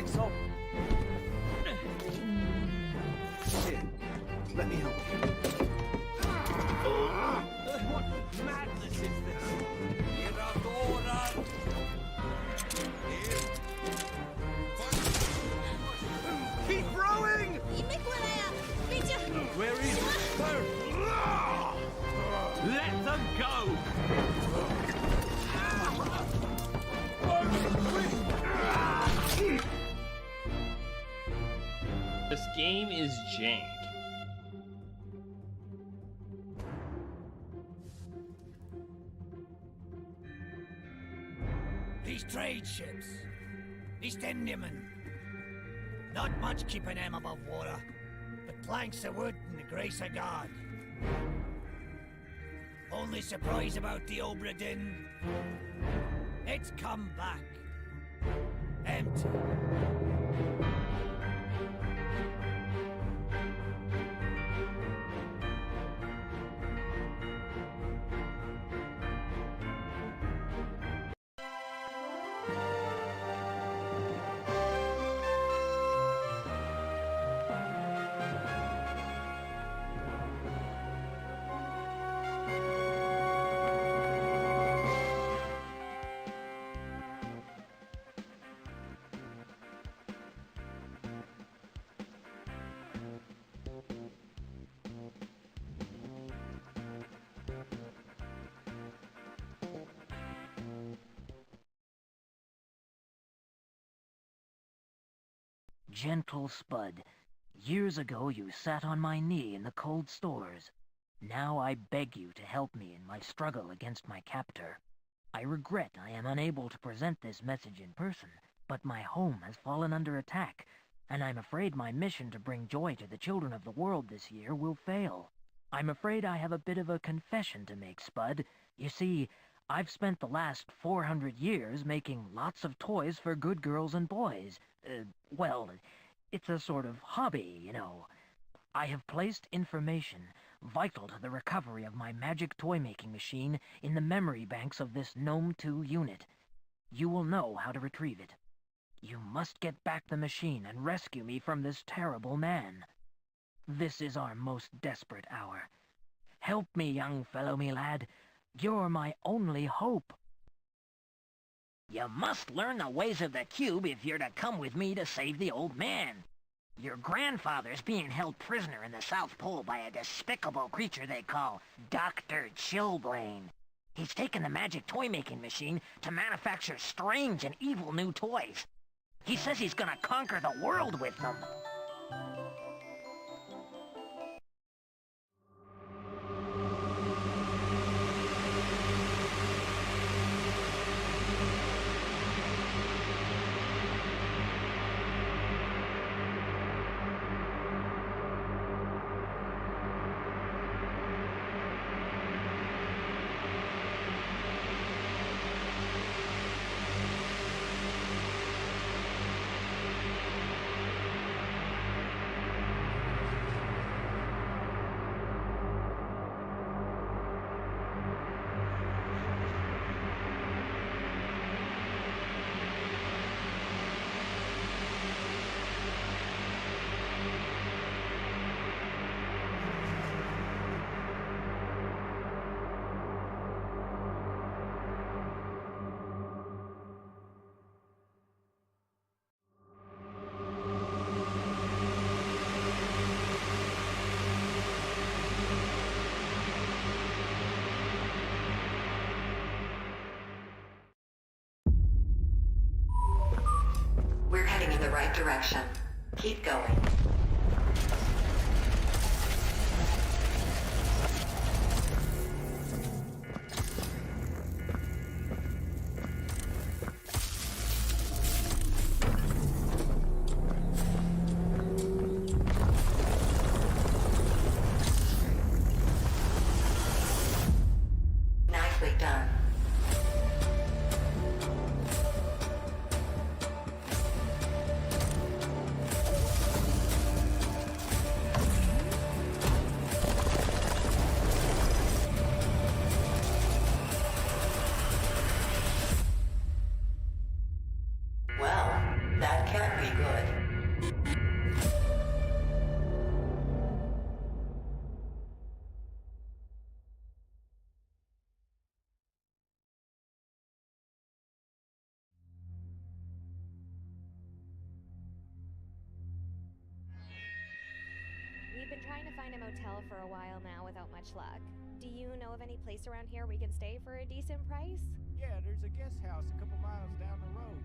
Take some. Here, let me help you. What madness is this? Keep rowing! Where is it? Let them go! This game is jank. These trade ships. These Indiamen. Not much keeping them above water, but planks of wood and the grace of God. Only surprise about the Obra Dinn? It's come back. Empty. Gentle Spud, years ago you sat on my knee in the cold stores. Now I beg you to help me in my struggle against my captor. I regret I am unable to present this message in person, but my home has fallen under attack, and I'm afraid my mission to bring joy to the children of the world this year will fail. I'm afraid I have a bit of a confession to make, Spud. You see, I've spent the last 400 years making lots of toys for good girls and boys. Well, it's a sort of hobby, you know. I have placed information vital to the recovery of my magic toy-making machine in the memory banks of this Gnome 2 unit. You will know how to retrieve it. You must get back the machine and rescue me from this terrible man. This is our most desperate hour. Help me, young fellow, me lad. You're my only hope. You must learn the ways of the cube if you're to come with me to save the old man. Your grandfather's being held prisoner in the South Pole by a despicable creature they call Dr. Chillblain. He's taken the magic toy-making machine to manufacture strange and evil new toys. He says he's gonna conquer the world with them. We're heading in the right direction. Keep going. Nicely done. We've been trying to find a motel for a while now without much luck. Do you know of any place around here we can stay for a decent price? Yeah, there's a guest house a couple miles down the road.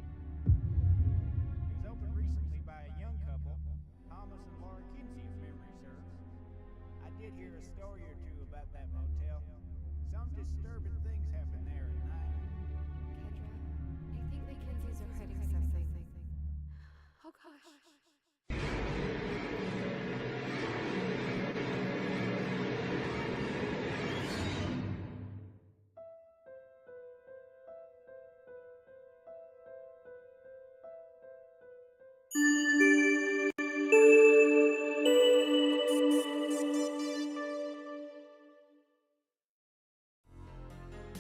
It was opened recently by a young couple, Thomas and Laura Kinsey, if memory serves. I did hear a story or two about that motel. Some disturbing things happen there at night. Kendra, I think the Kinseys are hiding something. Oh gosh.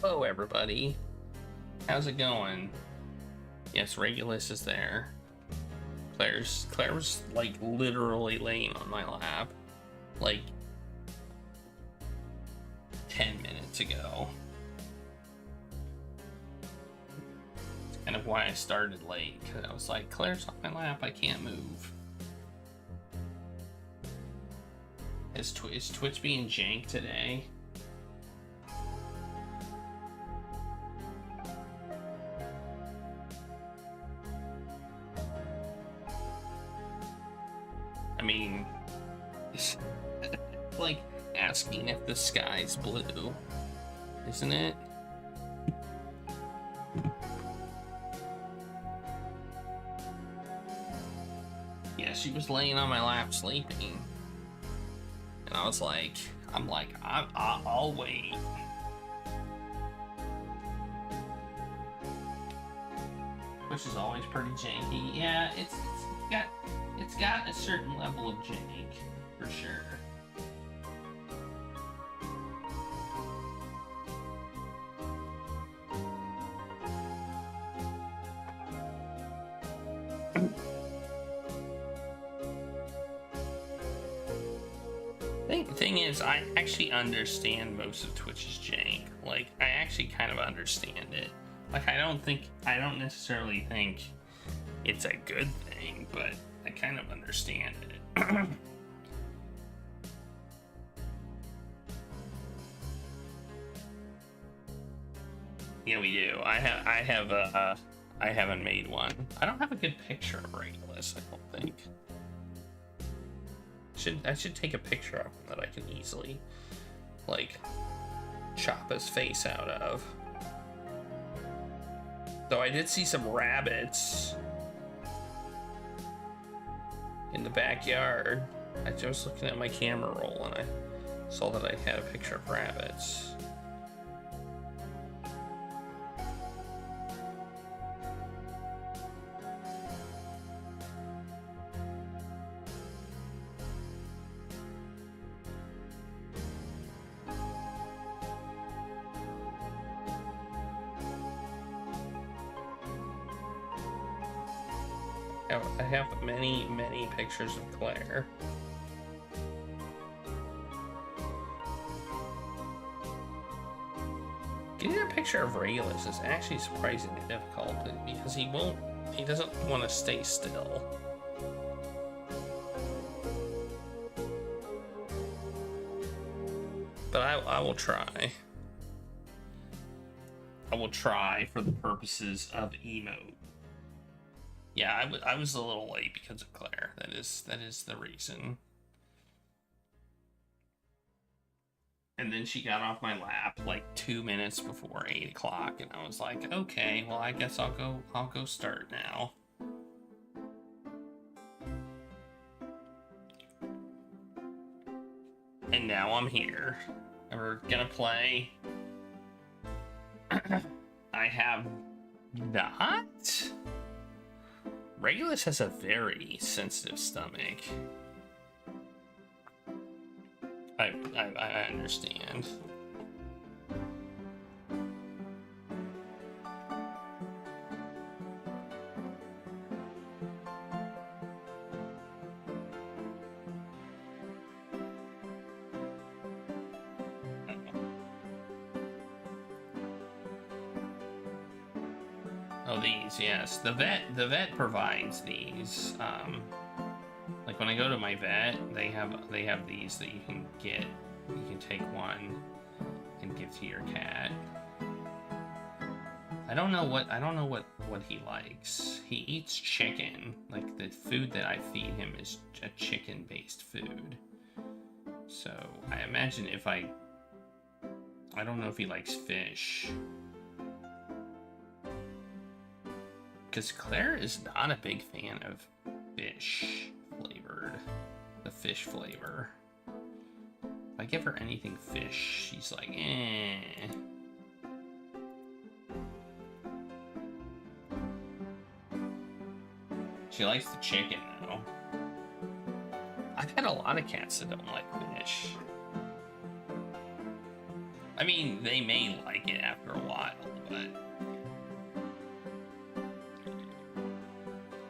Hello, everybody. How's it going? Yes, Regulus is there. Claire was like literally laying on my lap like 10 minutes ago. It's kind of why I started late, because I was like, Claire's on my lap, I can't move. Is Twitch being jank today? I mean, it's like asking if the sky's blue, isn't it? Yeah, she was laying on my lap sleeping, and I was like, I'll wait. Which is always pretty janky. Yeah, it's got a certain level of jank, for sure. Thing is, I actually understand most of Twitch's jank. Like, I actually kind of understand it. Like, I don't necessarily think it's a good thing, but I kind of understand it. Yeah, we do. I haven't made one. I don't have a good picture of Regulus, I don't think. I should take a picture of him that I can easily, like, chop his face out of. Though I did see some rabbits in the backyard. I was just looking at my camera roll and I saw that I had a picture of rabbits. I have many pictures of Claire. Getting a picture of Regulus is actually surprisingly difficult because he doesn't want to stay still. But I will try. I will try for the purposes of emote. Yeah, I was a little late because of Claire. That is the reason. And then she got off my lap like 2 minutes before 8 o'clock, and I was like, okay, well, I guess I'll go start now. And now I'm here. And we're gonna play. I have not. Regulus has a very sensitive stomach. I understand. Oh, these, yes. The vet provides these. Like when I go to my vet, they have these that you can get. You can take one and give to your cat. I don't know what he likes. He eats chicken. Like the food that I feed him is a chicken-based food. So I imagine if I don't know if he likes fish. Because Claire is not a big fan of fish flavored. The fish flavor. If I give her anything fish, she's like, eh. She likes the chicken, though. I've had a lot of cats that don't like fish. I mean, they may like it after a while, but...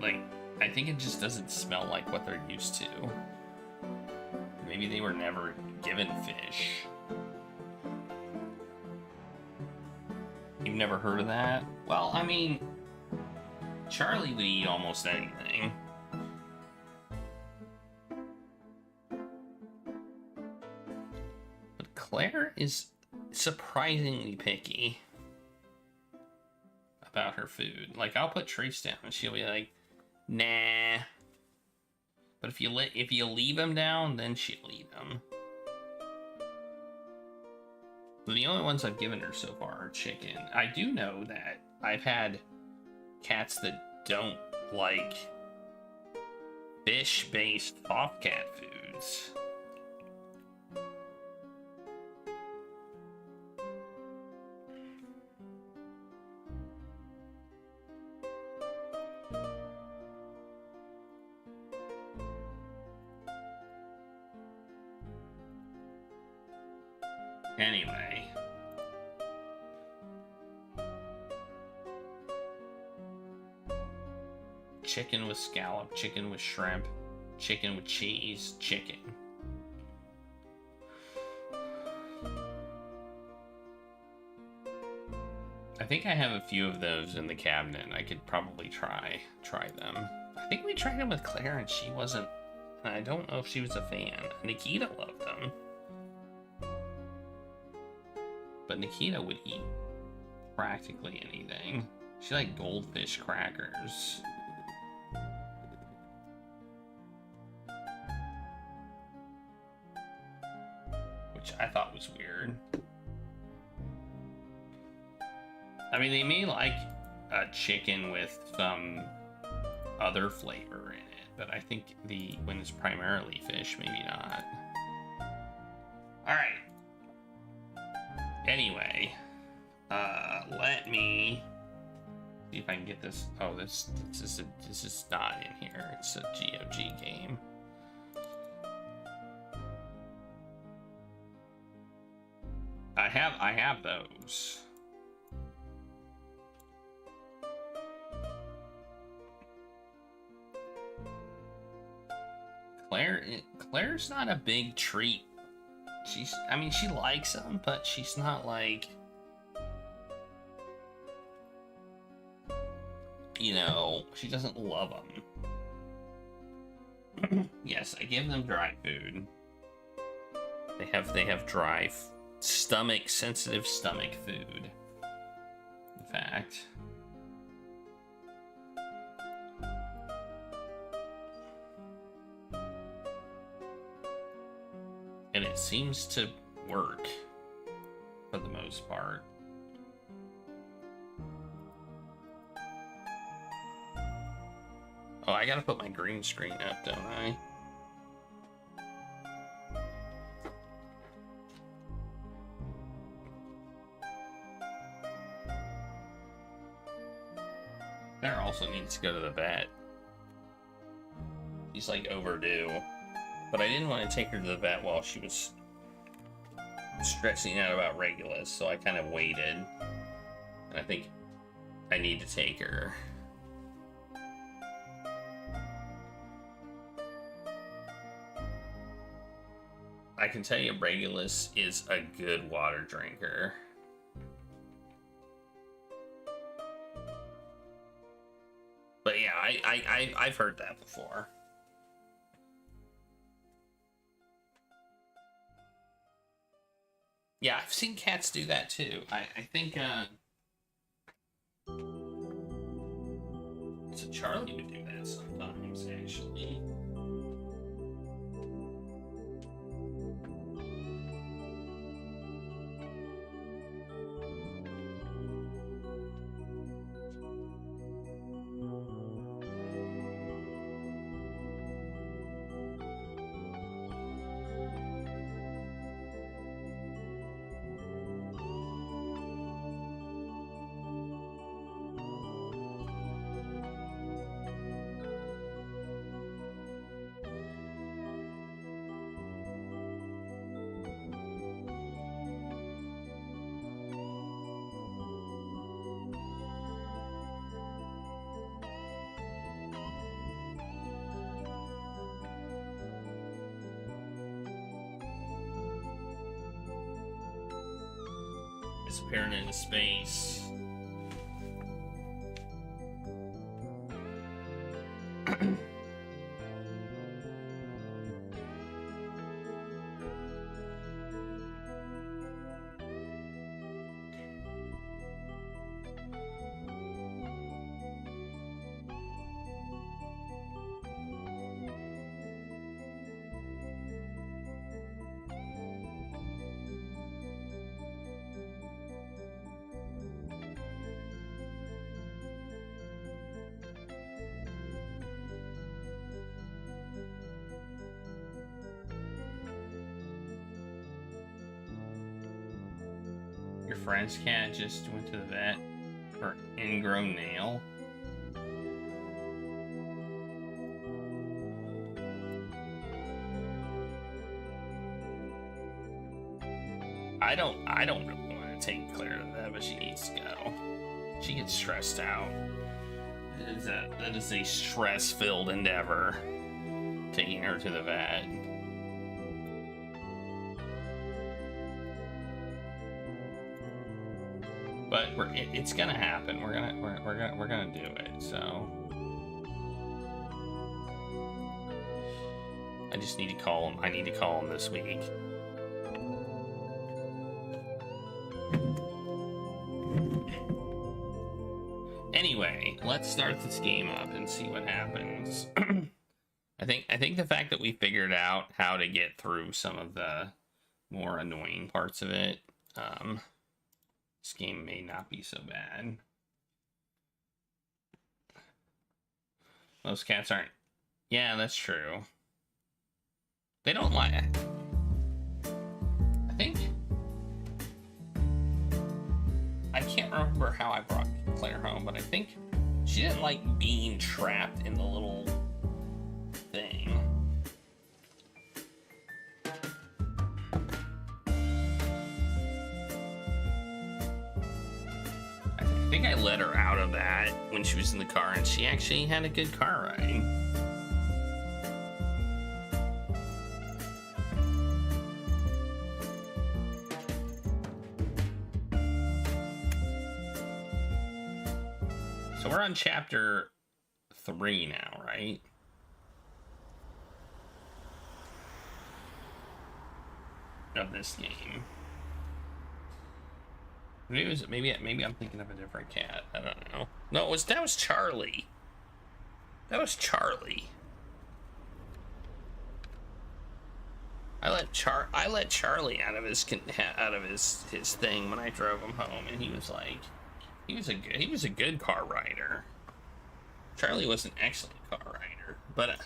like, I think it just doesn't smell like what they're used to. Maybe they were never given fish. You've never heard of that? Well, I mean... Charlie would eat almost anything. But Claire is surprisingly picky about her food. Like, I'll put treats down and she'll be like, nah. But if you leave them down, then she'll eat them. The only ones I've given her so far are chicken. I do know that I've had cats that don't like fish-based soft cat foods. Anyway. Chicken with scallop, chicken with shrimp, chicken with cheese, chicken. I think I have a few of those in the cabinet. I could probably try them. I think we tried them with Claire and she wasn't... I don't know if she was a fan. Nikita loved them. But Nikita would eat practically anything. She liked goldfish crackers. Which I thought was weird. I mean, they may like a chicken with some other flavor in it, but I think when it's primarily fish, maybe not. Alright. Anyway, let me see if I can get this. Oh, this is not in here. It's a GOG game. I have those. Claire's not a big treat. I mean, she likes them, but she's not like, you know, she doesn't love them. Yes, I give them dry food. They have dry sensitive stomach food. In fact. And it seems to work for the most part. Oh, I gotta put my green screen up, don't I? Claire also needs to go to the vet. She's like overdue. But I didn't want to take her to the vet while she was stressing out about Regulus, so I kind of waited. And I think I need to take her. I can tell you Regulus is a good water drinker. But yeah, I've heard that before. Yeah, I've seen cats do that too. I think so Charlie would do that sometimes, actually. Disappearing into space. Your friend's cat just went to the vet for ingrown nail. I don't really want to take Claire to the vet, but she needs to go. She gets stressed out. That is a stress-filled endeavor, taking her to the vet. But it's gonna happen. We're gonna do it. So I just need to call him. I need to call him this week. Anyway, let's start this game up and see what happens. I think the fact that we figured out how to get through some of the more annoying parts of it, this game may not be so bad. Most cats aren't. Yeah, that's true. They don't like. I think. I can't remember how I brought Claire home, but I think she didn't like being trapped in the little thing. I think I let her out of that when she was in the car, and she actually had a good car ride. So we're on chapter 3 now, right? Of this game. Maybe I'm thinking of a different cat. I don't know. No, that was Charlie. That was Charlie. I let Charlie out of his thing when I drove him home, and he was like, he was a good car rider. Charlie was an excellent car rider, but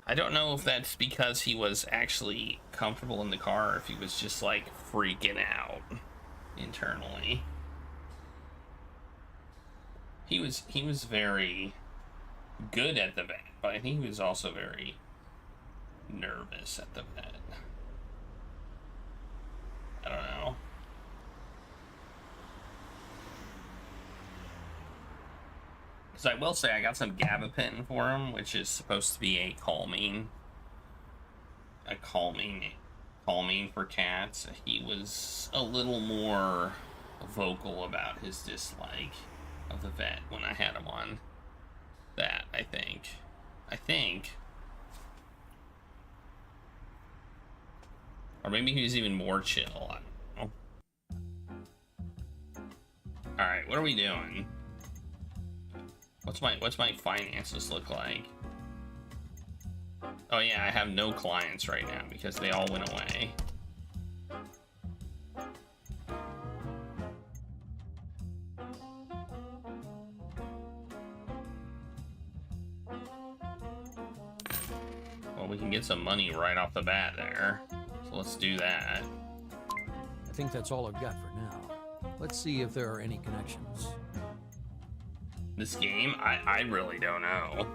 I don't know if that's because he was actually comfortable in the car, or if he was just like freaking out internally. He was very good at the vet, but I think he was also very nervous at the vet. I don't know. Because I will say I got some gabapentin for him, which is supposed to be a calming for cats. He was a little more vocal about his dislike of the vet when I had him on that, I think. Or maybe he was even more chill. what are we doing? What's my finances look like? Oh yeah, I have no clients right now because they all went away. Well, we can get some money right off the bat there. So let's do that. I think that's all I've got for now. Let's see if there are any connections. This game, I really don't know.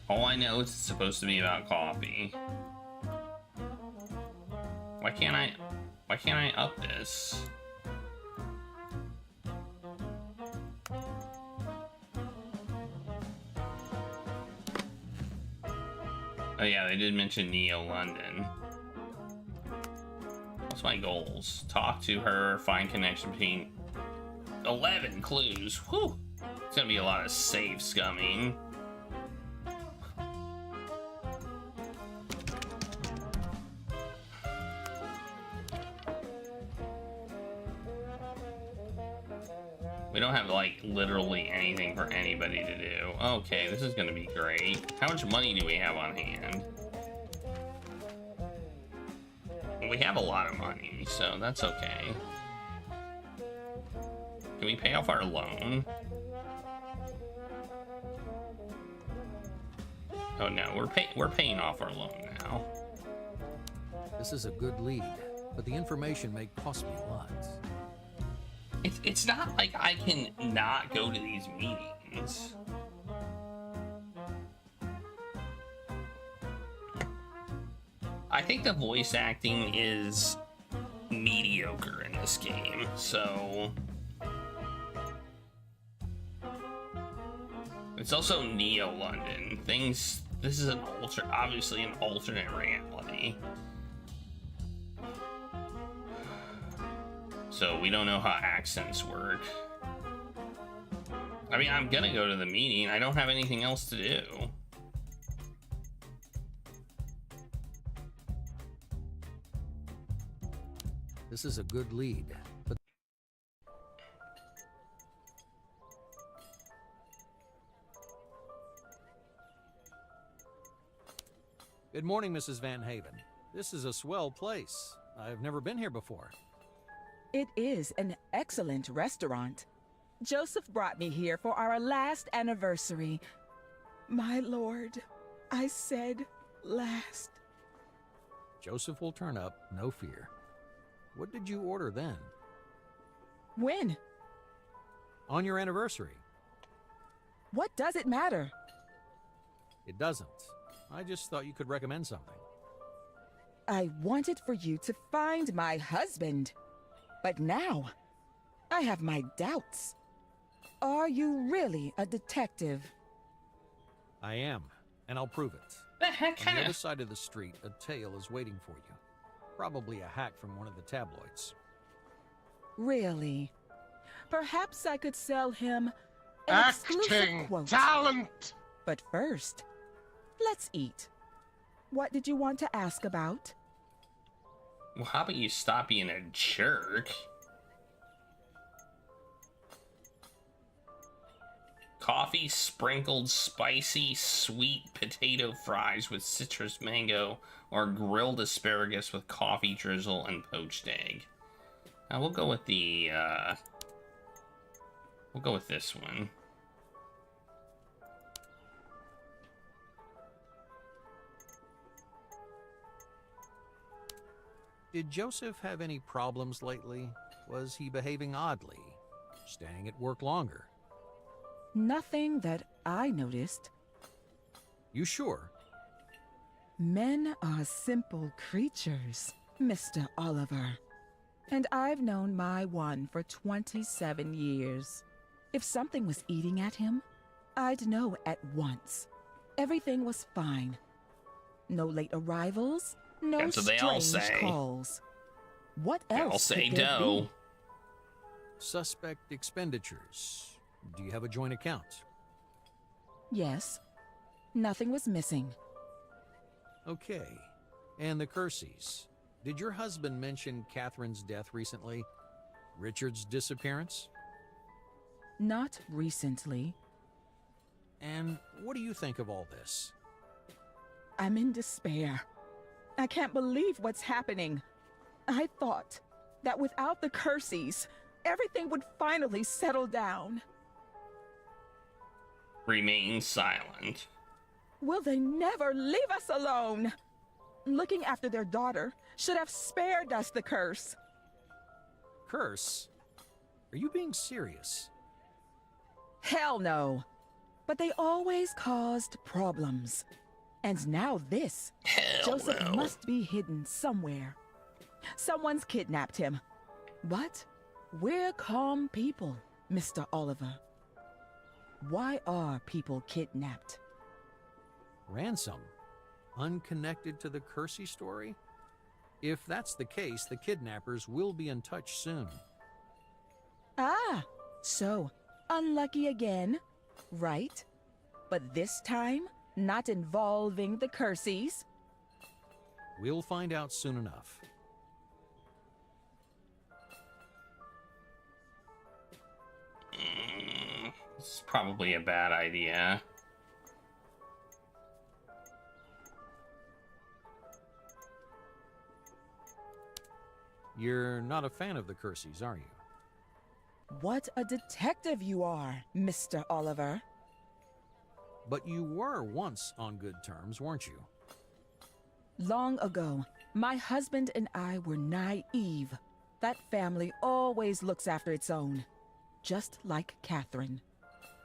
All I know is it's supposed to be about coffee. Why can't I up this? Oh yeah, they did mention Neo London. What's my goals? Talk to her, find connection between 11 clues. Whew! It's gonna be a lot of safe scumming. We don't have, like, literally anything for anybody to do. Okay, this is gonna be great. How much money do we have on hand? We have a lot of money, so that's okay. Can we pay off our loan? Oh no, we're paying off our loan now. This is a good lead, but the information may cost me lots. It's not like I can not go to these meetings. I think the voice acting is mediocre in this game, so... It's also Neo London. This is obviously an alternate reality. So we don't know how accents work. I mean, I'm gonna go to the meeting. I don't have anything else to do. This is a good lead, but... Good morning, Mrs. Van Haven. This is a swell place. I've never been here before. It is an excellent restaurant. Joseph brought me here for our last anniversary. My lord, I said last. Joseph will turn up, no fear. What did you order then? When? On your anniversary. What does it matter? It doesn't. I just thought you could recommend something. I wanted for you to find my husband. But now, I have my doubts. Are you really a detective? I am, and I'll prove it. The heck On the other side of the street, a tale is waiting for you. Probably a hack from one of the tabloids. Really? Perhaps I could sell him an exclusive quote. Talent! But first, let's eat. What did you want to ask about? Well, how about you stop being a jerk? Coffee sprinkled spicy sweet potato fries with citrus mango or grilled asparagus with coffee drizzle and poached egg. Now we'll go with the we'll go with this one. Did Joseph have any problems lately? Was he behaving oddly? Staying at work longer? Nothing that I noticed. You sure? Men are simple creatures, Mr. Oliver. And I've known my one for 27 years. If something was eating at him, I'd know at once. Everything was fine. No late arrivals, no That's what they all strange say. calls. What They else all say could there dough. be? Suspect expenditures. Do you have a joint account? Yes. Nothing was missing. Okay. And the Kerseys. Did your husband mention Catherine's death recently? Richard's disappearance? Not recently. And what do you think of all this? I'm in despair. I can't believe what's happening. I thought that without the Kerseys, everything would finally settle down. Remain silent. Will they never leave us alone? Looking after their daughter should have spared us the curse. Curse? Are you being serious? Hell no. But they always caused problems. And now this. Hell Joseph no. must be hidden somewhere. Someone's kidnapped him. But we're calm people, Mr. Oliver. Why are people kidnapped? Ransom? Unconnected to the Kersey story? If that's the case, the kidnappers will be in touch soon. Ah, so unlucky again, right? But this time, not involving the Kerseys. We'll find out soon enough. It's probably a bad idea. You're not a fan of the Kerseys, are you? What a detective you are, Mr. Oliver. But you were once on good terms, weren't you? Long ago, my husband and I were naive. That family always looks after its own. Just like Catherine.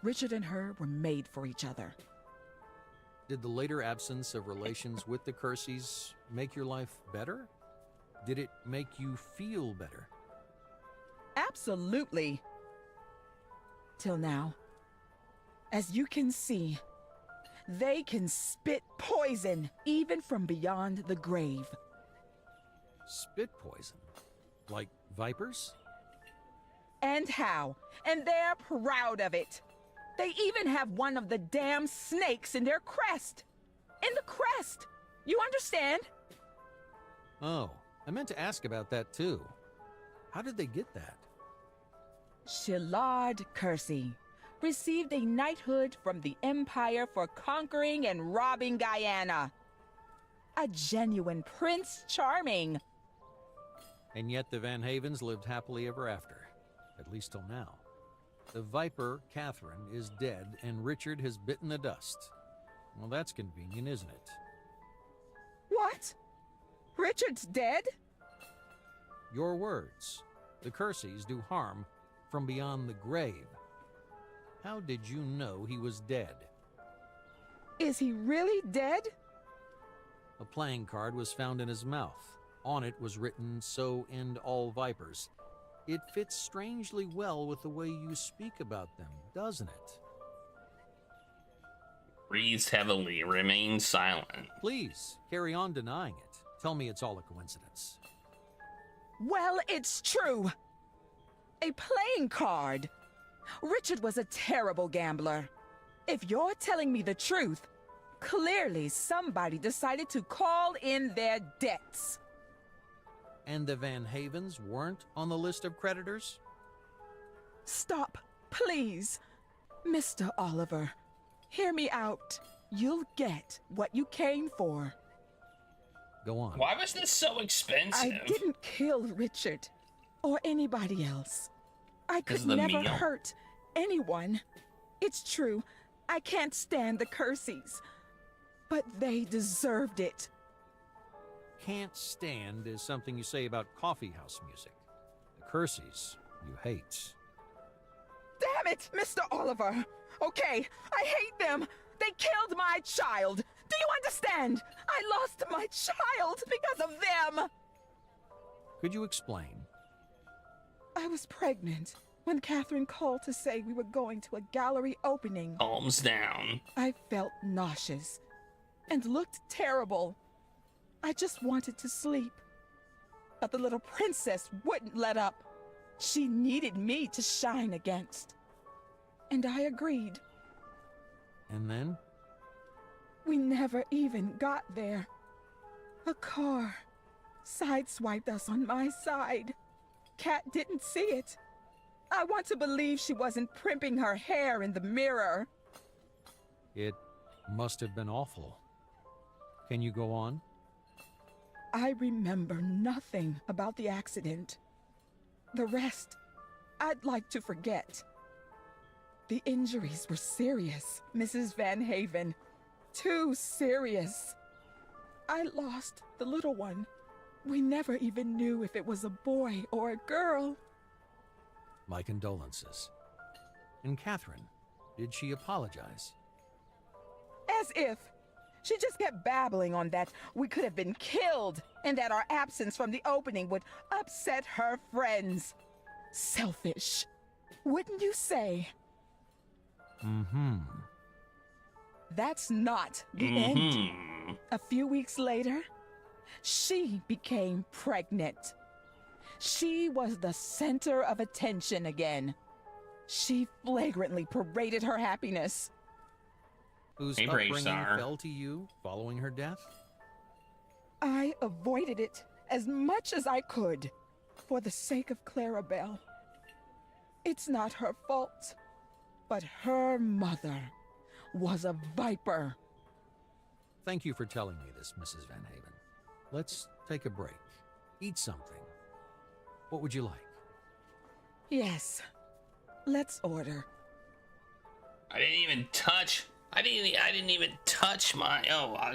Richard and her were made for each other. Did the later absence of relations with the Kerseys make your life better? Did it make you feel better? Absolutely. Till now. As you can see, they can spit poison even from beyond the grave. Spit poison? Like vipers? And how? And they're proud of it. They even have one of the damn snakes in their crest. In the crest! You understand? Oh, I meant to ask about that too. How did they get that? Shillard Kersey received a knighthood from the Empire for conquering and robbing Guyana. A genuine Prince Charming. And yet the Van Havens lived happily ever after, at least till now. The Viper, Catherine, is dead and Richard has bitten the dust. Well, that's convenient, isn't it? What? Richard's dead? Your words. The Kerseys do harm from beyond the grave. How did you know he was dead? Is he really dead? A playing card was found in his mouth. On it was written, "So end all vipers." It fits strangely well with the way you speak about them, doesn't it? Breathes heavily. Remain silent. Please, carry on denying it. Tell me it's all a coincidence. Well, it's true. A playing card. Richard was a terrible gambler. If you're telling me the truth, clearly somebody decided to call in their debts. And the Van Havens weren't on the list of creditors? Stop, please. Mr. Oliver, hear me out. You'll get what you came for. Go on. Why was this so expensive? I didn't kill Richard or anybody else. I could the never meal. hurt anyone. It's true, I can't stand the Kerseys, but they deserved it. Can't stand is something you say about coffee house music. The Kerseys you hate. Damn it, Mr. Oliver. Okay, I hate them. They killed my child. Do you understand? I lost my child because of them. Could you explain? I was pregnant when Catherine called to say we were going to a gallery opening. Calms down. I felt nauseous and looked terrible. I just wanted to sleep. But the little princess wouldn't let up. She needed me to shine against. and I agreed. And then? We never even got there. A car sideswiped us on my side. Kat didn't see it. I want to believe she wasn't primping her hair in the mirror. It must have been awful. Can you go on? I remember nothing about the accident. The rest, I'd like to forget. The injuries were serious, Mrs. Van Haven. Too serious. I lost the little one. We never even knew if it was a boy or a girl. My condolences. And Catherine, did she apologize? As if. She just kept babbling on that we could have been killed and that our absence from the opening would upset her friends. Selfish. Wouldn't you say? Mm-hmm. That's not the end. A few weeks later, she became pregnant. She was the center of attention again. She flagrantly paraded her happiness. Whose Hey, Brave upbringing Star. fell to you following her death? I avoided it as much as I could for the sake of Clarabelle. It's not her fault, but her mother was a viper. Thank you for telling me this, Mrs. Van Haven. Let's take a break. Eat something. What would you like? Yes, let's order. I didn't even touch my.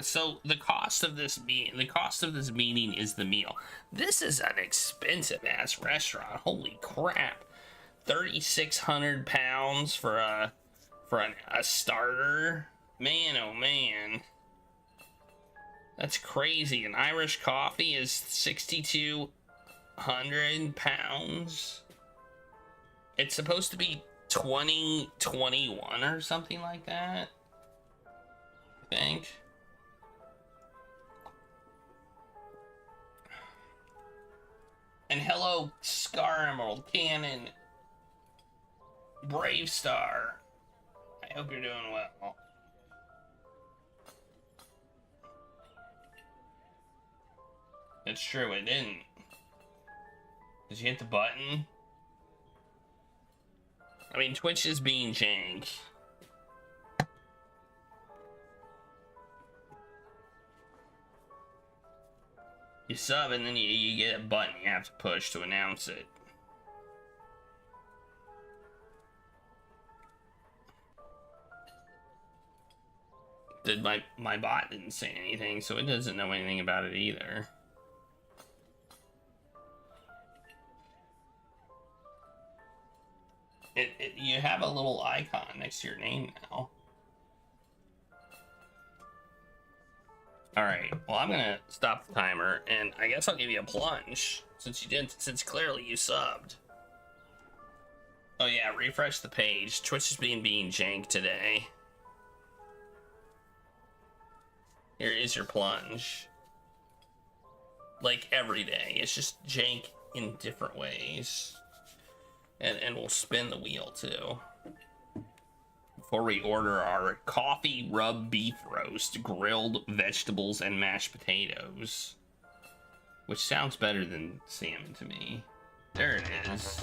So the cost of this meeting is the meal. This is an expensive ass restaurant. Holy crap! £3,600 for a starter. Man, oh man, that's crazy. An Irish coffee is £6,200. It's supposed to be 2021 or something like that, I think. And hello, Scar Emerald Cannon, Brave Star. I hope you're doing well. It's true, it didn't. Did you hit the button? I mean, Twitch is being jank. You sub and then you get a button you have to push to announce it. My bot didn't say anything, so it doesn't know anything about it either. You have a little icon next to your name now. Alright, well, I'm gonna stop the timer, and I guess I'll give you a plunge, since clearly you subbed. Oh yeah, refresh the page. Twitch is being jank today. Here is your plunge. Like every day, it's just jank in different ways. And we'll spin the wheel too. Before we order our coffee rub beef roast, grilled vegetables, and mashed potatoes. Which sounds better than salmon to me. There it is.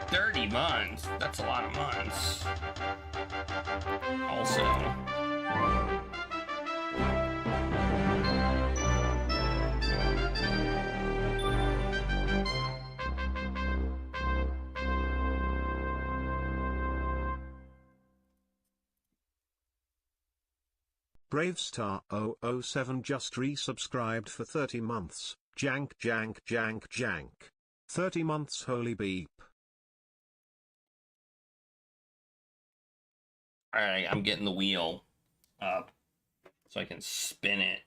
30 months. That's a lot of months. Also. Bravestar007 just resubscribed for 30 months. Jank jank jank jank. 30 months holy beep. Alright, I'm getting the wheel up so I can spin it.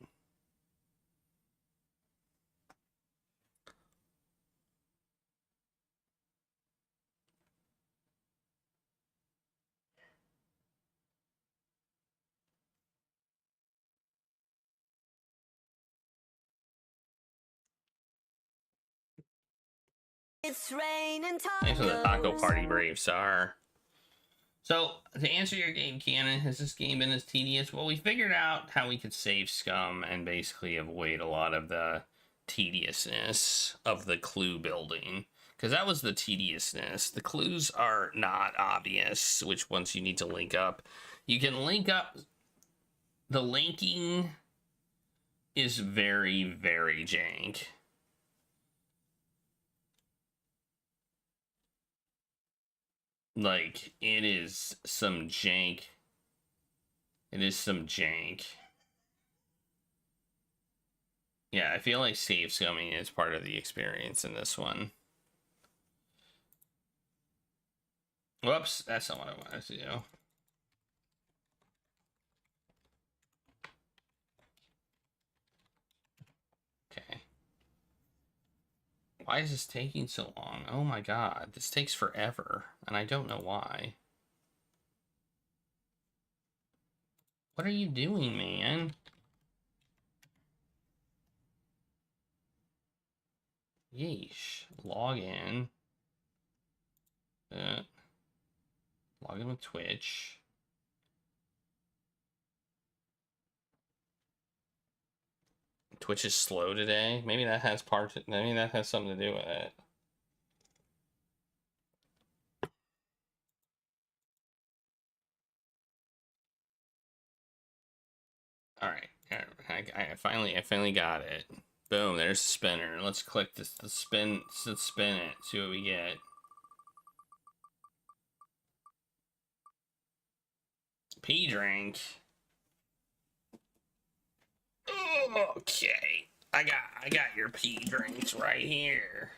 Thanks for the taco party, Brave Star. So, to answer your game, Cannon, has this game been as tedious? Well, we figured out how we could save scum and basically avoid a lot of the tediousness of the clue building. Because that was the tediousness. The clues are not obvious, which ones you need to link up. You can link up. The linking is very, very jank. Like, it is some jank. It is some jank. Yeah, I feel like save scumming is part of the experience in this one. Whoops, that's not what I wanted to do. Okay. Why is this taking so long? Oh my god, this takes forever, and I don't know why. What are you doing, man? Yeesh. Log in. Log in with Twitch. Twitch is slow today. Maybe that has maybe that has something to do with it. All right, I finally got it. Boom, there's the spinner. Let's click this. Let's spin it. See what we get. Pea drink. Okay, I got your pea drinks right here.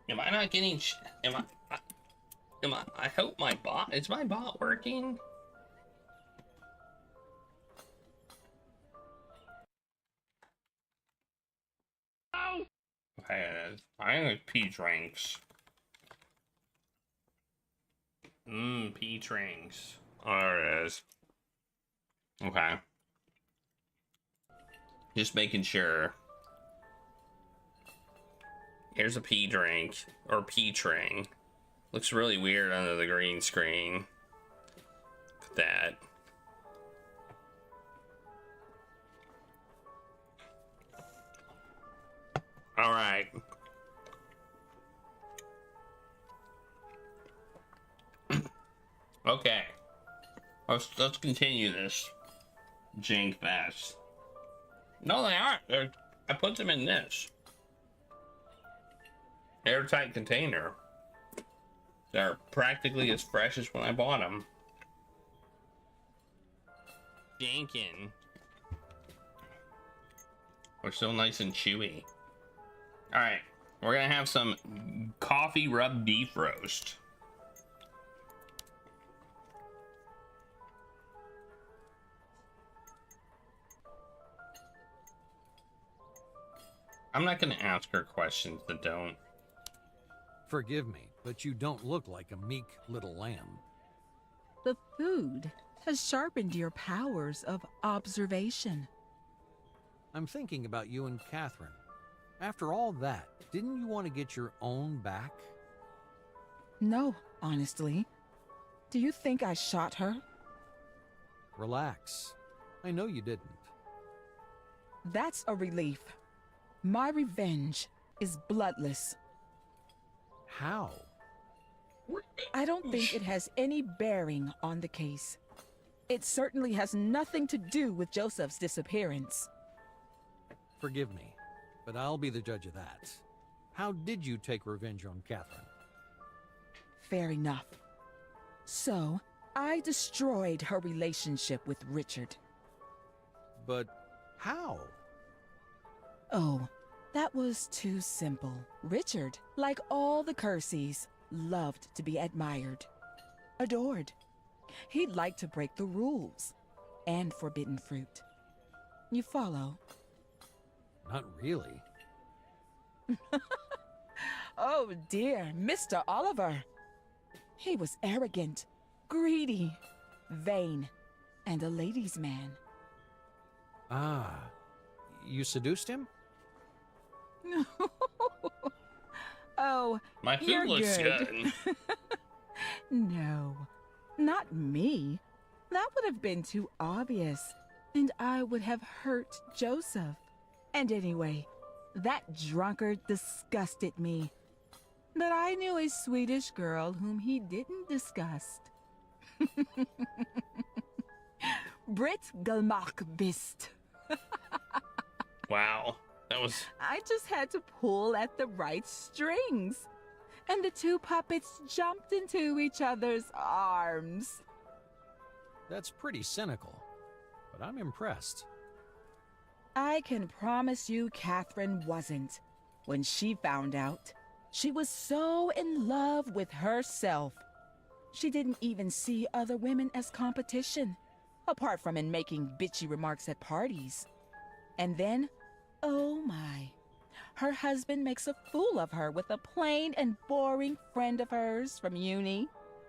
Am I not getting? Am I? I hope my bot is my bot working. Okay, I like pea drinks. Pea drinks. Oh, there it is. Okay. Just making sure. Here's a pea drink, or pea tring. Looks really weird under the green screen. Look at that. All right. Okay. Let's continue this jank fast. No, they aren't. I put them in this airtight container. They're practically as fresh as when I bought them. Jankin'. We're still nice and chewy. All right, we're gonna have some coffee rub beef roast. I'm not gonna ask her questions that don't. Forgive me, but you don't look like a meek little lamb. The food has sharpened your powers of observation. I'm thinking about you and Catherine. After all that, didn't you want to get your own back? No, honestly. Do you think I shot her? Relax. I know you didn't. That's a relief. My revenge is bloodless. How? I don't think it has any bearing on the case. It certainly has nothing to do with Joseph's disappearance. Forgive me, but I'll be the judge of that. How did you take revenge on Catherine? Fair enough. So, I destroyed her relationship with Richard. But how? Oh, that was too simple. Richard, like all the Curseys, loved to be admired, adored. He'd like to break the rules and forbidden fruit. You follow? Not really. Oh dear, Mr. Oliver. He was arrogant, greedy, vain, and a ladies' man. Ah, you seduced him? Oh, My food you're looks good. good. No, not me. That would have been too obvious, and I would have hurt Joseph. And anyway, that drunkard disgusted me. But I knew a Swedish girl whom he didn't disgust. Britt Galmakbist. Wow. That was... I just had to pull at the right strings. And the two puppets jumped into each other's arms. That's pretty cynical, but I'm impressed. I can promise you Catherine wasn't. When she found out, she was so in love with herself. She didn't even see other women as competition, apart from in making bitchy remarks at parties. And then, oh my, her husband makes a fool of her with a plain and boring friend of hers from uni.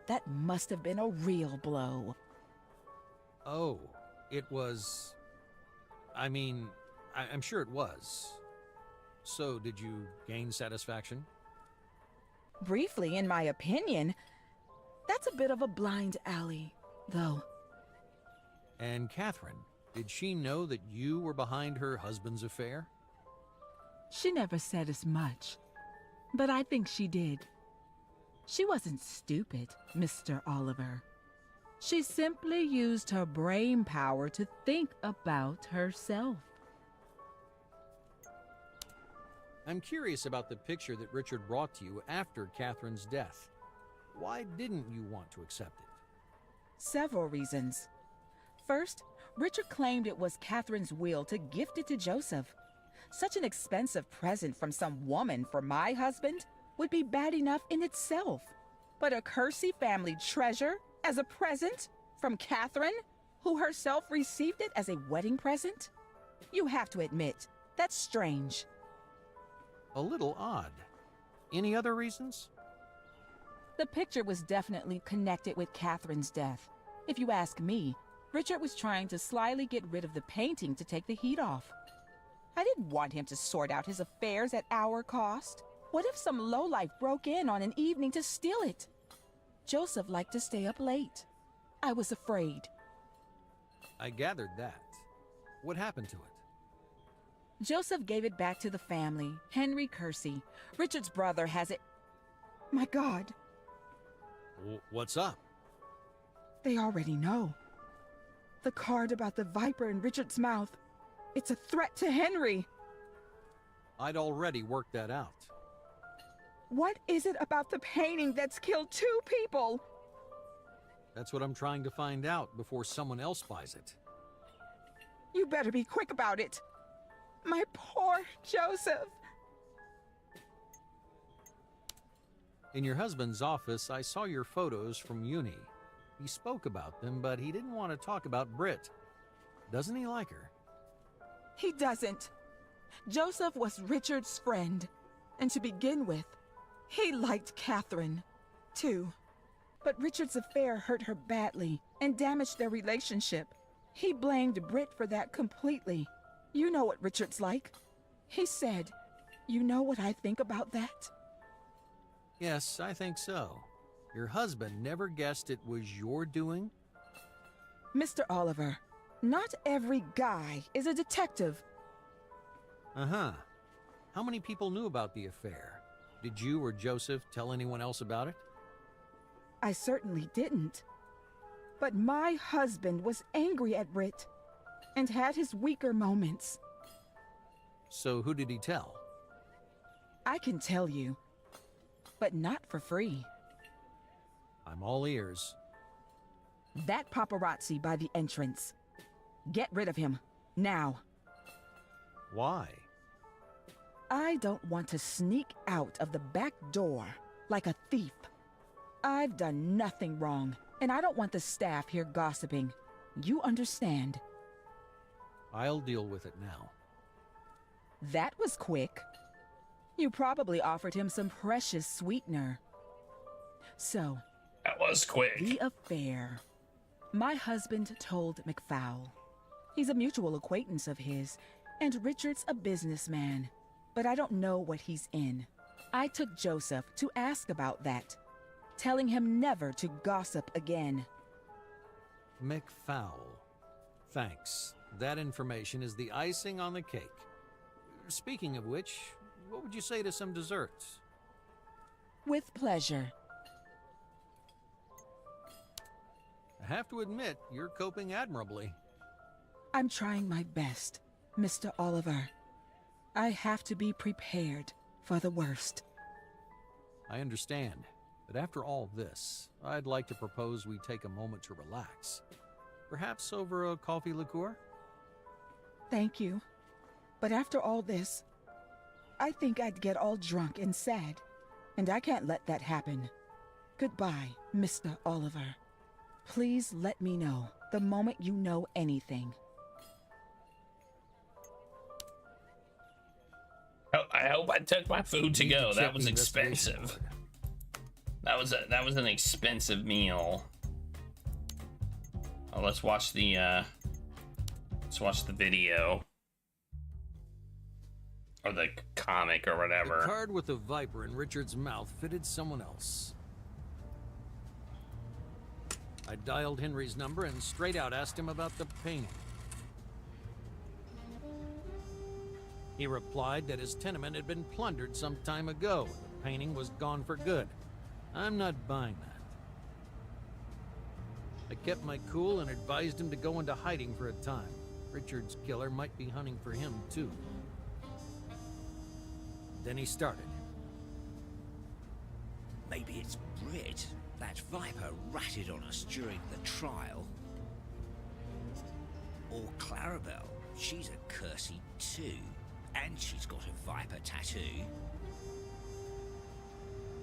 That must have been a real blow. Oh, it was... I'm sure it was. So, did you gain satisfaction? Briefly, in my opinion. That's a bit of a blind alley, though. And Catherine, did she know that you were behind her husband's affair? She never said as much, but I think she did. She wasn't stupid, Mr. Oliver. She simply used her brain power to think about herself. I'm curious about the picture that Richard brought to you after Catherine's death. Why didn't you want to accept it? Several reasons. First, Richard claimed it was Catherine's will to gift it to Joseph. Such an expensive present from some woman for my husband would be bad enough in itself. But a Kersey family treasure as a present from Catherine, who herself received it as a wedding present? You have to admit, that's strange. A little odd. Any other reasons? The picture was definitely connected with Catherine's death. If you ask me, Richard was trying to slyly get rid of the painting to take the heat off. I didn't want him to sort out his affairs at our cost. What if some lowlife broke in on an evening to steal it? Joseph liked to stay up late. I was afraid. I gathered that. What happened to it? Joseph gave it back to the family, Henry Kersey. Richard's brother has it. My God. What's up? They already know. The card about the viper in Richard's mouth. It's a threat to Henry. I'd already worked that out. What is it about the painting that's killed 2 people? That's what I'm trying to find out before someone else buys it. You better be quick about it. My poor Joseph. In your husband's office, I saw your photos from uni. He spoke about them, but he didn't want to talk about Britt. Doesn't he like her? He doesn't. Joseph was Richard's friend. And to begin with, he liked Catherine, too. But Richard's affair hurt her badly and damaged their relationship. He blamed Britt for that completely. You know what Richard's like. He said, "You know what I think about that?" Yes, I think so. Your husband never guessed it was your doing? Mr. Oliver, not every guy is a detective. Uh-huh. How many people knew about the affair? Did you or Joseph tell anyone else about it? I certainly didn't. But my husband was angry at Britt and had his weaker moments. So who did he tell? I can tell you, but not for free. I'm all ears. That paparazzi by the entrance. Get rid of him, now. Why? I don't want to sneak out of the back door like a thief. I've done nothing wrong, and I don't want the staff here gossiping. You understand? I'll deal with it now. That was quick. You probably offered him some precious sweetener. So, that was quick. The affair. My husband told McFowl. He's a mutual acquaintance of his, and Richard's a businessman, but I don't know what he's in. I took Joseph to ask about that, telling him never to gossip again. McFowl. Thanks. That information is the icing on the cake. Speaking of which, what would you say to some desserts? With pleasure. I have to admit, you're coping admirably. I'm trying my best, Mr. Oliver. I have to be prepared for the worst. I understand, but after all this, I'd like to propose we take a moment to relax. Perhaps over a coffee liqueur? Thank you. But after all this, I think I'd get all drunk and sad, and I can't let that happen. Goodbye, Mr. Oliver. Please let me know the moment you know anything. Oh, I hope I took my food to go. That was expensive. That was an expensive meal. Oh, let's watch the video. Or the comic or whatever. The card with the viper in Richard's mouth fitted someone else. I dialed Henry's number and straight out asked him about the painting. He replied that his tenement had been plundered some time ago. The painting was gone for good. I'm not buying that. I kept my cool and advised him to go into hiding for a time. Richard's killer might be hunting for him, too. Then he started. Maybe it's Brit. That viper ratted on us during the trial. Or Clarabelle. She's a cursey too. And she's got a viper tattoo.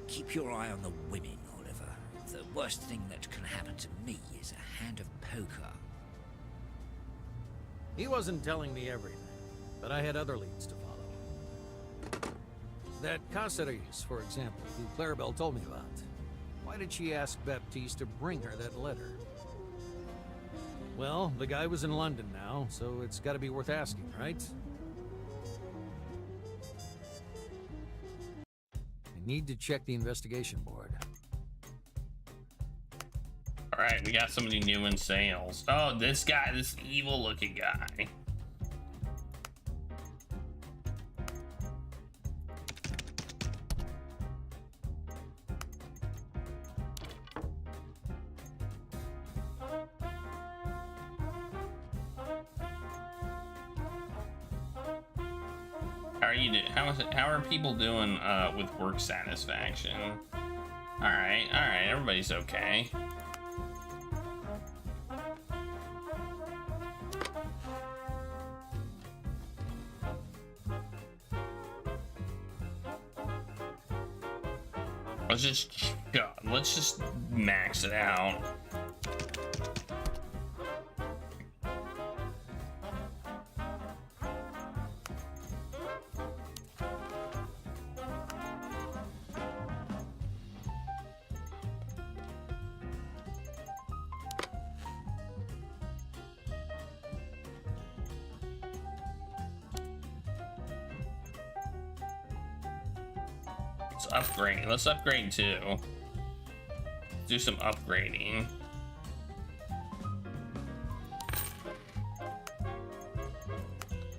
Keep your eye on the women, Oliver. The worst thing that can happen to me is a hand of poker. He wasn't telling me everything, but I had other leads to follow. That Caceres, for example, who Clarabelle told me about. Why did she ask Baptiste to bring her that letter? Well, the guy was in London now, so it's got to be worth asking, right? I need to check the investigation board. Alright, we got somebody new in sales. Oh, this guy, this evil looking guy. How are you doing? How are people doing with work satisfaction? Alright, everybody's okay. Let's just max it out. Let's upgrade too. Do some upgrading.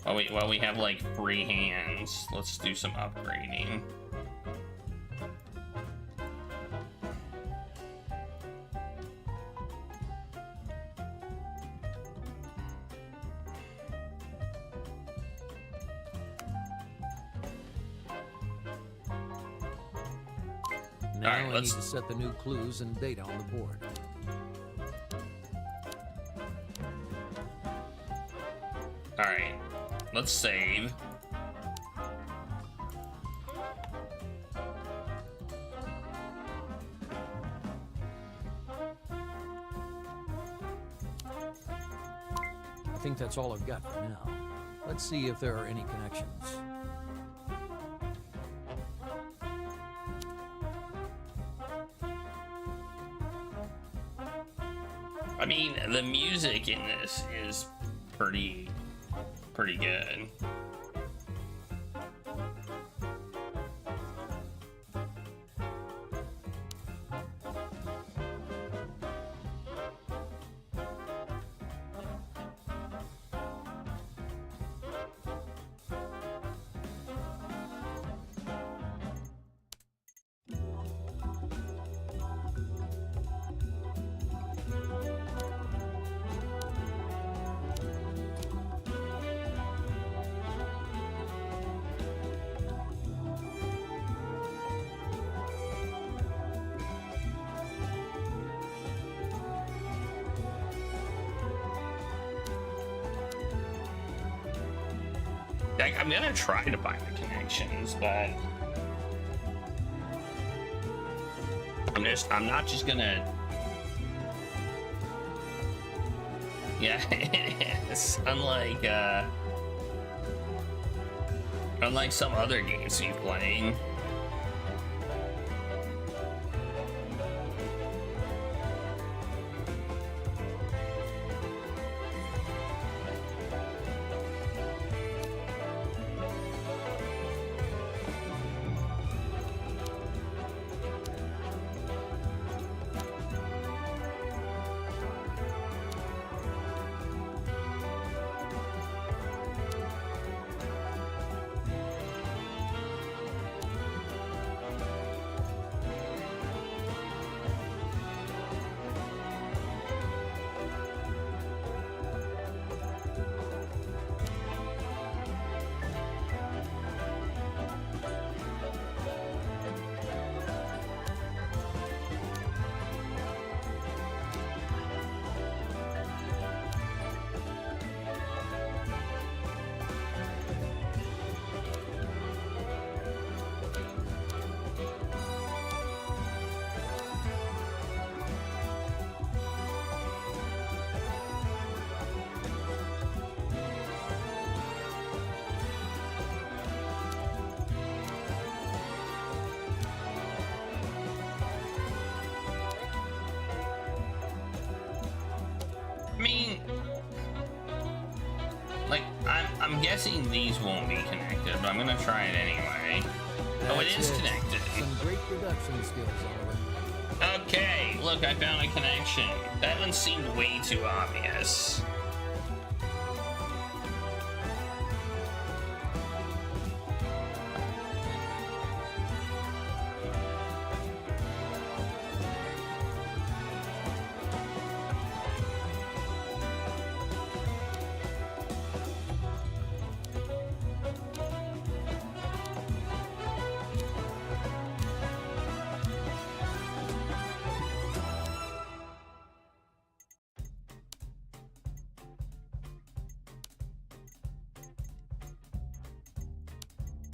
Oh wait, well we have like free hands. Let's do some upgrading. Now I need to set the new clues and data on the board. Alright, let's save. I think that's all I've got for now. Let's see if there are any connections. I mean, the music in this is pretty good. Like, I'm gonna try to find the connections, but I'm not just gonna. Yeah, it's unlike some other games we've played. I mean, like, I'm guessing these won't be connected, but I'm gonna try it anyway. Oh, it is connected. Some great production skills, Oliver. Okay, look, I found a connection. That one seemed way too obvious.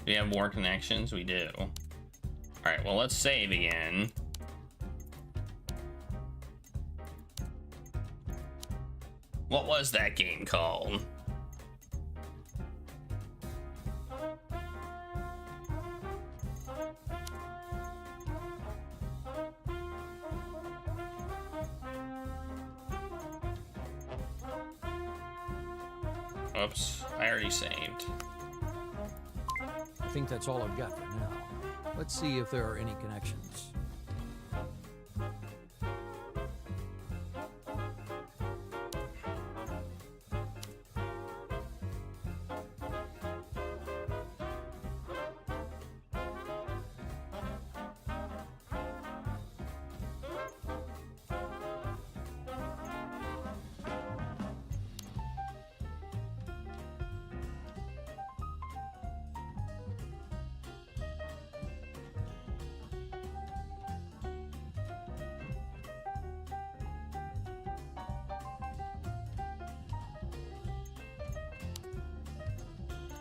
We have more connections? We do. Alright, well, let's save again. What was that game called? Oops, I already saved. I think that's all I've got for now. Let's see if there are any connections.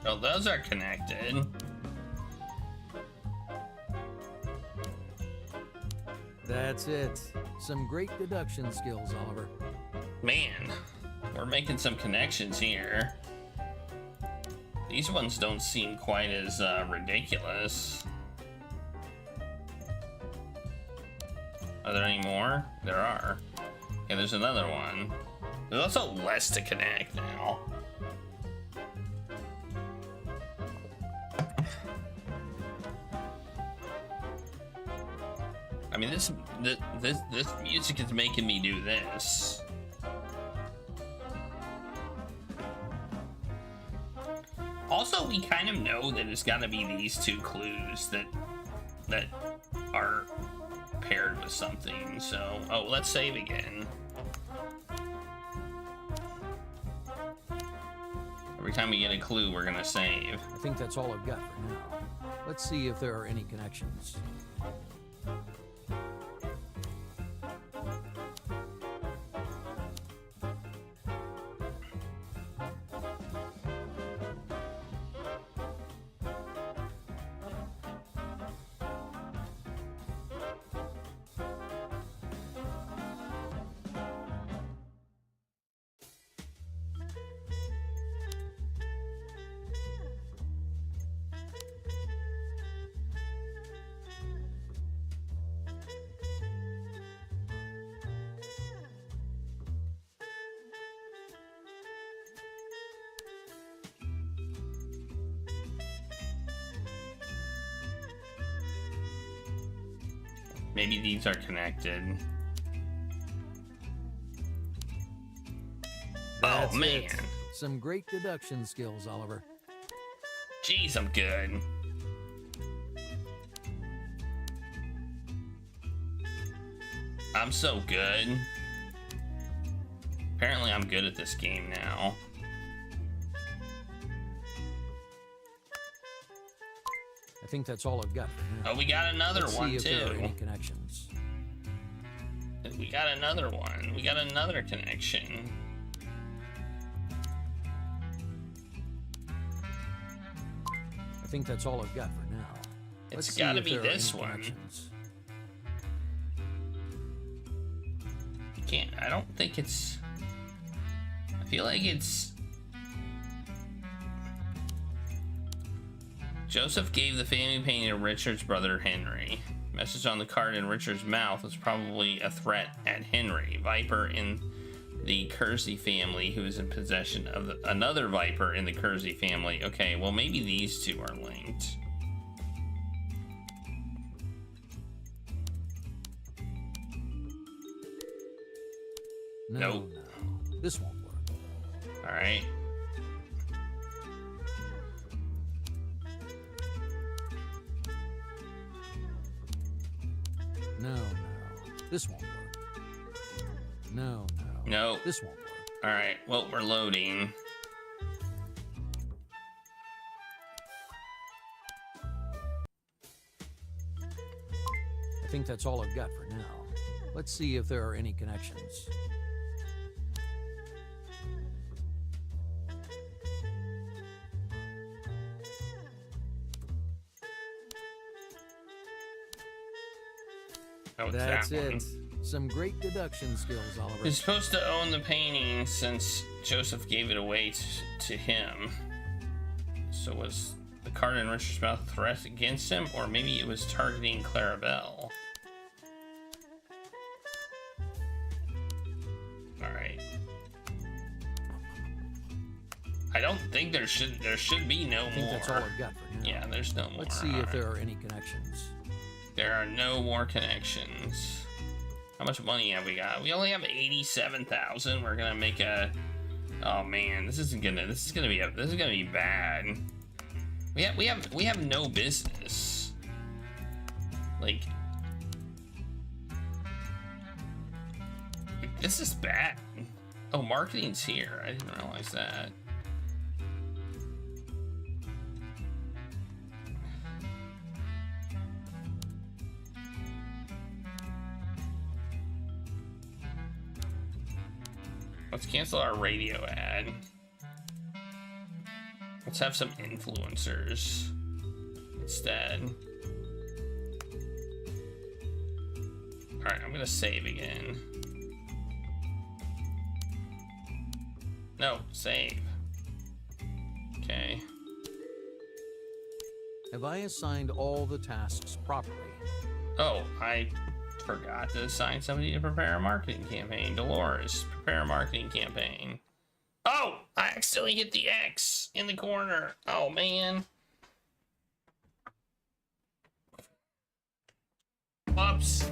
Well, those are connected. That's it. Some great deduction skills, Oliver. Man, we're making some connections here. These ones don't seem quite as ridiculous. Are there any more? There are. Yeah, there's another one. There's also less to connect now. I mean, this music is making me do this. Also, we kind of know that it's got to be these two clues that are paired with something. So, oh, let's save again. Every time we get a clue, we're gonna save. I think that's all I've got for now. Let's see if there are any connections. Maybe these are connected. That's oh man, it. Some great deduction skills, Oliver. Jeez, I'm good. I'm so good. Apparently I'm good at this game now. I think that's all I've got for now. Oh, we got another Let's one see if too. there are any connections. We got another one. We got another connection. I think that's all I've got for now. It's Let's got to see if be there are this any one. connections. You can't. I don't think it's. I feel like it's. Joseph gave the family painting to Richard's brother Henry. Message on the card in Richard's mouth was probably a threat at Henry, Viper in the Kersey family, who is in possession of another Viper in the Kersey family. Okay, well maybe these two are linked. Nope. No, this won't work. All right. No, this won't work. No, No. this won't work. All right. Well, we're loading. I think that's all I've got for now. Let's see if there are any connections. Oh, it's That's that one. it. Some great deduction skills, Oliver. He's supposed to own the painting since Joseph gave it away to him. So was the card in Richard's mouth a threat against him, or maybe it was targeting Clarabelle? All right. I don't think there should be no more. I think that's all I've got for now. Yeah, there's no more. Let's see if there are any connections. There are no more connections. How much money have we got? We only have 87,000. We're gonna make a. Oh man, this is gonna be bad. We have no business. Like, this is bad. Oh, marketing's here. I didn't realize that. Let's cancel our radio ad. Let's have some influencers instead. Alright, I'm gonna save again. No, save. Okay. Have I assigned all the tasks properly? Oh, I Forgot to assign somebody to prepare a marketing campaign. Dolores, prepare a marketing campaign. Oh, I accidentally hit the X in the corner. Oh, man. Whoops.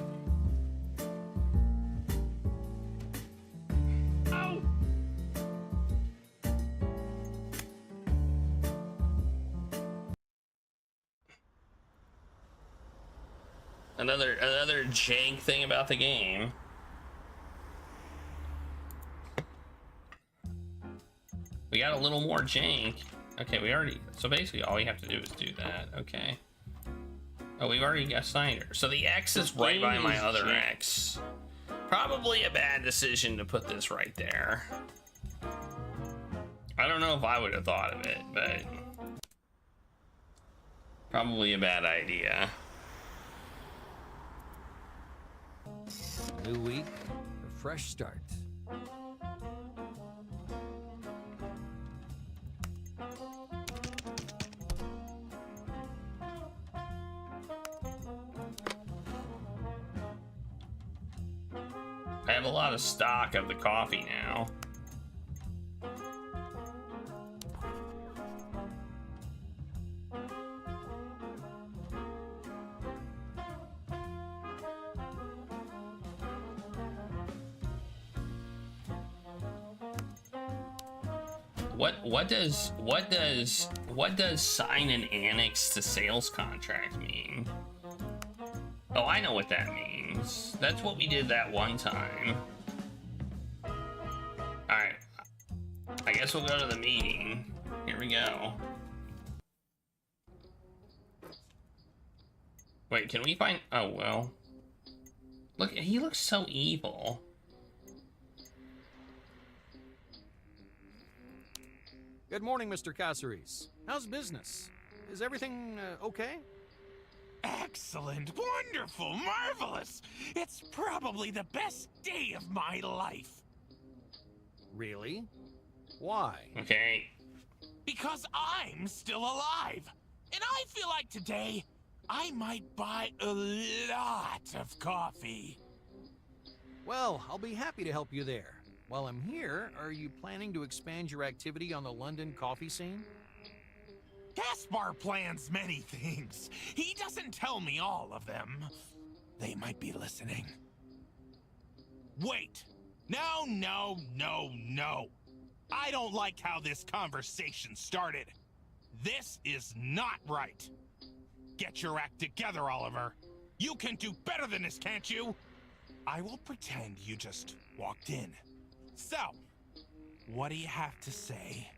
Oh. Another jank thing about the game. We got a little more jank. Okay, so basically all we have to do is do that. Okay. Oh, we've already assigned her. So the X is right by my other X. Probably a bad decision to put this right there. I don't know if I would have thought of it, but probably a bad idea. New week, a fresh start. I have a lot of stock of the coffee now. What does sign an annex to sales contract mean? Oh, I know what that means. That's what we did that one time. Alright. I guess we'll go to the meeting. Here we go. Wait, can we find... Oh, well. Look, he looks so evil. Good morning, Mr. Caceres. How's business? Is everything okay? Excellent, wonderful, marvelous. It's probably the best day of my life. Really? Why? Okay. Because I'm still alive. And I feel like today, I might buy a lot of coffee. Well, I'll be happy to help you there. While I'm here, are you planning to expand your activity on the London coffee scene? Gaspar plans many things. He doesn't tell me all of them. They might be listening. Wait. No, no, no, no. I don't like how this conversation started. This is not right. Get your act together, Oliver. You can do better than this, can't you? I will pretend you just walked in. So, what do you have to say?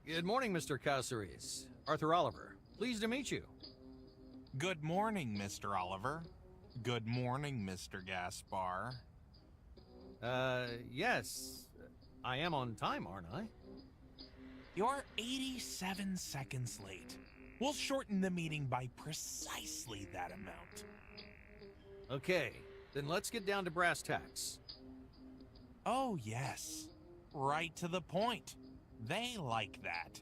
Good morning, Mr. Caceres. Arthur Oliver. Pleased to meet you. Good morning, Mr. Oliver. Good morning, Mr. Gaspar. Yes. I am on time, aren't I? You're 87 seconds late. We'll shorten the meeting by precisely that amount. Okay, then let's get down to brass tacks. Oh, yes. Right to the point. They like that.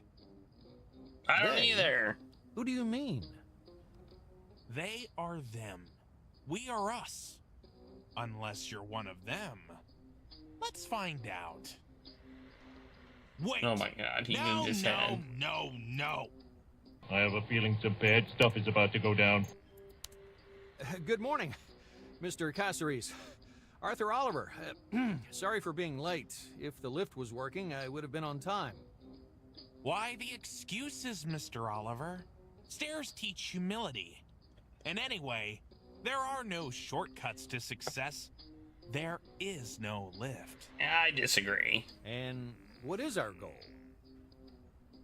I don't either. Who do you mean? They are them. We are us. Unless you're one of them. Let's find out. Wait. Oh my god, he moved his head. No. I have a feeling some bad stuff is about to go down. Good morning, Mr. Caceres. Arthur Oliver. Sorry for being late. If the lift was working, I would have been on time. Why the excuses, Mr. Oliver? Stairs teach humility. And anyway, there are no shortcuts to success. There is no lift. I disagree. And what is our goal?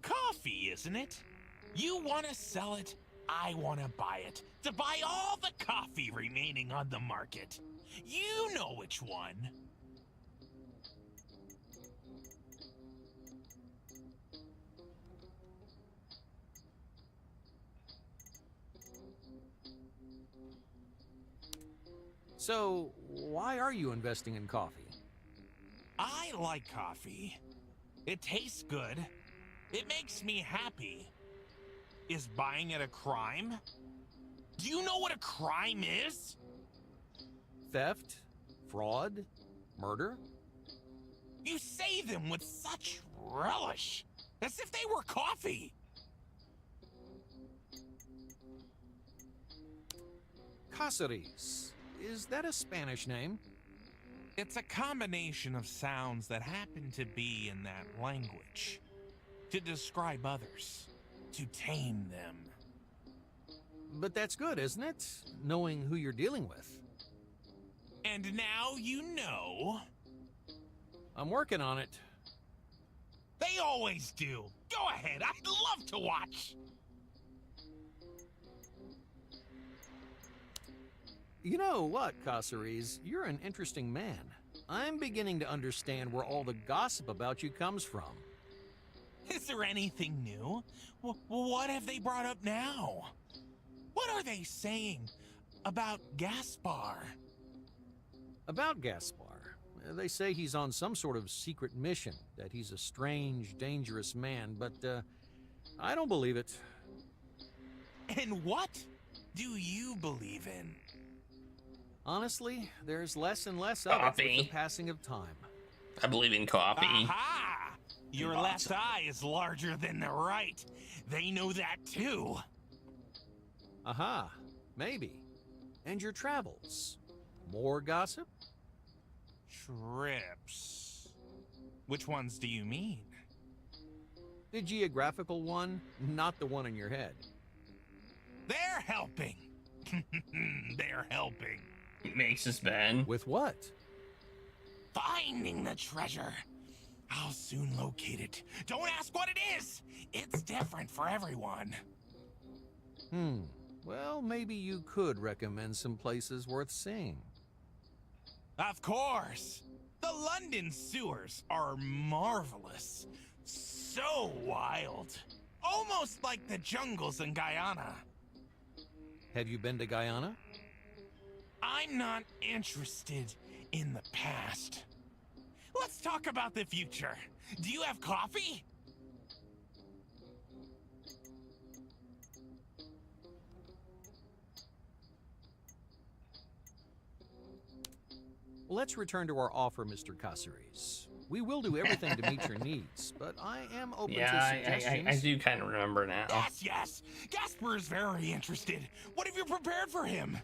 Coffee, isn't it? You want to sell it, I want to buy it. To buy all the coffee remaining on the market. You know which one. So, why are you investing in coffee? I like coffee. It tastes good. It makes me happy. Is buying it a crime? Do you know what a crime is? Theft? Fraud? Murder? You say them with such relish, as if they were coffee. Cáceres. Is that a Spanish name? It's a combination of sounds that happen to be in that language. To describe others. To tame them. But that's good, isn't it? Knowing who you're dealing with. And now you know. I'm working on it. They always do. Go ahead, I'd love to watch. You know what, Cáceres? You're an interesting man. I'm beginning to understand where all the gossip about you comes from. Is there anything new? What have they brought up now? What are they saying about Gaspar? About Gaspar? They say he's on some sort of secret mission, that he's a strange, dangerous man, but I don't believe it. And what do you believe in? Honestly, there's less and less of it with the passing of time. I believe in coffee. Aha! Your left eye is larger than the right. They know that too. Aha, maybe. And your travels? More gossip? Trips. Which ones do you mean? The geographical one, not the one in your head. They're helping. They're helping. It makes us bad. With what? Finding the treasure. I'll soon locate it. Don't ask what it is. It's different for everyone. Well, maybe you could recommend some places worth seeing. Of course. The London sewers are marvelous. So wild. Almost like the jungles in Guyana. Have you been to Guyana? I'm not interested in the past. Let's talk about the future. Do you have coffee? Let's return to our offer, Mr. Cáceres. We will do everything to meet your needs, but I am open to suggestions. I do kind of remember now. Yes. Gaspar is very interested. What have you prepared for him?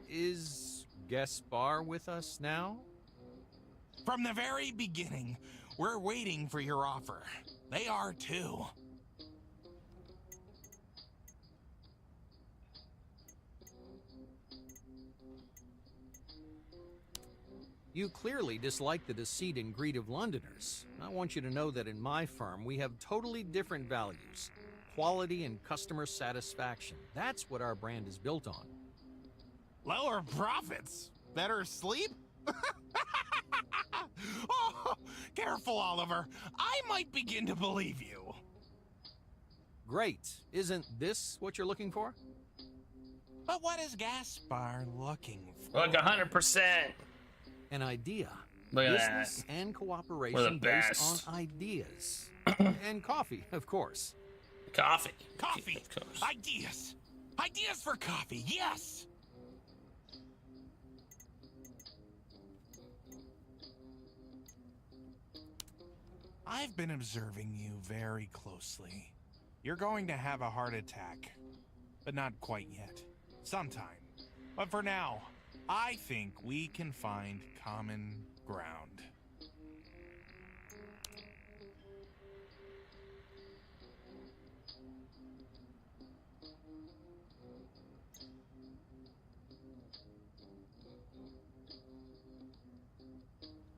Is Gaspar with us now? From the very beginning, we're waiting for your offer. They are too. You clearly dislike the deceit and greed of Londoners. I want you to know that in my firm, we have totally different values. Quality and customer satisfaction. That's what our brand is built on. Lower profits? Better sleep? Oh, careful, Oliver. I might begin to believe you. Great. Isn't this what you're looking for? But what is Gaspar looking for? Look, 100%. An idea. Look at Business that. and We're the cooperation based best. on ideas. And coffee, of course. Coffee. Coffee. Of course. Ideas. Ideas for coffee, yes. I've been observing you very closely. You're going to have a heart attack, but not quite yet. Sometime. But for now, I think we can find common ground.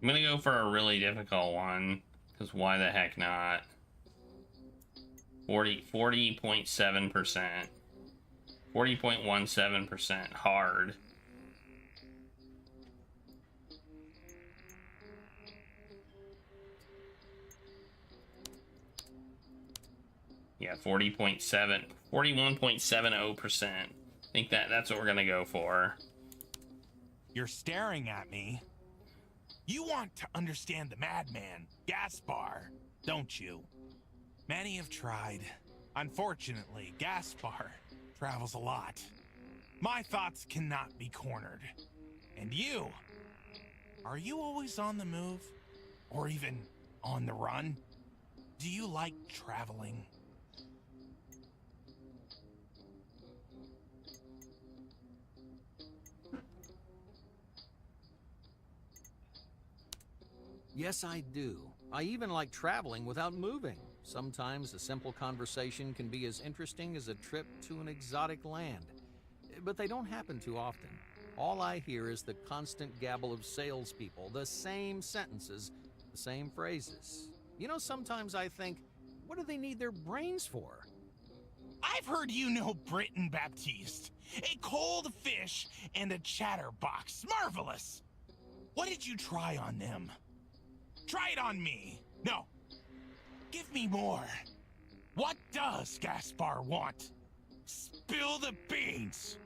I'm gonna go for a really difficult one, because why the heck not? 40.7%. 40.17% hard. Yeah, 41.70%. I think that's what we're gonna go for. You're staring at me. You want to understand the madman, Gaspar, don't you? Many have tried, Unfortunately, Gaspar travels a lot. My thoughts cannot be cornered. And you? Are you always on the move? Or even on the run? Do you like traveling? Yes, I do. I even like traveling without moving. Sometimes a simple conversation can be as interesting as a trip to an exotic land. But they don't happen too often. All I hear is the constant gabble of salespeople, the same sentences, the same phrases. You know, sometimes I think, what do they need their brains for? I've heard you know Britain Baptiste. A cold fish and a chatterbox. Marvelous! What did you try on them? Try it on me. No. Give me more. What does Gaspar want? Spill the beans.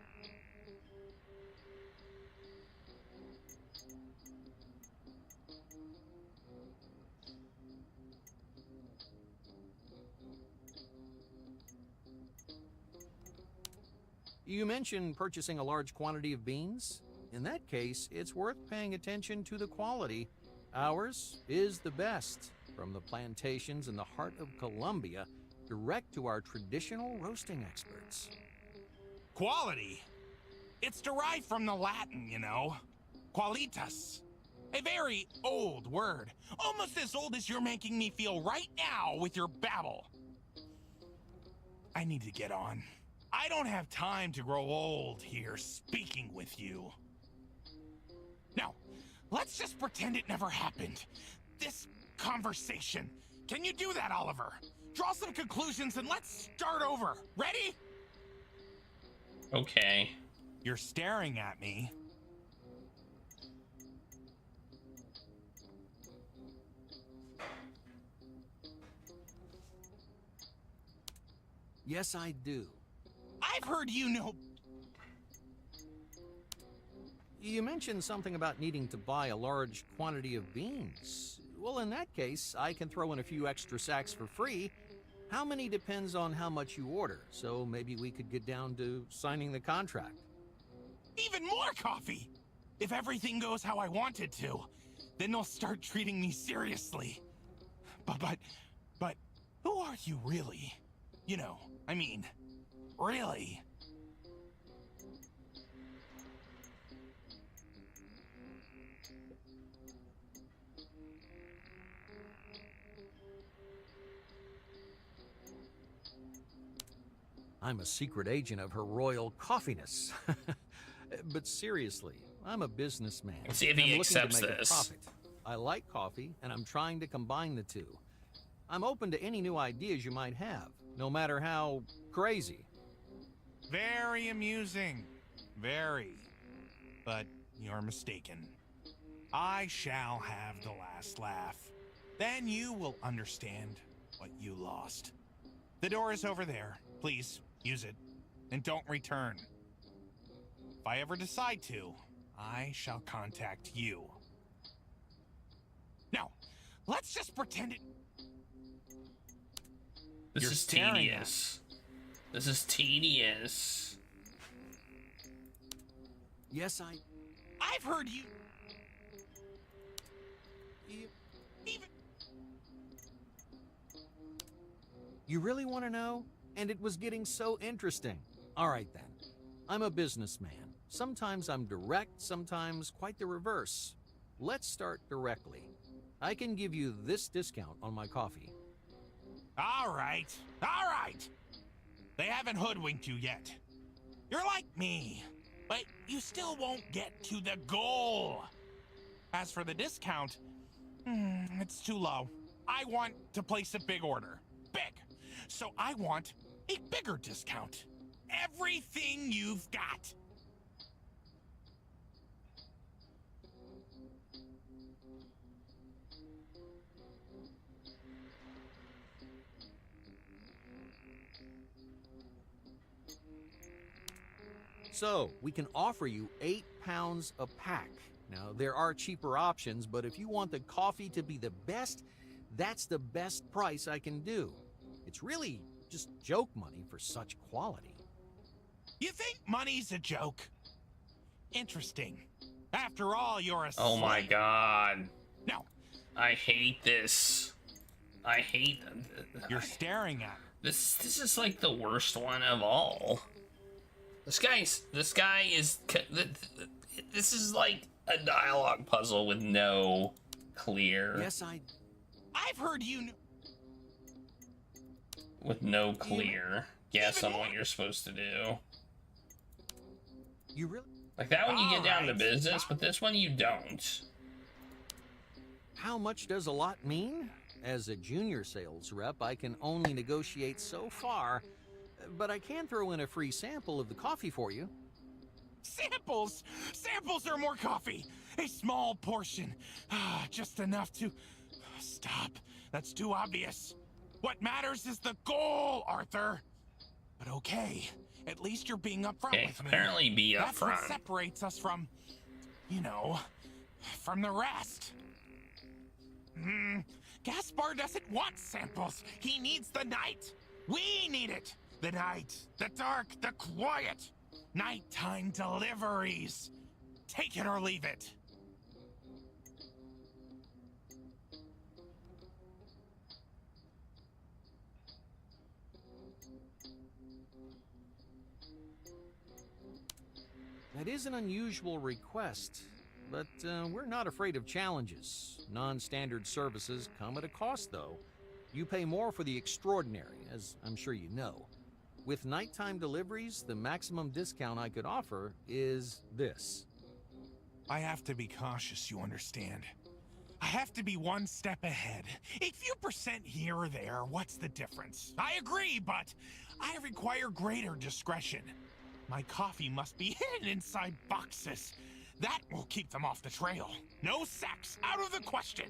You mentioned purchasing a large quantity of beans. In that case, it's worth paying attention to the quality. Ours is the best, from the plantations in the heart of Colombia, direct to our traditional roasting experts. Quality? It's derived from the Latin, you know. Qualitas. A very old word. Almost as old as you're making me feel right now with your babble. I need to get on. I don't have time to grow old here speaking with you. Now, let's just pretend it never happened. This conversation. Can you do that, Oliver? Draw some conclusions and let's start over. Ready? Okay. You're staring at me. Yes, I do. I've heard you know... You mentioned something about needing to buy a large quantity of beans. Well, in that case, I can throw in a few extra sacks for free. How many depends on how much you order, so maybe we could get down to signing the contract. Even more coffee! If everything goes how I want it to, then they'll start treating me seriously. But, who are you really? You know, I mean, really? I'm a secret agent of Her Royal Coffiness. But seriously, I'm a businessman. Let's see if he accepts this. Profit. I like coffee, and I'm trying to combine the two. I'm open to any new ideas you might have, no matter how crazy. Very amusing. Very. But you're mistaken. I shall have the last laugh. Then you will understand what you lost. The door is over there. Please, use it. And don't return. If I ever decide to, I shall contact you. Now, let's just pretend it... This is tedious. This is tedious. Yes, I've heard you... You really want to know? And it was getting so interesting. All right, then. I'm a businessman. Sometimes I'm direct, sometimes quite the reverse. Let's start directly. I can give you this discount on my coffee. All right. All right. They haven't hoodwinked you yet. You're like me, but you still won't get to the goal. As for the discount, it's too low. I want to place a big order. Big. So I want a bigger discount. Everything you've got. So, we can offer you 8 pounds a pack. Now, there are cheaper options, but if you want the coffee to be the best, that's the best price I can do. It's really just joke money for such quality. You think money's a joke? Interesting. After all, you're a Oh my slave. god. No. I hate this. I hate You're staring at this. This is like the worst one of all. This guy is. This is like a dialogue puzzle with no clear. Yes, I've heard you. With no clear guess on what you're supposed to do. You really? Like that one you get down to business, but this one you don't. How much does a lot mean? As a junior sales rep, I can only negotiate so far, but I can throw in a free sample of the coffee for you. Samples? Samples are more coffee. A small portion. Just enough to... Stop. That's too obvious. What matters is the goal, Arthur. But okay, at least you're being upfront with me. Apparently be upfront. That's what separates us from, you know, from the rest. Gaspar doesn't want samples. He needs the night. We need it. The night, the dark, the quiet. Nighttime deliveries. Take it or leave it. That is an unusual request, but we're not afraid of challenges. Non-standard services come at a cost, though. You pay more for the extraordinary, as I'm sure you know. With nighttime deliveries, the maximum discount I could offer is this. I have to be cautious, you understand. I have to be one step ahead. A few percent here or there, what's the difference? I agree, but I require greater discretion. My coffee must be hidden inside boxes. That will keep them off the trail. No sex, out of the question.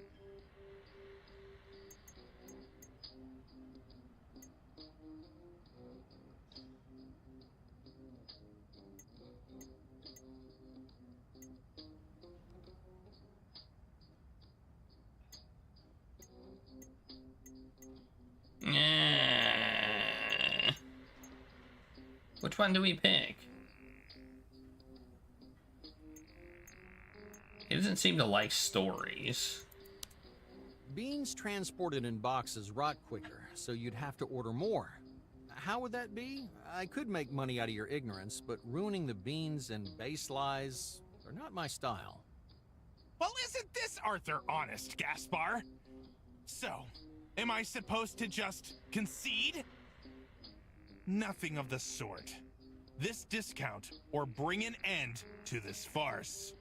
Which one do we pick? He doesn't seem to like stories. Beans transported in boxes rot quicker, so you'd have to order more. How would that be? I could make money out of your ignorance, but ruining the beans and base lies are not my style. Well, isn't this Arthur honest, Gaspar? So, am I supposed to just concede? Nothing of the sort. This discount or bring an end to this farce.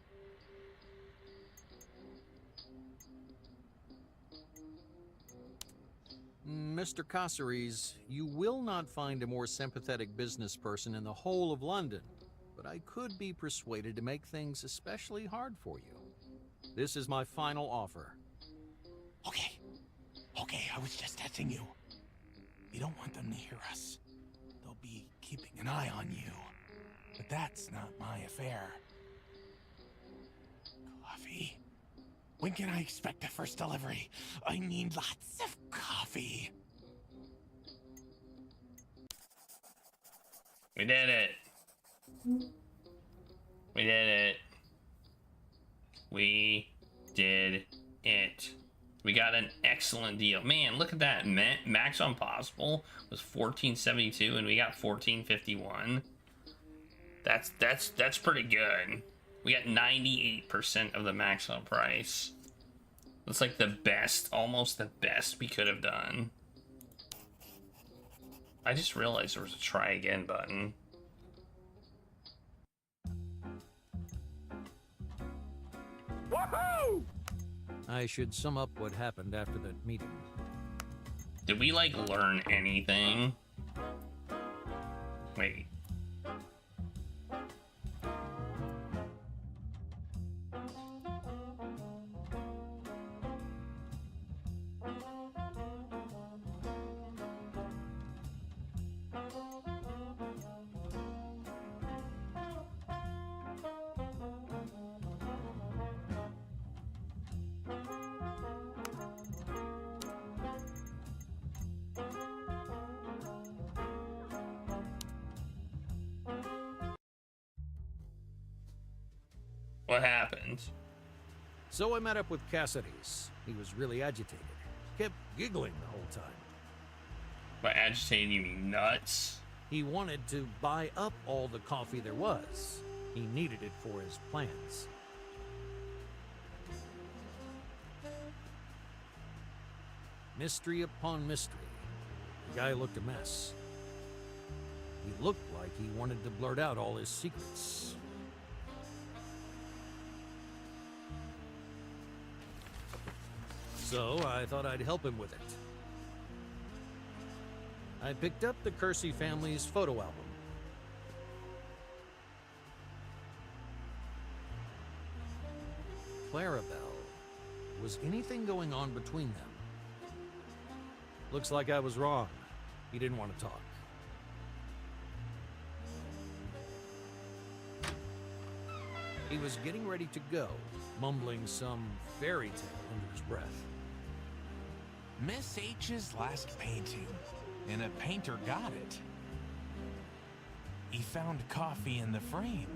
Mr. Caceres, you will not find a more sympathetic business person in the whole of London, but I could be persuaded to make things especially hard for you. This is my final offer. Okay, I was just testing you. You don't want them to hear us. They'll be keeping an eye on you. But that's not my affair. Coffee? When can I expect the first delivery? I need lots of coffee. We did it. We did it. We did it. We got an excellent deal. Man, look at that. Maximum possible was $14.72 and we got $14.51. That's pretty good. We got 98% of the maximum price. That's like the best, almost the best we could have done. I just realized there was a try again button. Woohoo! I should sum up what happened after that meeting. Did we like learn anything? Wait. What happened? So I met up with Cassidy's. He was really agitated. Kept giggling the whole time. By agitated, you mean nuts? He wanted to buy up all the coffee there was. He needed it for his plans. Mystery upon mystery. The guy looked a mess. He looked like he wanted to blurt out all his secrets. So I thought I'd help him with it. I picked up the Kersey family's photo album. Clarabelle. Was anything going on between them? Looks like I was wrong. He didn't want to talk. He was getting ready to go, mumbling some fairy tale under his breath. Miss H's last painting, and a painter got it. He found coffee in the frame.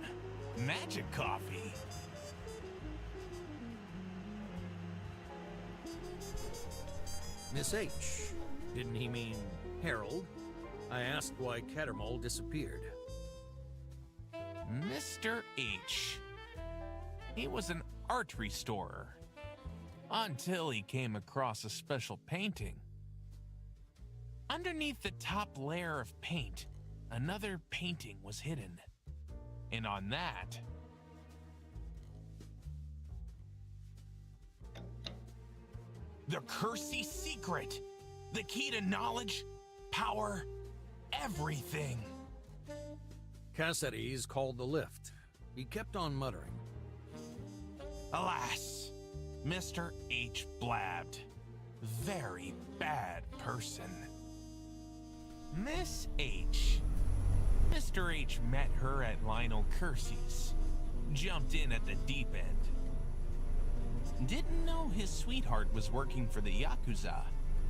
Magic coffee. Miss H. Didn't he mean Harold? I asked why Cattermole disappeared. Mr. H. He was an art restorer. Until he came across a special painting. Underneath the top layer of paint, another painting was hidden. And on that, the Kersey secret! The key to knowledge, power, everything! Cassidy's called the lift. He kept on muttering. Alas, Mr. H blabbed. Very bad person. Miss H. Mr. H met her at Lionel Kersey's. Jumped in at the deep end. Didn't know his sweetheart was working for the Yakuza,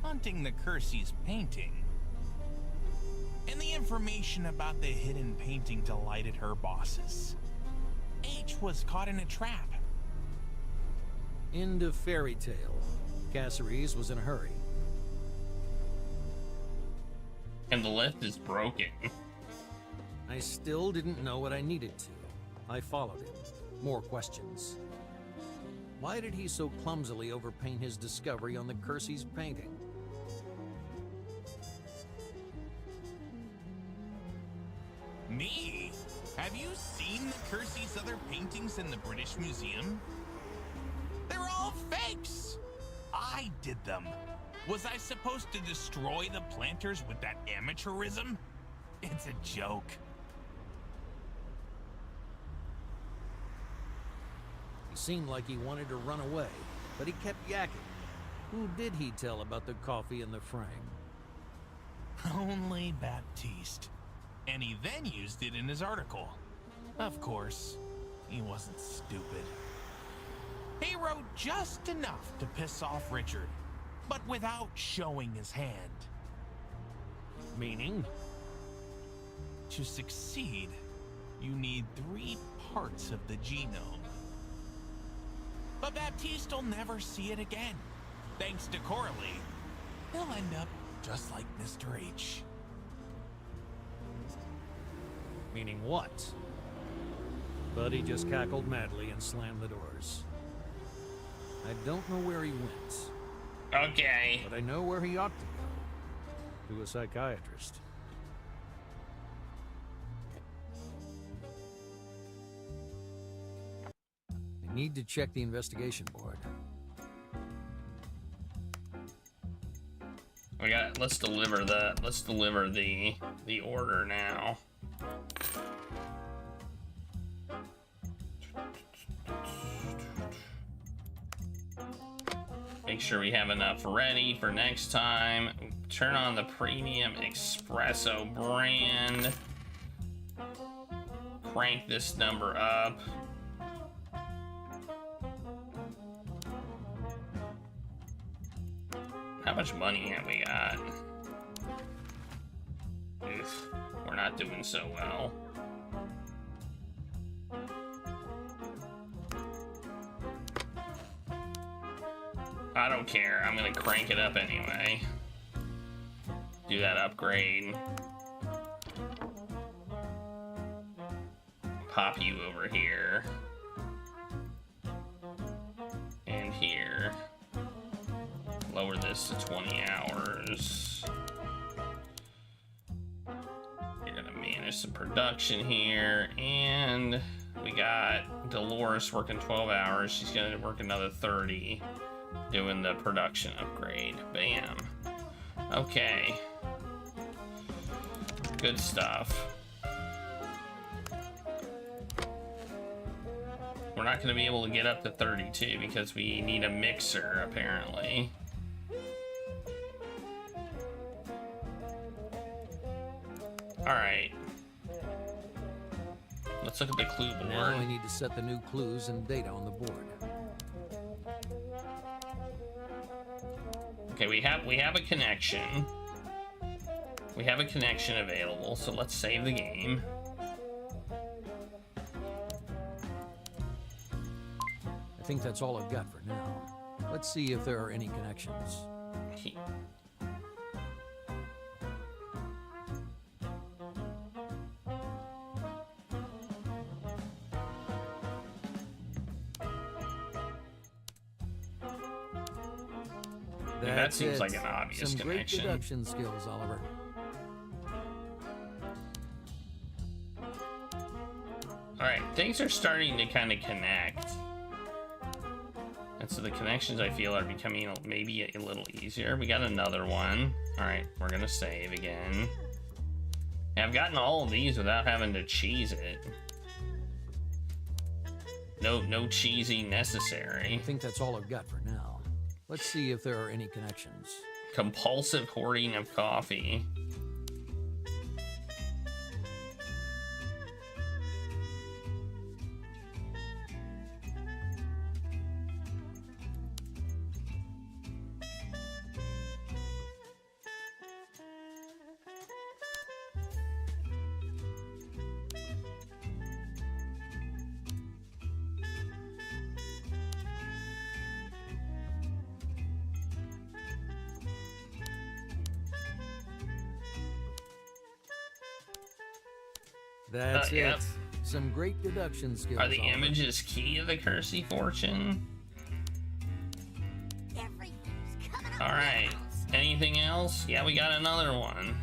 hunting the Kersey's painting. And the information about the hidden painting delighted her bosses. H was caught in a trap. End of fairy tale. Caceres was in a hurry. And the lift is broken. I still didn't know what I needed to. I followed him. More questions. Why did he so clumsily overpaint his discovery on the Kersey's painting? Me? Have you seen the Kersey's other paintings in the British Museum? They're all fakes! I did them. Was I supposed to destroy the planters with that amateurism? It's a joke. He seemed like he wanted to run away, but he kept yakking. Who did he tell about the coffee in the frame? Only Baptiste. And he then used it in his article. Of course, he wasn't stupid. He wrote just enough to piss off Richard, but without showing his hand. Meaning? To succeed, you need 3 parts of the genome. But Baptiste will never see it again. Thanks to Coralie, he'll end up just like Mr. H. Meaning what? Buddy just cackled madly and slammed the doors. I don't know where he went. Okay. But I know where he ought to go. To a psychiatrist. I need to check the investigation board. Let's deliver that. Let's deliver the order now. Make sure we have enough ready for next time. Turn on the premium espresso brand. Crank this number up. How much money have we got? Oof, we're not doing so well. don't care. I'm gonna crank it up anyway. Do that upgrade. Pop you over here. And here. Lower this to 20 hours. You're gonna manage some production here. And we got Dolores working 12 hours. She's gonna work another 30 doing the production upgrade. Bam. Okay. Good stuff. We're not going to be able to get up to 32 because we need a mixer, apparently. Alright. Let's look at the clue board. Now I need to set the new clues and data on the board. Okay, we have a connection. We have a connection available, so let's save the game. I think that's all I've got for now. Let's see if there are any connections. That seems like an obvious Some connection. Great deduction skills, Oliver. Alright, things are starting to kind of connect. And so the connections, I feel, are becoming maybe a little easier. We got another one. Alright, we're gonna save again. And I've gotten all of these without having to cheese it. No cheesing necessary. I think that's all I've got for now. Let's see if there are any connections. Compulsive hoarding of coffee. That's it. Yep. Some great deduction skills. Are the Oliver. images key to the Cursey Fortune? Alright. Anything else? Yeah, we got another one.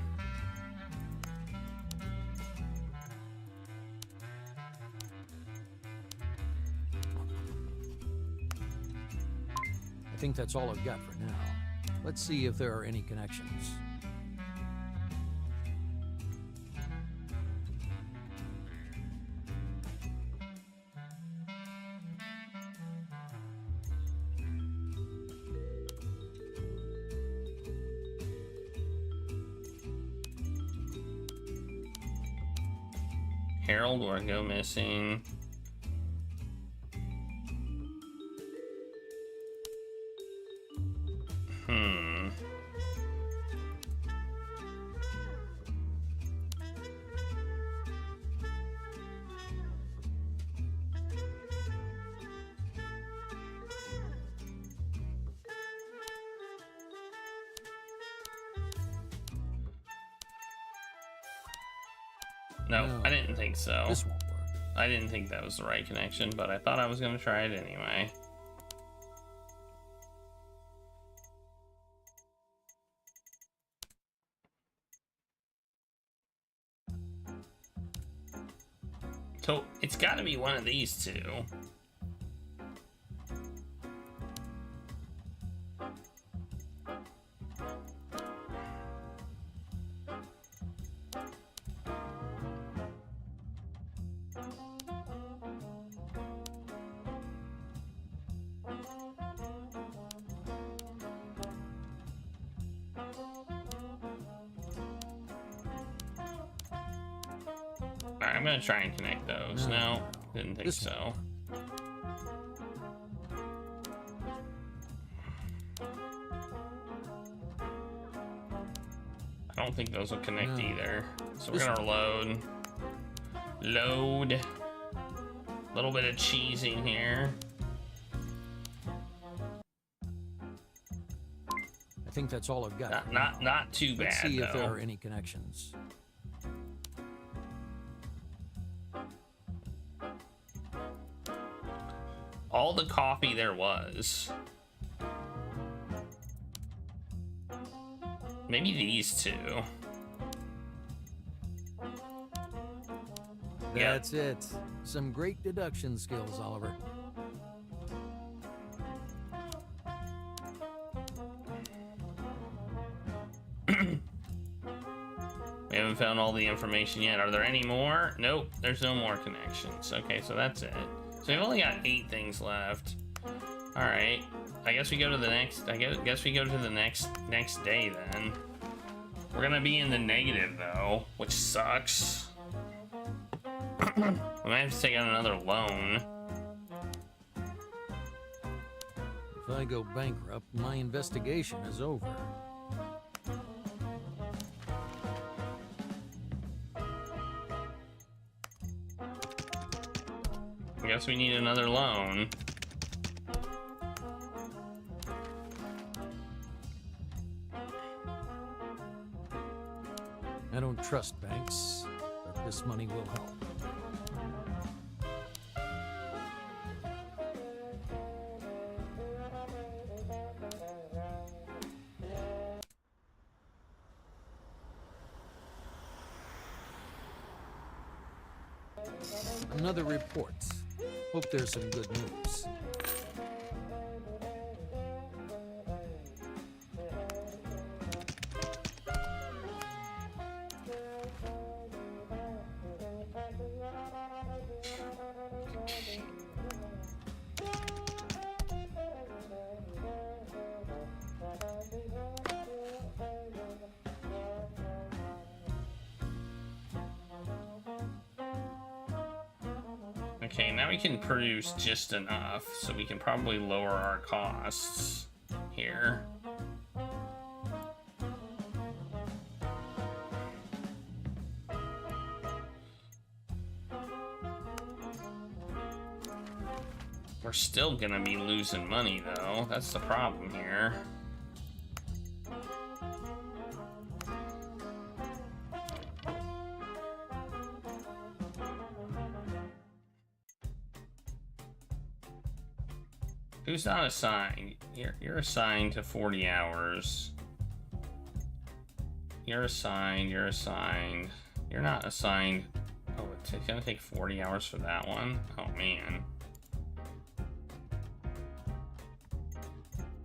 I think that's all I've got for now. Let's see if there are any connections. Harold will go missing. No, I didn't think so. This won't work. I didn't think that was the right connection, but I thought I was going to try it anyway. So it's got to be one of these two. Alright, I'm gonna try and connect those. No, didn't think so. I don't think those will connect either. So we're gonna load. Load. A little bit of cheesing here. think that's all I've got. Not too bad. Let's see if there though. are any connections. All the coffee there was. Maybe these two. That's it. Some great deduction skills, Oliver. We haven't found all the information yet. Are there any more? Nope, there's no more connections. Okay, so that's it. So we've only got 8 things left. All right, I guess we go to the next. I guess we go to the next day then. We're gonna be in the negative though, which sucks. I might have to take out another loan. If I go bankrupt, my investigation is over. I guess we need another loan. I don't trust banks, but this money will help. Another report. Hope there's some good news. Okay, now we can produce just enough, so we can probably lower our costs here. We're still gonna be losing money though, that's the problem here. Who's not assigned? You're assigned to 40 hours. You're assigned. You're not assigned. Oh, it's gonna take 40 hours for that one? Oh man.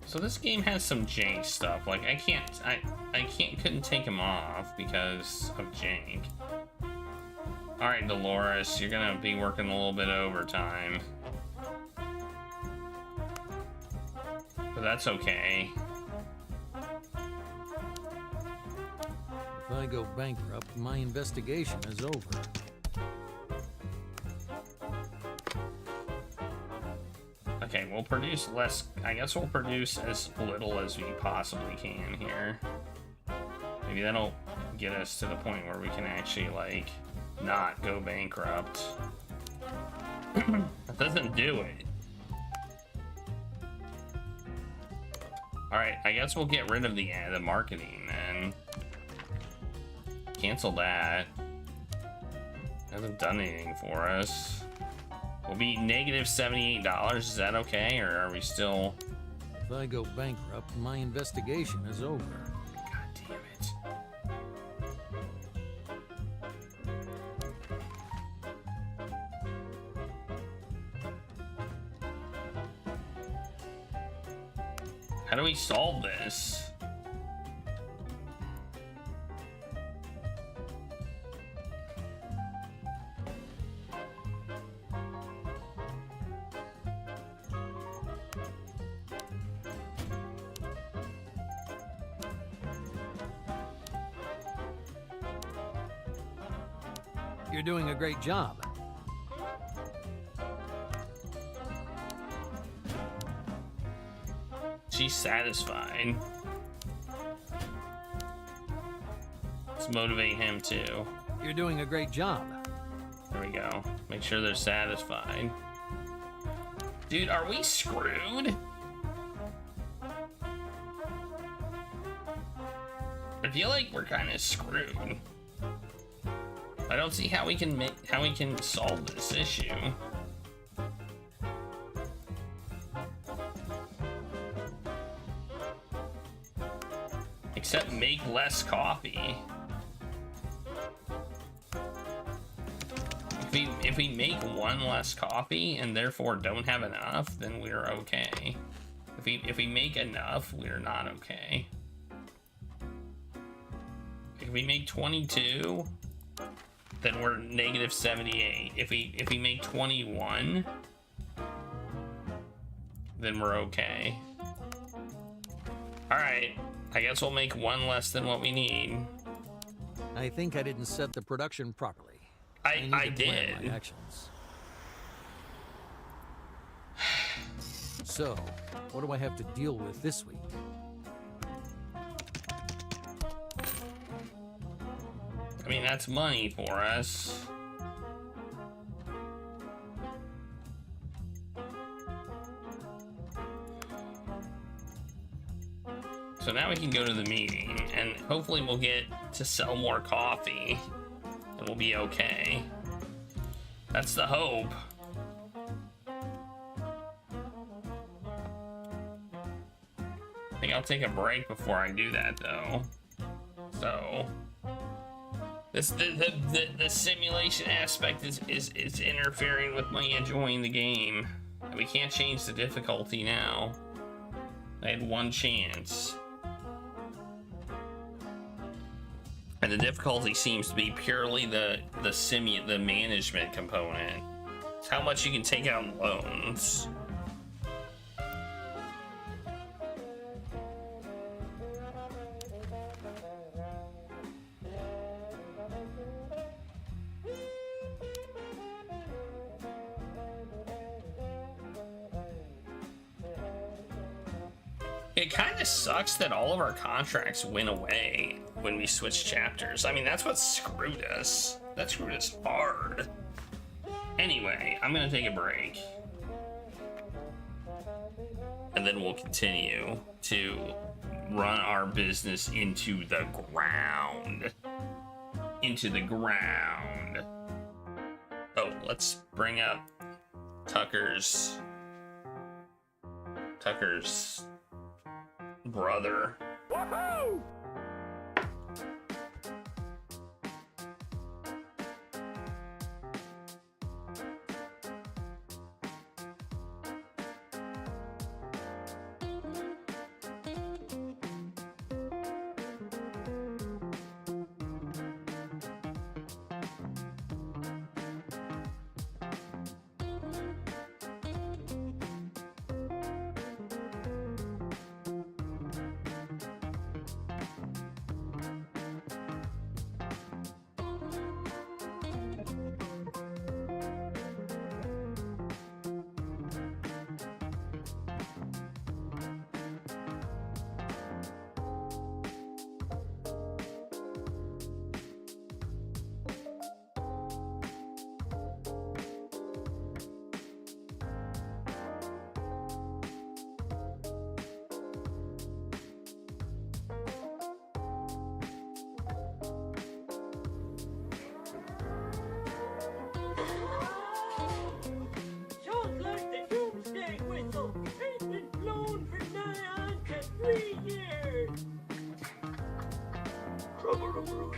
So this game has some jank stuff. Like I couldn't take him off because of jank. Alright, Dolores, you're gonna be working a little bit overtime. But that's okay. If I go bankrupt, my investigation is over. Okay, we'll produce less. I guess we'll produce as little as we possibly can here. Maybe that'll get us to the point where we can actually, like, not go bankrupt. That doesn't do it. Alright, I guess we'll get rid of the marketing then. Cancel that. Hasn't done anything for us. We'll be negative $78. Is that okay, or are we still... If I go bankrupt, my investigation is over. God damn it. How do we solve this? You're doing a great job. She's satisfied. Let's motivate him too. You're doing a great job. There we go. Make sure they're satisfied. Dude, are we screwed? feel like we're kind of screwed. I don't see how we can solve this issue. Except make less coffee. If we make one less coffee and therefore don't have enough, then we're okay. If we make enough, we're not okay. If we make 22, then we're negative 78. If we make 21, then we're okay. All right, I guess we'll make one less than what we need. I think I didn't set the production properly. I did. My actions. So, what do I have to deal with this week? I mean, that's money for us. So now we can go to the meeting, and hopefully we'll get to sell more coffee, and we'll be okay. That's the hope. I think I'll take a break before I do that, though. So the simulation aspect is interfering with my enjoying the game. And we can't change the difficulty now. I had one chance. And the difficulty seems to be purely the management component. It's how much you can take out in loans. It kind of sucks that all of our contracts went away when we switched chapters. I mean, that's what screwed us. That screwed us hard. Anyway, I'm gonna take a break. And then we'll continue to run our business into the ground. Into the ground. Oh, let's bring up Tucker's brother. Woohoo! Sounds like the doomsday whistle. It's been blown for nigh on to 3 years. Trouble to brew.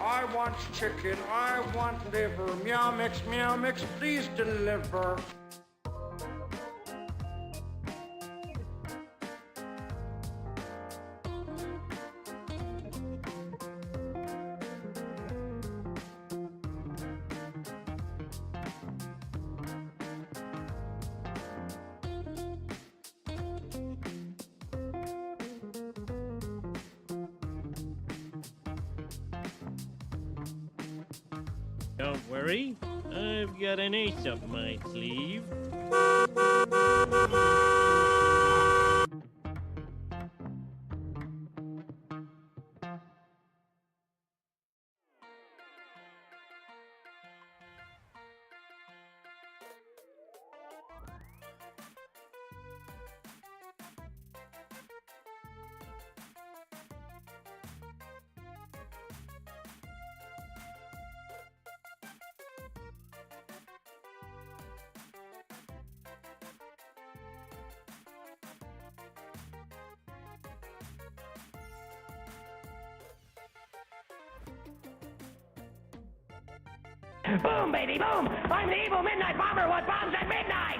I want chicken, I want liver, meow mix, please deliver. Don't worry, I've got an ace up my sleeve. Boom, baby, boom! I'm the evil midnight bomber what bombs at midnight!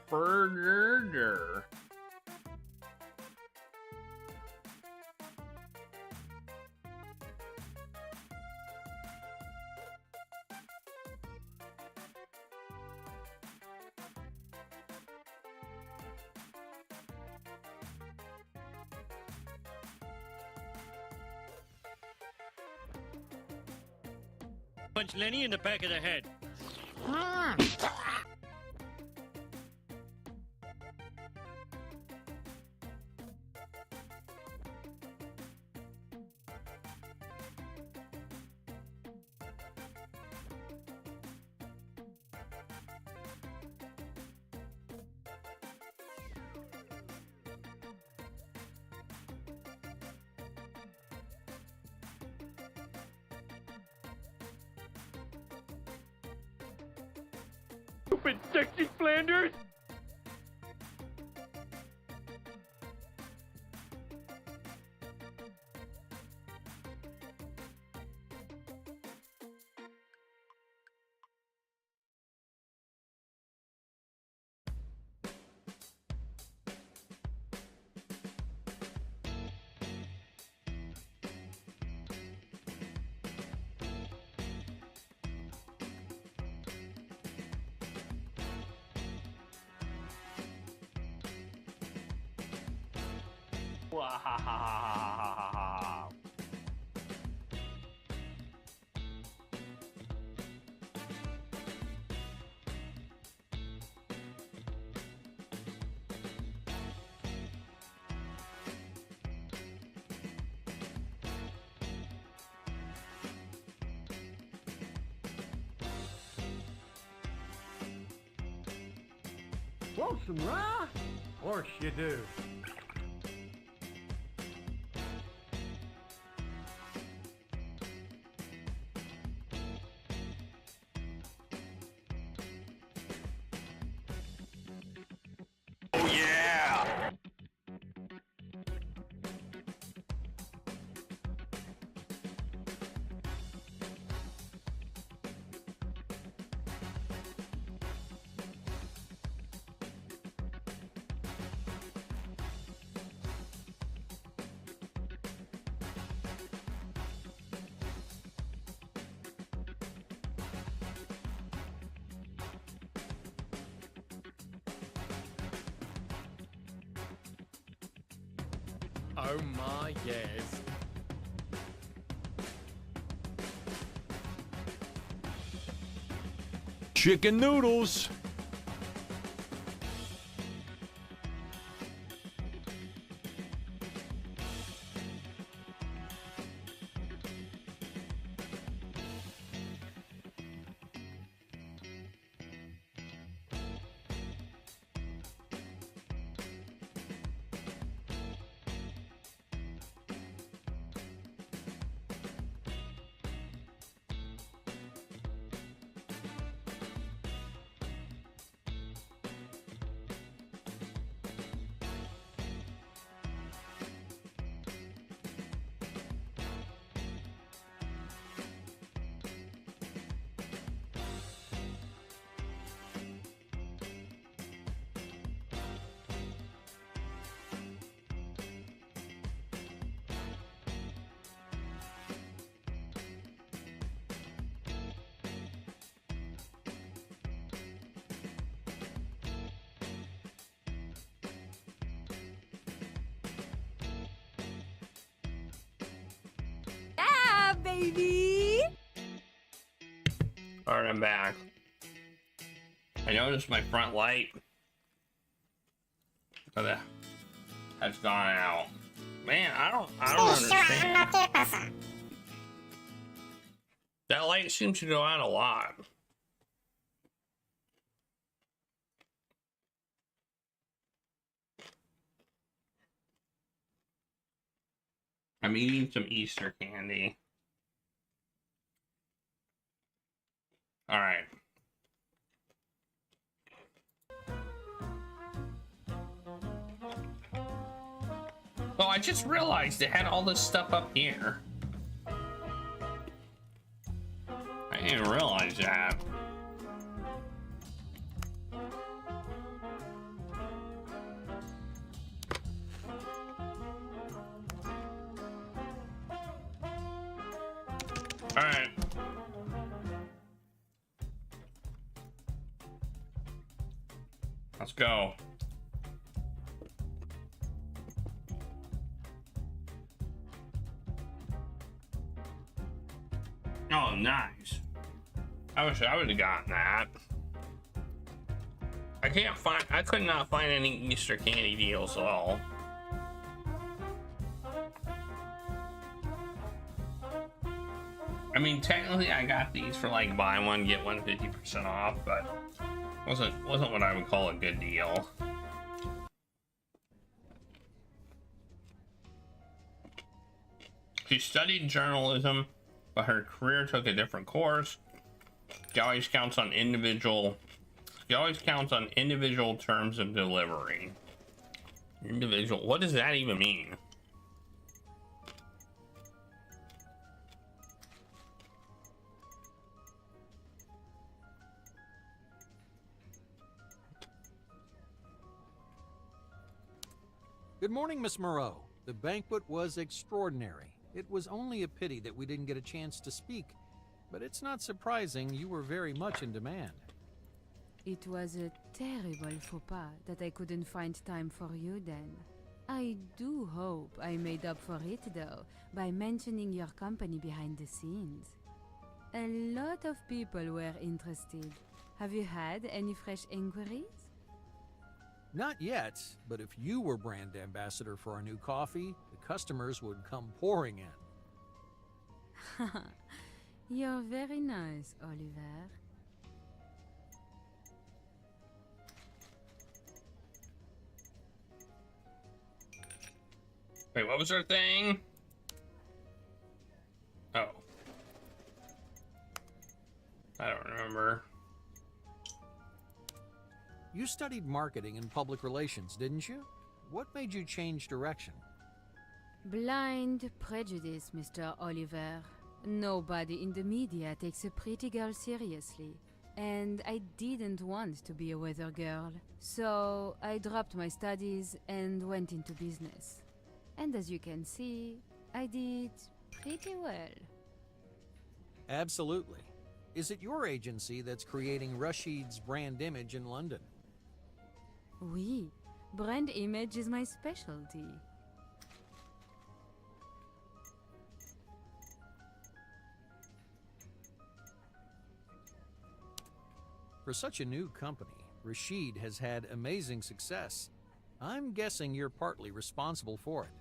Further. Punch Lenny in the back of the head. Stupid sexy Flanders! Wow. Want some rye? Of course you do. Oh yeah! Oh my, yes. Chicken noodles. baby! Alright, I'm back. I noticed my front light has gone out. Man, I don't understand. That light seems to go out a lot. I'm eating some Easter candy. All right. Oh, I just realized it had all this stuff up here. I didn't realize that. All right. Let's go. Oh, nice. I wish I would have gotten that. I could not find any Easter candy deals at all. I mean, technically I got these for like buy one, get one 50% off, but wasn't what I would call a good deal. She studied journalism, but her career took a different course. She always counts on individual terms of delivery. Individual, what does that even mean? Good morning, Miss Moreau. The banquet was extraordinary. It was only a pity that we didn't get a chance to speak, but it's not surprising you were very much in demand. It was a terrible faux pas that I couldn't find time for you then. I do hope I made up for it though, by mentioning your company behind the scenes. A lot of people were interested. Have you had any fresh inquiries? Not yet, but if you were brand ambassador for our new coffee, the customers would come pouring in. You're very nice, Oliver. Wait, what was her thing? Oh. I don't remember. You studied marketing and public relations, didn't you? What made you change direction? Blind prejudice, Mr. Oliver. Nobody in the media takes a pretty girl seriously. And I didn't want to be a weather girl. So I dropped my studies and went into business. And as you can see, I did pretty well. Absolutely. Is it your agency that's creating Rashid's brand image in London? Oui, brand image is my specialty. For such a new company, Rashid has had amazing success. I'm guessing you're partly responsible for it.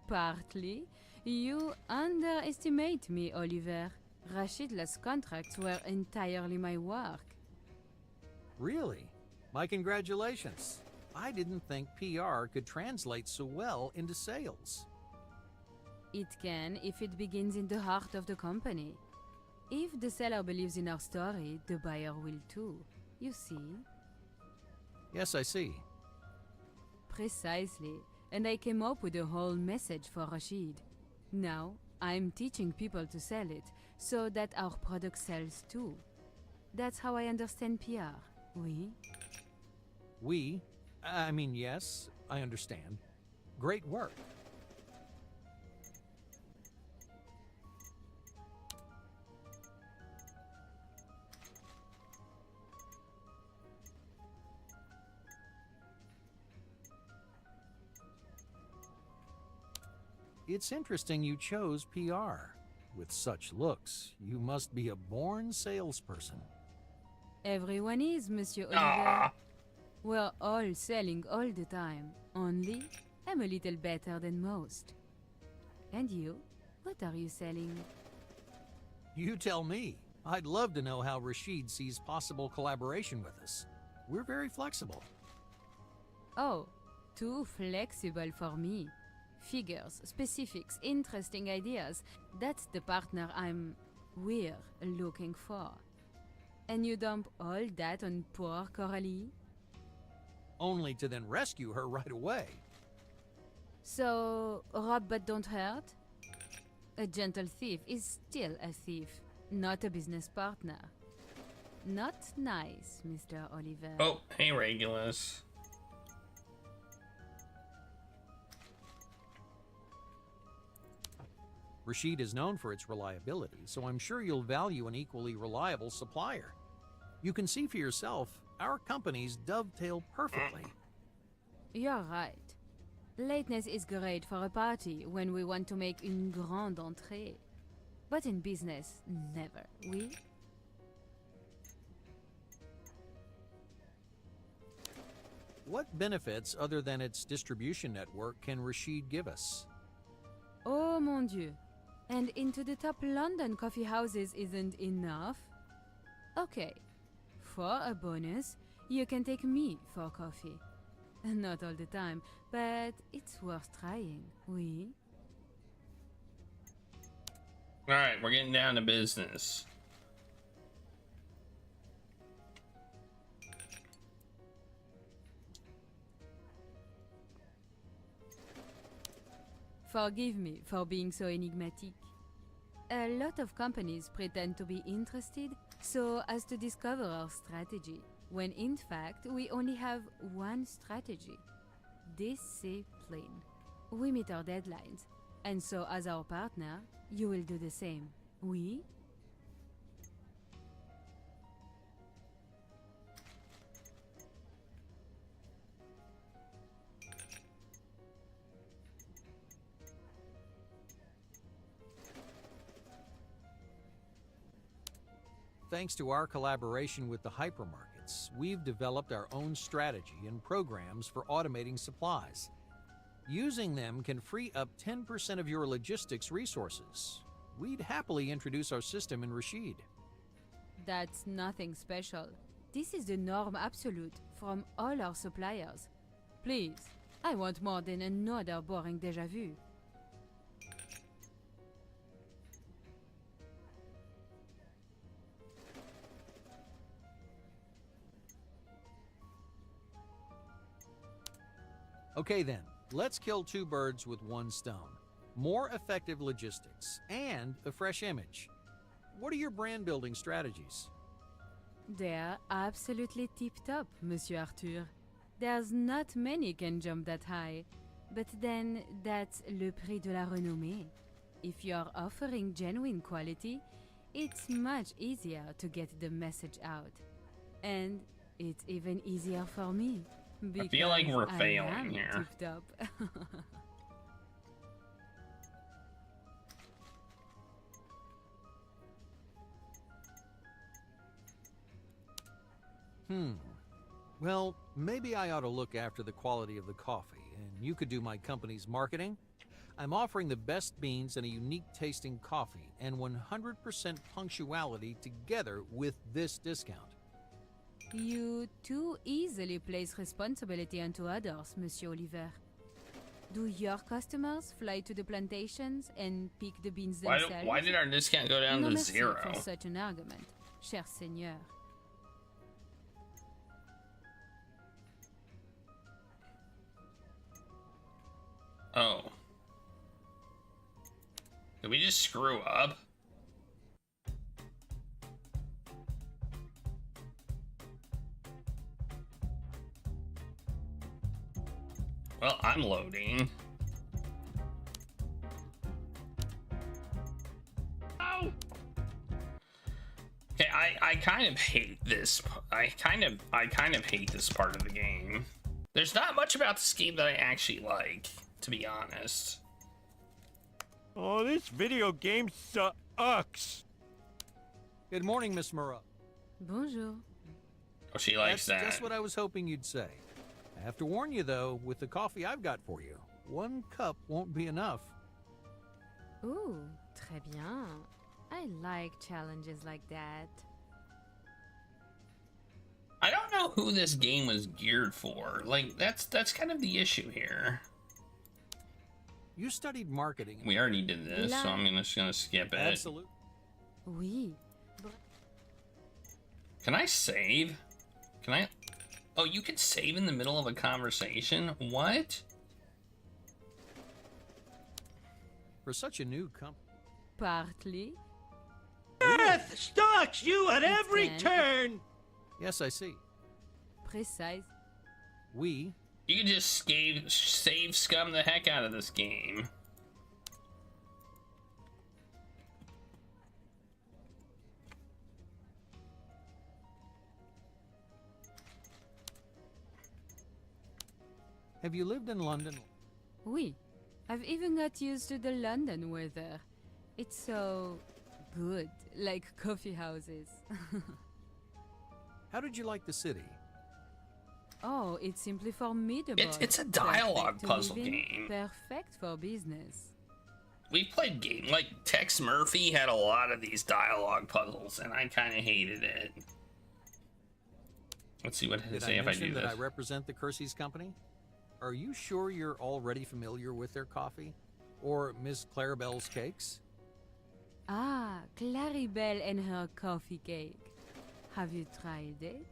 Partly? You underestimate me, Oliver. Rashid's contracts were entirely my work. Really? My congratulations. I didn't think PR could translate so well into sales. It can if it begins in the heart of the company. If the seller believes in our story, the buyer will too. You see? Yes, I see. Precisely. And I came up with a whole message for Rashid. Now, I'm teaching people to sell it, so that our product sells too. That's how I understand PR. Oui? Yes, I understand. Great work. It's interesting you chose PR. With such looks, you must be a born salesperson. Everyone is, Monsieur Oliver. Ah. We're all selling all the time. Only, I'm a little better than most. And you? What are you selling? You tell me. I'd love to know how Rashid sees possible collaboration with us. We're very flexible. Oh, too flexible for me. Figures, specifics, interesting ideas. That's the partner we're looking for. And you dump all that on poor Coralie? Only to then rescue her right away. So, rob but don't hurt? A gentle thief is still a thief, not a business partner. Not nice, Mr. Oliver. Oh, hey, Regulus. Rashid is known for its reliability, so I'm sure you'll value an equally reliable supplier. You can see for yourself, our companies dovetail perfectly. You're right. Lateness is great for a party when we want to make une grande entrée. But in business, never, oui? What benefits other than its distribution network can Rashid give us? Oh mon Dieu. And into the top London coffee houses isn't enough? Okay. For a bonus, you can take me for coffee. Not all the time, but it's worth trying, oui? Alright, we're getting down to business. Forgive me for being so enigmatic. A lot of companies pretend to be interested so as to discover our strategy, when in fact we only have one strategy: discipline. We meet our deadlines, and so as our partner, you will do the same, oui? Thanks to our collaboration with the hypermarkets, we've developed our own strategy and programs for automating supplies. Using them can free up 10% of your logistics resources. We'd happily introduce our system in Rashid. That's nothing special. This is the norm absolute from all our suppliers. Please, I want more than another boring déjà vu. Okay then, let's kill two birds with one stone. More effective logistics and a fresh image. What are your brand building strategies? They're absolutely tip-top, Monsieur Arthur. There's not many can jump that high. But then, that's le prix de la renommée. If you're offering genuine quality, it's much easier to get the message out. And it's even easier for me. I feel like we're I failing am here. tip-top. Well, maybe I ought to look after the quality of the coffee, and you could do my company's marketing. I'm offering the best beans and a unique tasting coffee, and 100% punctuality together with this discount. You too easily place responsibility onto others, Monsieur Oliver. Do your customers fly to the plantations and pick the beans themselves? Why did our discount go down no to merci 0? For such an argument, cher seigneur. Oh. Did we just screw up? Well, I'm loading. Oh! Okay, I kind of hate this. I kind of hate this part of the game. There's not much about this game that I actually like, to be honest. Oh, this video game sucks. Ux! Good morning, Miss Moreau. Bonjour. Oh, she likes That's that. just what I was hoping you'd say. I have to warn you, though, with the coffee I've got for you, 1 cup won't be enough. Ooh, très bien. I like challenges like that. I don't know who this game was geared for. Like, that's kind of the issue here. You studied marketing. We already did this, so I'm just gonna skip it. Absolutely. Oui. Can I save? Can I? Oh, you can save in the middle of a conversation? What? For such a new company. Partly. Death stalks you at every Ten. turn! Yes, I see. Precise. We. You can just save scum the heck out of this game. Have you lived in London? Oui. I've even got used to the London weather. It's so good, like coffee houses. How did you like the city? Oh, it's simply formidable. It's a dialogue Perfect to puzzle live in, game. Perfect for business. We played games like Tex Murphy had a lot of these dialogue puzzles, and I kind of hated it. Let's see what it Did say I if I mention do that this. I represent the Kersey's company? Are you sure you're already familiar with their coffee? Or Miss Clarabelle's cakes? Ah, Claribel and her coffee cake. Have you tried it?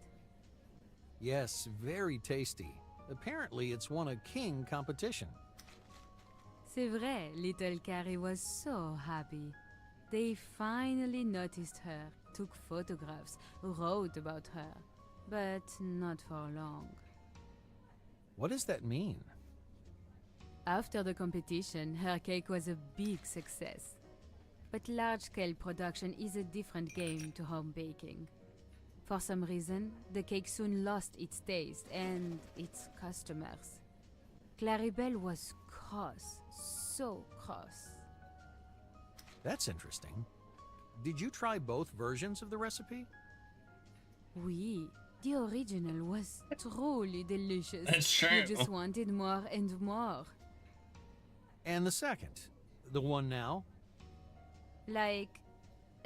Yes, very tasty. Apparently, it's won a king competition. C'est vrai, little Carrie was so happy. They finally noticed her, took photographs, wrote about her. But not for long. What does that mean? After the competition, her cake was a big success. But large-scale production is a different game to home baking. For some reason, the cake soon lost its taste and its customers. Claribel was cross, so cross. That's interesting. Did you try both versions of the recipe? Oui, the original was truly delicious. That's true. You just wanted more and more. And the second? The one now? Like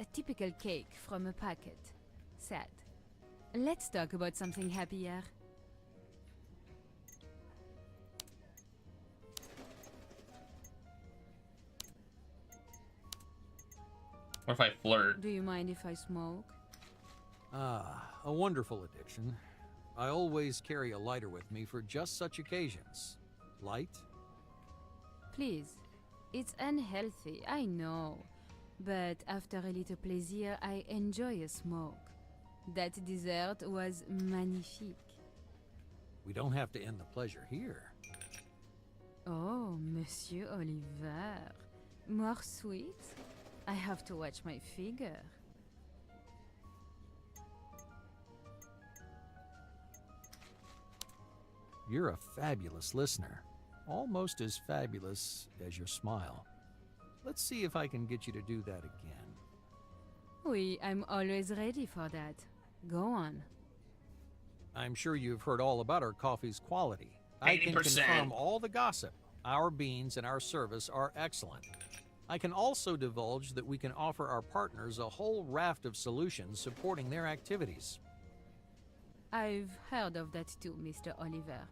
a typical cake from a packet. Sad. Let's talk about something happier. What if I flirt? Do you mind if I smoke? Ah, a wonderful addiction. I always carry a lighter with me for just such occasions. Light? Please. It's unhealthy, I know. But after a little pleasure, I enjoy a smoke. That dessert was magnifique. We don't have to end the pleasure here. Oh, Monsieur Oliver. More sweet? I have to watch my figure. You're a fabulous listener. Almost as fabulous as your smile. Let's see if I can get you to do that again. Oui, I'm always ready for that. Go on. I'm sure you've heard all about our coffee's quality. I can 80%. confirm all the gossip. Our beans and our service are excellent. I can also divulge that we can offer our partners a whole raft of solutions supporting their activities. I've heard of that too, Mr. Oliver.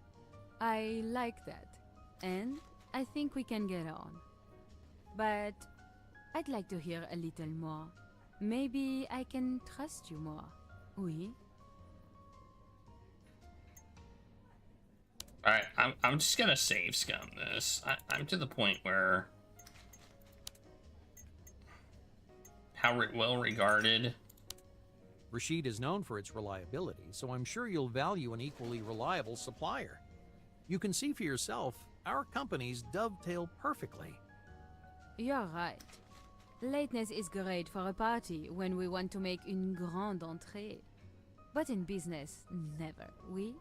I like that. And I think we can get on. But I'd like to hear a little more. Maybe I can trust you more. Oui? Alright, I'm just gonna save scum this. I'm to the point where how well regarded. Rashid is known for its reliability, so I'm sure you'll value an equally reliable supplier. You can see for yourself, our companies dovetail perfectly. You're right. Lateness is great for a party when we want to make une grande entrée. But in business, never, oui?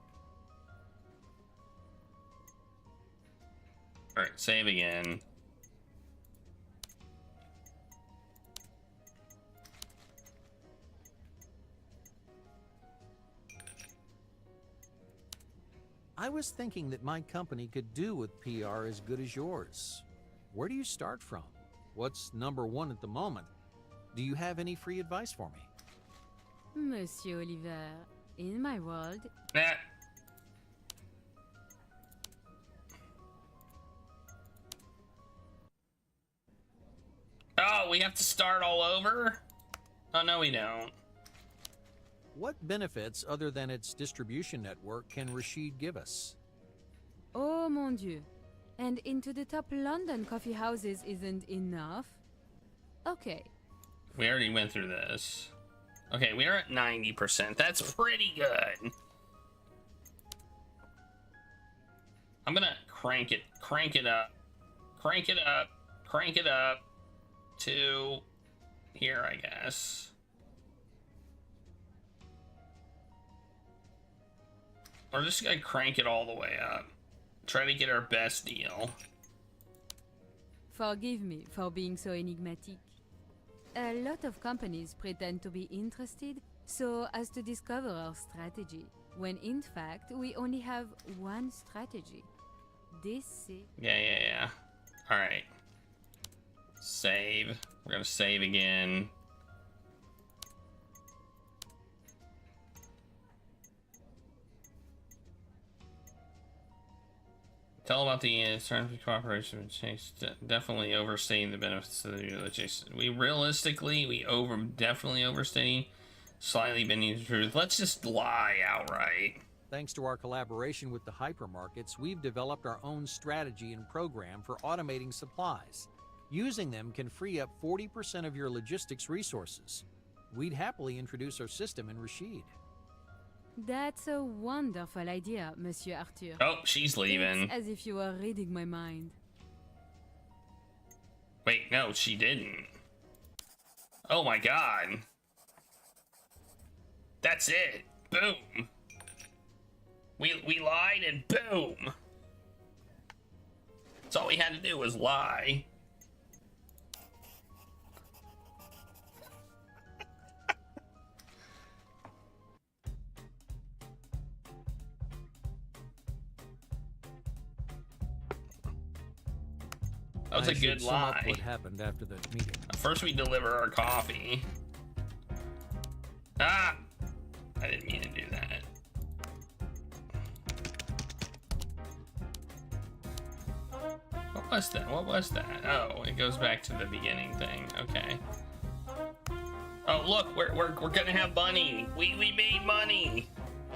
Alright, save again. I was thinking that my company could do with PR as good as yours. Where do you start from? What's number one at the moment? Do you have any free advice for me? Monsieur Oliver, in my world... Oh, we have to start all over? Oh, no, we don't. What benefits other than its distribution network can Rashid give us? Oh mon Dieu. And into the top London coffee houses isn't enough? Okay. We already went through this. Okay, we are at 90%. That's pretty good. I'm gonna crank it up, crank it up to here, I guess. We're just gonna crank it all the way up. Try to get our best deal. Forgive me for being so enigmatic. A lot of companies pretend to be interested so as to discover our strategy, when in fact we only have one strategy. This is... Yeah. Alright. Save. We're gonna save again. Tell about the terms of cooperation with Chase. Definitely overstating the benefits of the Chase. Definitely overstating, slightly bending the truth. Let's just lie outright. Thanks to our collaboration with the hypermarkets, we've developed our own strategy and program for automating supplies. Using them can free up 40% of your logistics resources. We'd happily introduce our system in Rashid. That's a wonderful idea, Monsieur Arthur. Oh, she's leaving. It's as if you were reading my mind. Wait, no, she didn't. Oh my god. That's it. Boom. We lied and boom. That's all we had to do was lie. That was a good lie. What happened after the meeting? First we deliver our coffee. Ah! I didn't mean to do that. What was that? What was that? Oh, it goes back to the beginning thing. Okay. Oh, look, we're gonna have money. We made money.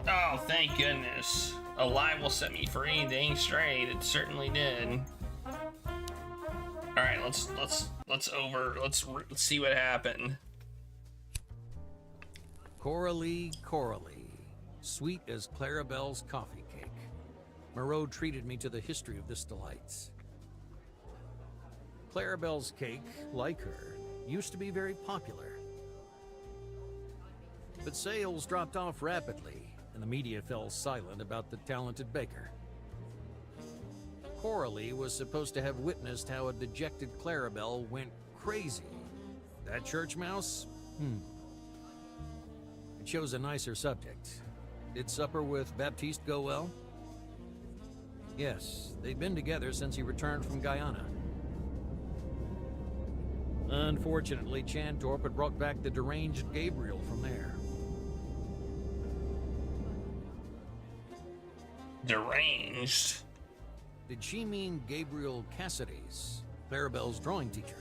Oh, thank goodness. A lie will set me free. Dang straight, it certainly did. All right, let's see what happened. Coralie, sweet as Clarabelle's coffee cake. Moreau treated me to the history of this delight. Clarabelle's cake, like her, used to be very popular. But sales dropped off rapidly, and the media fell silent about the talented baker. Coralie was supposed to have witnessed how a dejected Clarabelle went crazy. That church mouse? It chose a nicer subject. Did supper with Baptiste go well? Yes, they've been together since he returned from Guyana. Unfortunately, Chantorp had brought back the deranged Gabriel from there. Deranged? Did she mean Gabriel Cassidy's, Clarabelle's drawing teacher?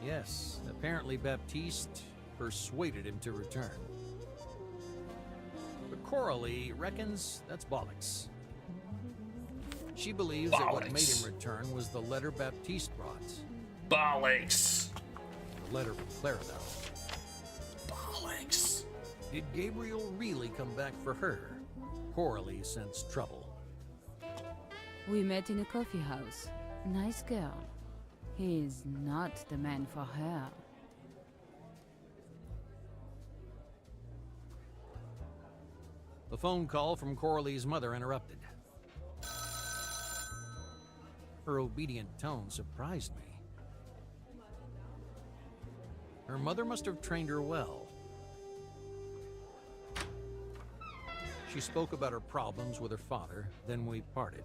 Yes, apparently Baptiste persuaded him to return. But Coralie reckons that's bollocks. She believes that what made him return was the letter Baptiste brought. Bollocks. The letter from Clarabelle. Bollocks. Did Gabriel really come back for her? Coralie sensed trouble. We met in a coffee house. Nice girl. He's not the man for her. The phone call from Coralie's mother interrupted. Her obedient tone surprised me. Her mother must have trained her well. She spoke about her problems with her father, then we parted.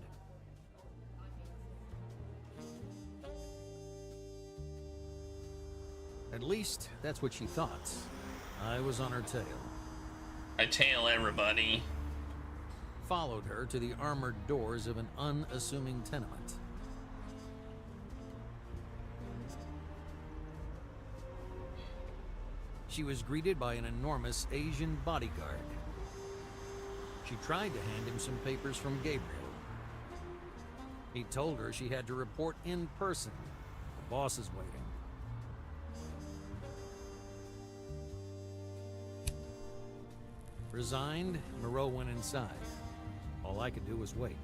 At least, that's what she thought. I was on her tail. I tail everybody. Followed her to the armored doors of an unassuming tenement. She was greeted by an enormous Asian bodyguard. She tried to hand him some papers from Gabriel. He told her she had to report in person. The boss is waiting. Resigned, Moreau went inside. All I could do was wait.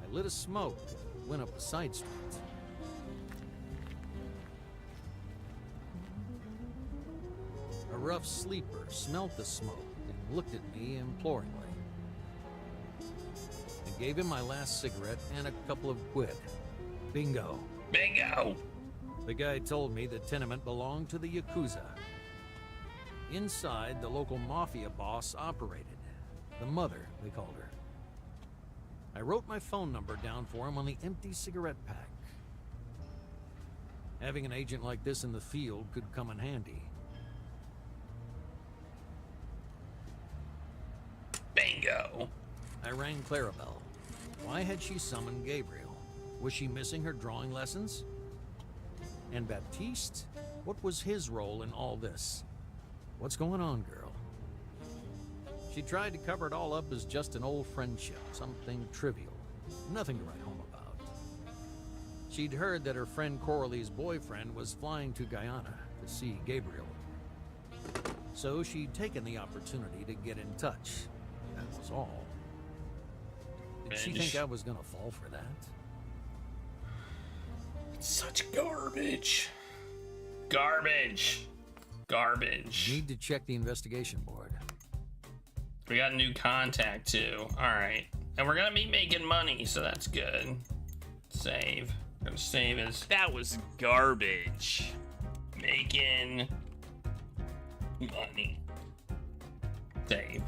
I lit a smoke and went up a side street. A rough sleeper smelt the smoke and looked at me imploringly. I gave him my last cigarette and a couple of quid. Bingo. Bingo! The guy told me the tenement belonged to the Yakuza. Inside, the local mafia boss operated. The mother, they called her. I wrote my phone number down for him on the empty cigarette pack. Having an agent like this in the field could come in handy. Bingo! I rang Clarabelle. Why had she summoned Gabriel? Was she missing her drawing lessons? And Baptiste? What was his role in all this? What's going on, girl? She tried to cover it all up as just an old friendship, something trivial, nothing to write home about. She'd heard that her friend Coralie's boyfriend was flying to Guyana to see Gabriel. So she'd taken the opportunity to get in touch. That was all. Did she think I was gonna fall for that? It's such garbage. Garbage. Garbage. Need to check the investigation board. We got a new contact too. Alright. And we're gonna be making money, so that's good. Save. Gonna save as That was garbage. making money. Save.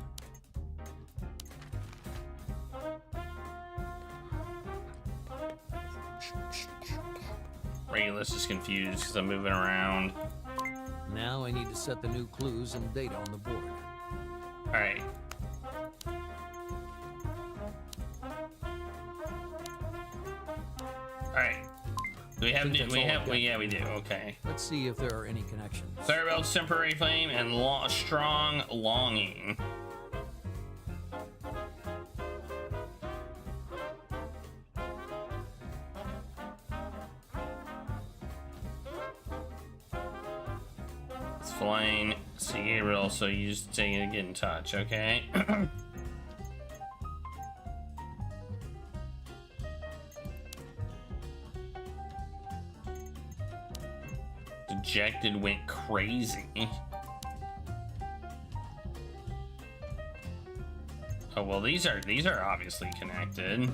Regulus is confused because I'm moving around. Now I need to set the new clues and data on the board. Alright. Alright. We have yeah, we do. Okay. Let's see if there are any connections. Clarabelle's temporary flame and strong longing. It's flying. See Gabriel, so you just take it to get in touch, okay? Dejected went crazy. Oh well, these are obviously connected.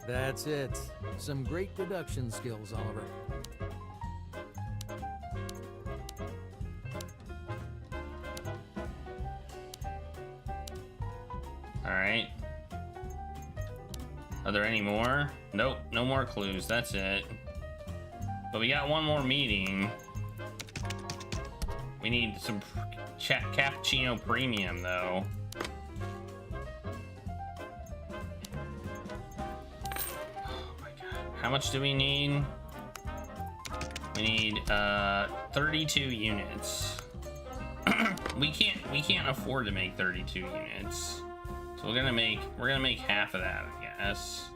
That's it. Some great deduction skills, Oliver. All right. Are there any more? Nope, no more clues. That's it. But we got one more meeting. We need some cappuccino premium, though. Oh my god. How much do we need? We need 32 units. we can't afford to make 32 units. So we're gonna make half of that, I guess.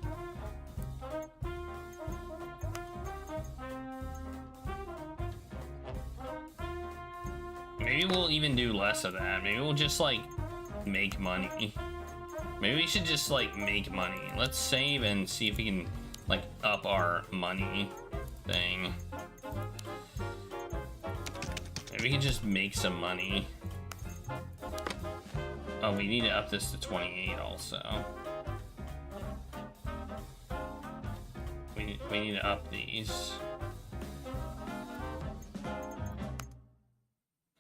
Maybe we'll even do less of that. Maybe we'll just like make money. Maybe we should just like make money. Let's save and see if we can like up our money thing. Maybe we can just make some money. Oh, we need to up this to 28 also. We need to up these.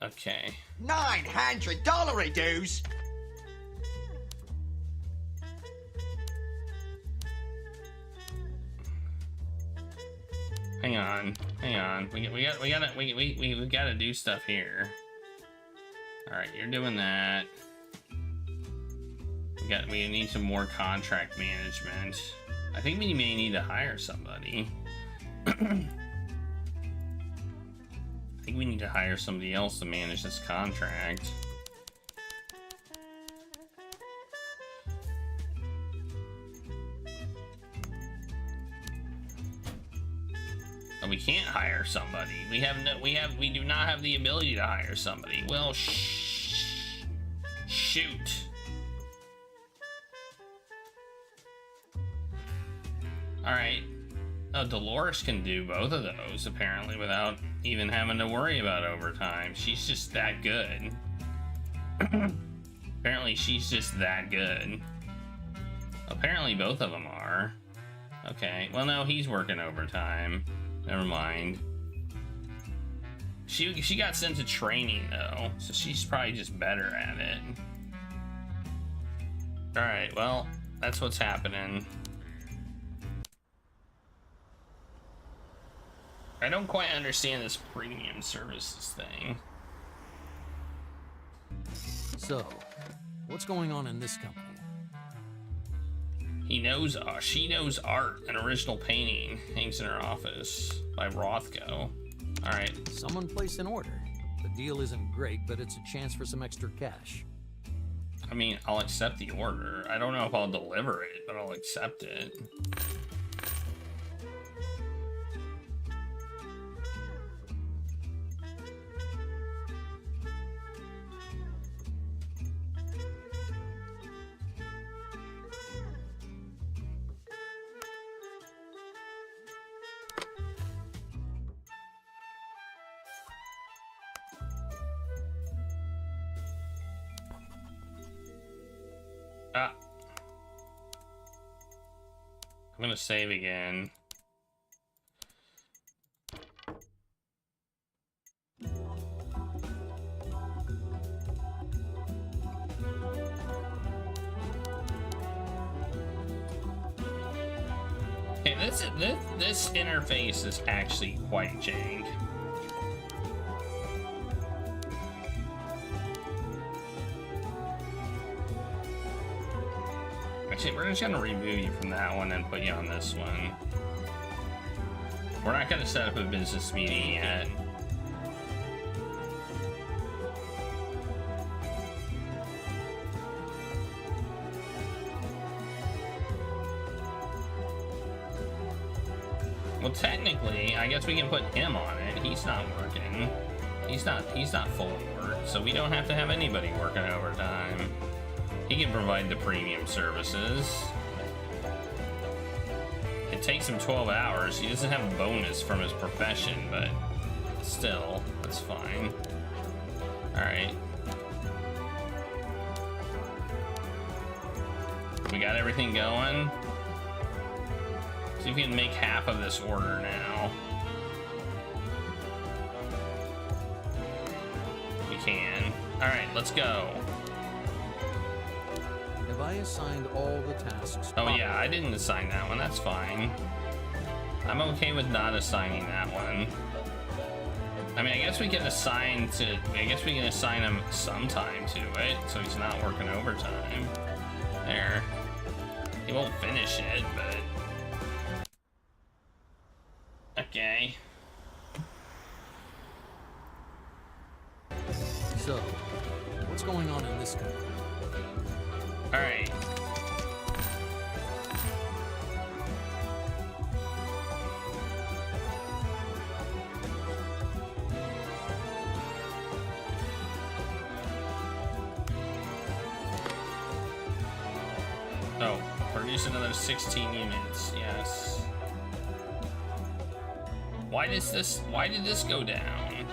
Okay. $900 dues. on. We gotta do stuff here. All right, you're doing that. We need some more contract management. I think we may need to hire somebody. I think we need to hire somebody else to manage this contract. And we can't hire somebody. We do not have the ability to hire somebody. Well, shoot. Alright. Oh, Dolores can do both of those, apparently, without even having to worry about overtime. She's just that good. Apparently, she's just that good. Apparently, both of them are. Okay. Well, no, he's working overtime. Never mind. She got sent to training, though, so she's probably just better at it. Alright, well, that's what's happening. I don't quite understand this premium services thing. So, what's going on in this company? She knows art. An original painting hangs in her office by Rothko. All right. Someone placed an order. The deal isn't great, but it's a chance for some extra cash. I mean, I'll accept the order. I don't know if I'll deliver it, but I'll accept it. I'm gonna save again. Okay, this interface is actually quite jank. Actually, we're just gonna remove you from that one and put you on this one. We're not gonna set up a business meeting yet. Well, technically, I guess we can put him on it. He's not working. He's not full of work, so we don't have to have anybody working overtime. He can provide the premium services. It takes him 12 hours. He doesn't have a bonus from his profession, but still, that's fine. Alright. We got everything going. See if we can make half of this order now. We can. Alright, let's go. Have I assigned all the tasks? Oh yeah, I didn't assign that one. That's fine. I'm okay with not assigning that one. I mean, I guess we can assign him some time to it, so he's not working overtime. There. He won't finish it, but... Okay. So, what's going on in this company? Alright. Oh, produce another 16 units, yes. Why did this go down?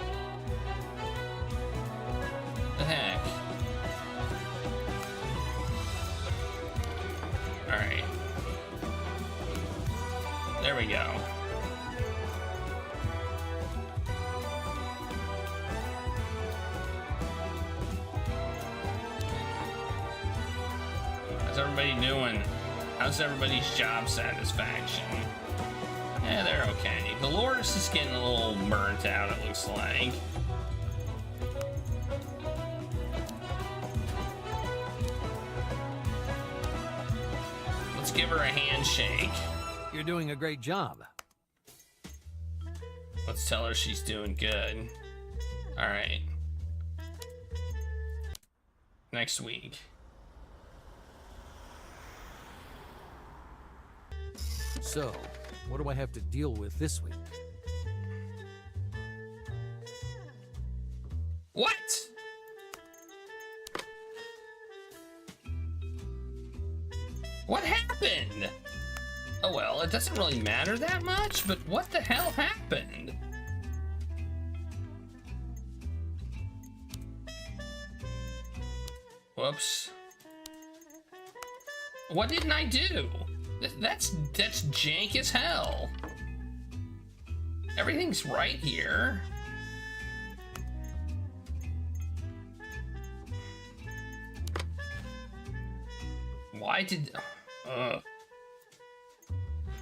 The heck? Alright. There we go. How's everybody doing? How's everybody's job satisfaction? Yeah, they're okay. Dolores is getting a little burnt out, it looks like. Let's give her a handshake. You're doing a great job. Let's tell her she's doing good. All right. Next week. So, what do I have to deal with this week? What? What happened? Oh well, it doesn't really matter that much, but what the hell happened? Whoops. What didn't I do? That's jank as hell. Everything's right here. Why did...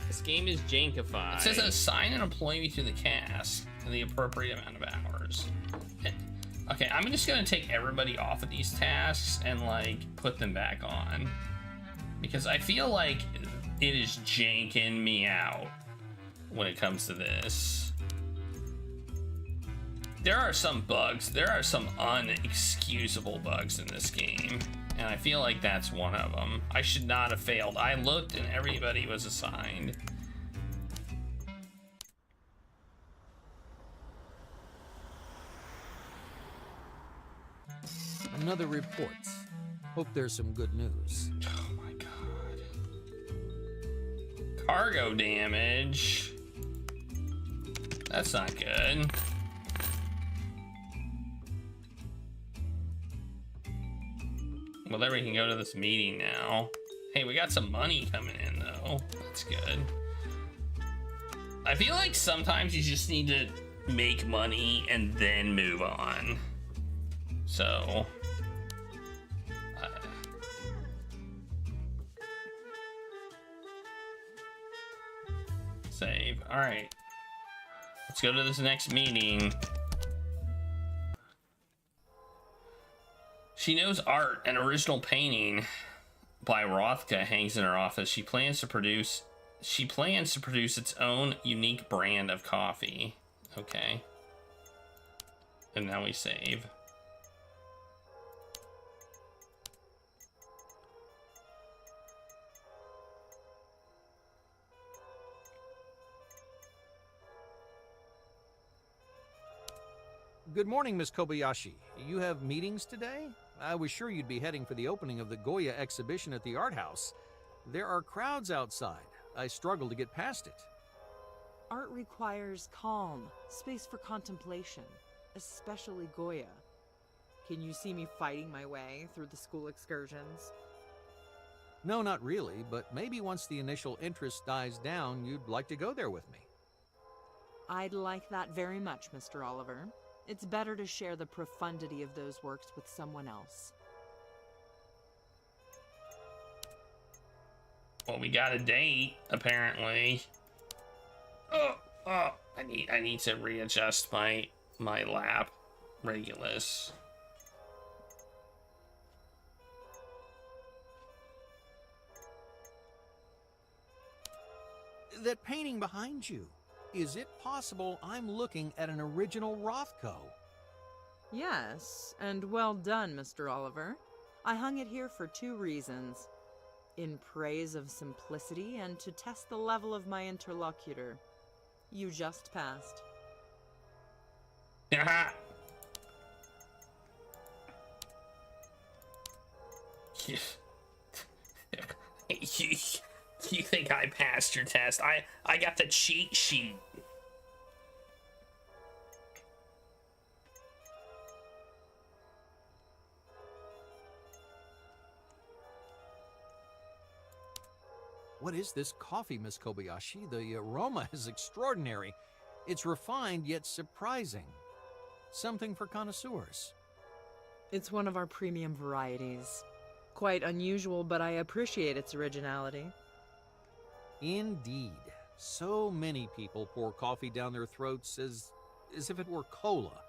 This game is jankified. It says assign an employee to the cast in the appropriate amount of hours. Okay, I'm just gonna take everybody off of these tasks and like put them back on. Because I feel like it is janking me out when it comes to this. There are some bugs. There are some unexcusable bugs in this game. And I feel like that's one of them. I should not have failed. I looked and everybody was assigned. Another report. Hope there's some good news. Oh my god. Cargo damage. That's not good. Well, there we can go to this meeting now. Hey, we got some money coming in, though. That's good. I feel like sometimes you just need to make money and then move on. So... save. Alright. Let's go to this next meeting. She knows art. An original painting by Rothka hangs in her office. She plans to produce its own unique brand of coffee. Okay. And now we save. Good morning, Miss Kobayashi. You have meetings today? I was sure you'd be heading for the opening of the Goya exhibition at the art house. There are crowds outside. I struggle to get past it. Art requires calm, space for contemplation, especially Goya. Can you see me fighting my way through the school excursions? No, not really, but maybe once the initial interest dies down, you'd like to go there with me. I'd like that very much, Mr. Oliver. It's better to share the profundity of those works with someone else. Well, we got a date, apparently. Oh, I need to readjust my lap Regulus. That painting behind you. Is it possible I'm looking at an original Rothko? Yes, and well done, Mr. Oliver. I hung it here for 2 reasons. In praise of simplicity and to test the level of my interlocutor. You just passed. Haha. You think I passed your test? I got the cheat sheet. What is this coffee, Miss Kobayashi? The aroma is extraordinary. It's refined yet surprising. Something for connoisseurs. It's one of our premium varieties. Quite unusual, but I appreciate its originality. Indeed. So many people pour coffee down their throats as if it were cola.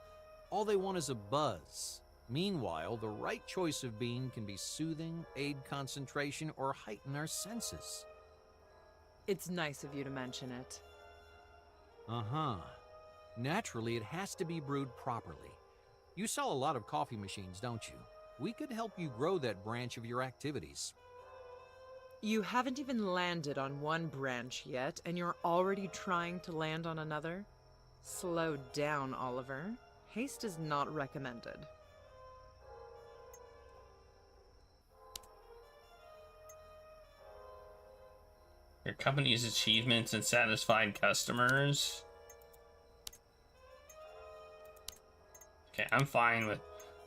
All they want is a buzz. Meanwhile, the right choice of bean can be soothing, aid concentration, or heighten our senses. It's nice of you to mention it. Uh-huh. Naturally, it has to be brewed properly. You sell a lot of coffee machines, don't you? We could help you grow that branch of your activities. You haven't even landed on one branch yet, and you're already trying to land on another? Slow down, Oliver. Haste is not recommended. Your company's achievements and satisfied customers. Okay, I'm fine with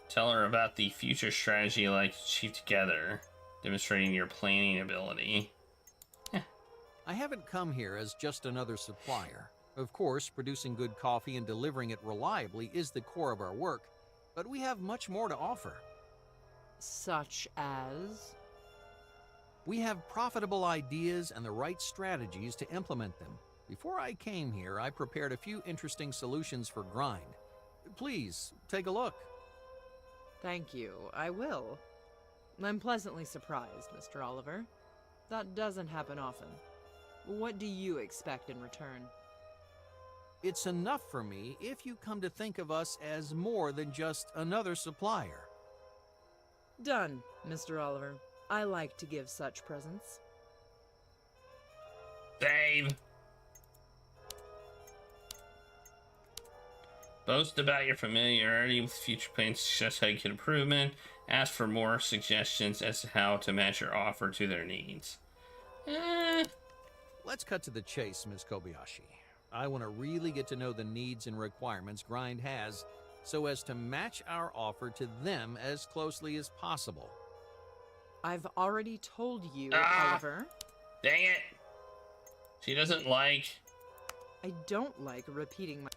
tell her about the future strategy you like to achieve together, demonstrating your planning ability. I haven't come here as just another supplier. Of course, producing good coffee and delivering it reliably is the core of our work, but we have much more to offer. Such as? We have profitable ideas and the right strategies to implement them. Before I came here, I prepared a few interesting solutions for grind. Please, take a look. Thank you, I will. I'm pleasantly surprised, Mr. Oliver. That doesn't happen often. What do you expect in return? It's enough for me if you come to think of us as more than just another supplier. Done, Mr. Oliver. I like to give such presents. Dave! Boast about your familiarity with future plans, suggest how you can improvement. Ask for more suggestions as to how to match your offer to their needs. Let's cut to the chase, Ms. Kobayashi. I want to really get to know the needs and requirements Grind has so as to match our offer to them as closely as possible. I've already told you, Oliver. Dang it! She doesn't like... I don't like repeating my...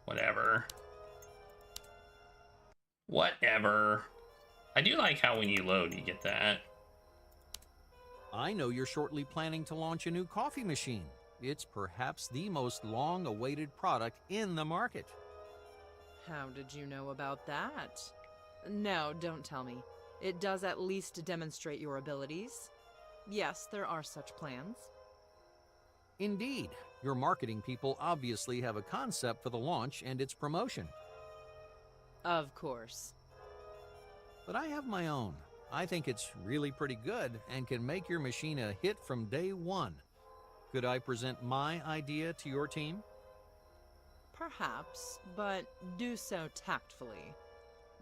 Whatever. Whatever. I do like how when you load, you get that. I know you're shortly planning to launch a new coffee machine. It's perhaps the most long-awaited product in the market. How did you know about that? No, don't tell me. It does at least demonstrate your abilities. Yes, there are such plans. Indeed. Your marketing people obviously have a concept for the launch and its promotion. Of course. But I have my own. I think it's really pretty good and can make your machine a hit from day one. Could I present my idea to your team? Perhaps, but do so tactfully.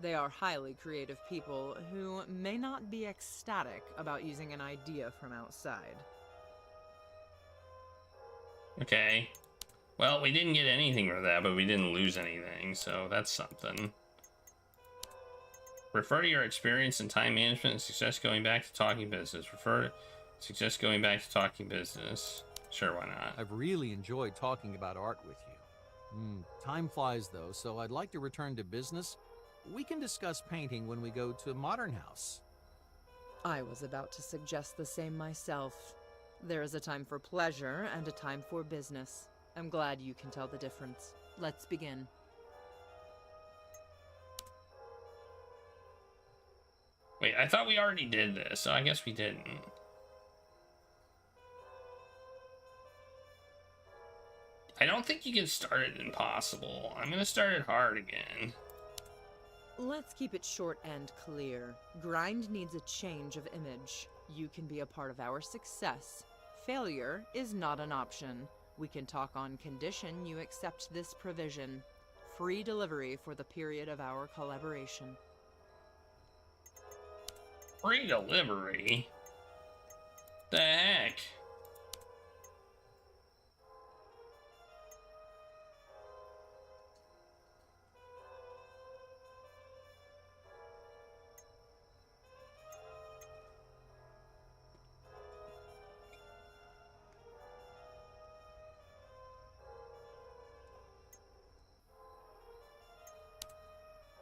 They are highly creative people who may not be ecstatic about using an idea from outside. Okay. Well, we didn't get anything for that, but we didn't lose anything, so that's something. Refer to your experience in time management and success going back to talking business. Refer to success going back to talking business. Sure, why not? I've really enjoyed talking about art with you. Time flies, though, so I'd like to return to business. We can discuss painting when we go to Modern House. I was about to suggest the same myself. There is a time for pleasure and a time for business. I'm glad you can tell the difference. Let's begin. Wait, I thought we already did this, so I guess we didn't. I don't think you can start it impossible. I'm gonna start it hard again. Let's keep it short and clear. Grind needs a change of image. You can be a part of our success. Failure is not an option. We can talk on condition you accept this provision. Free delivery for the period of our collaboration. Free delivery? The heck?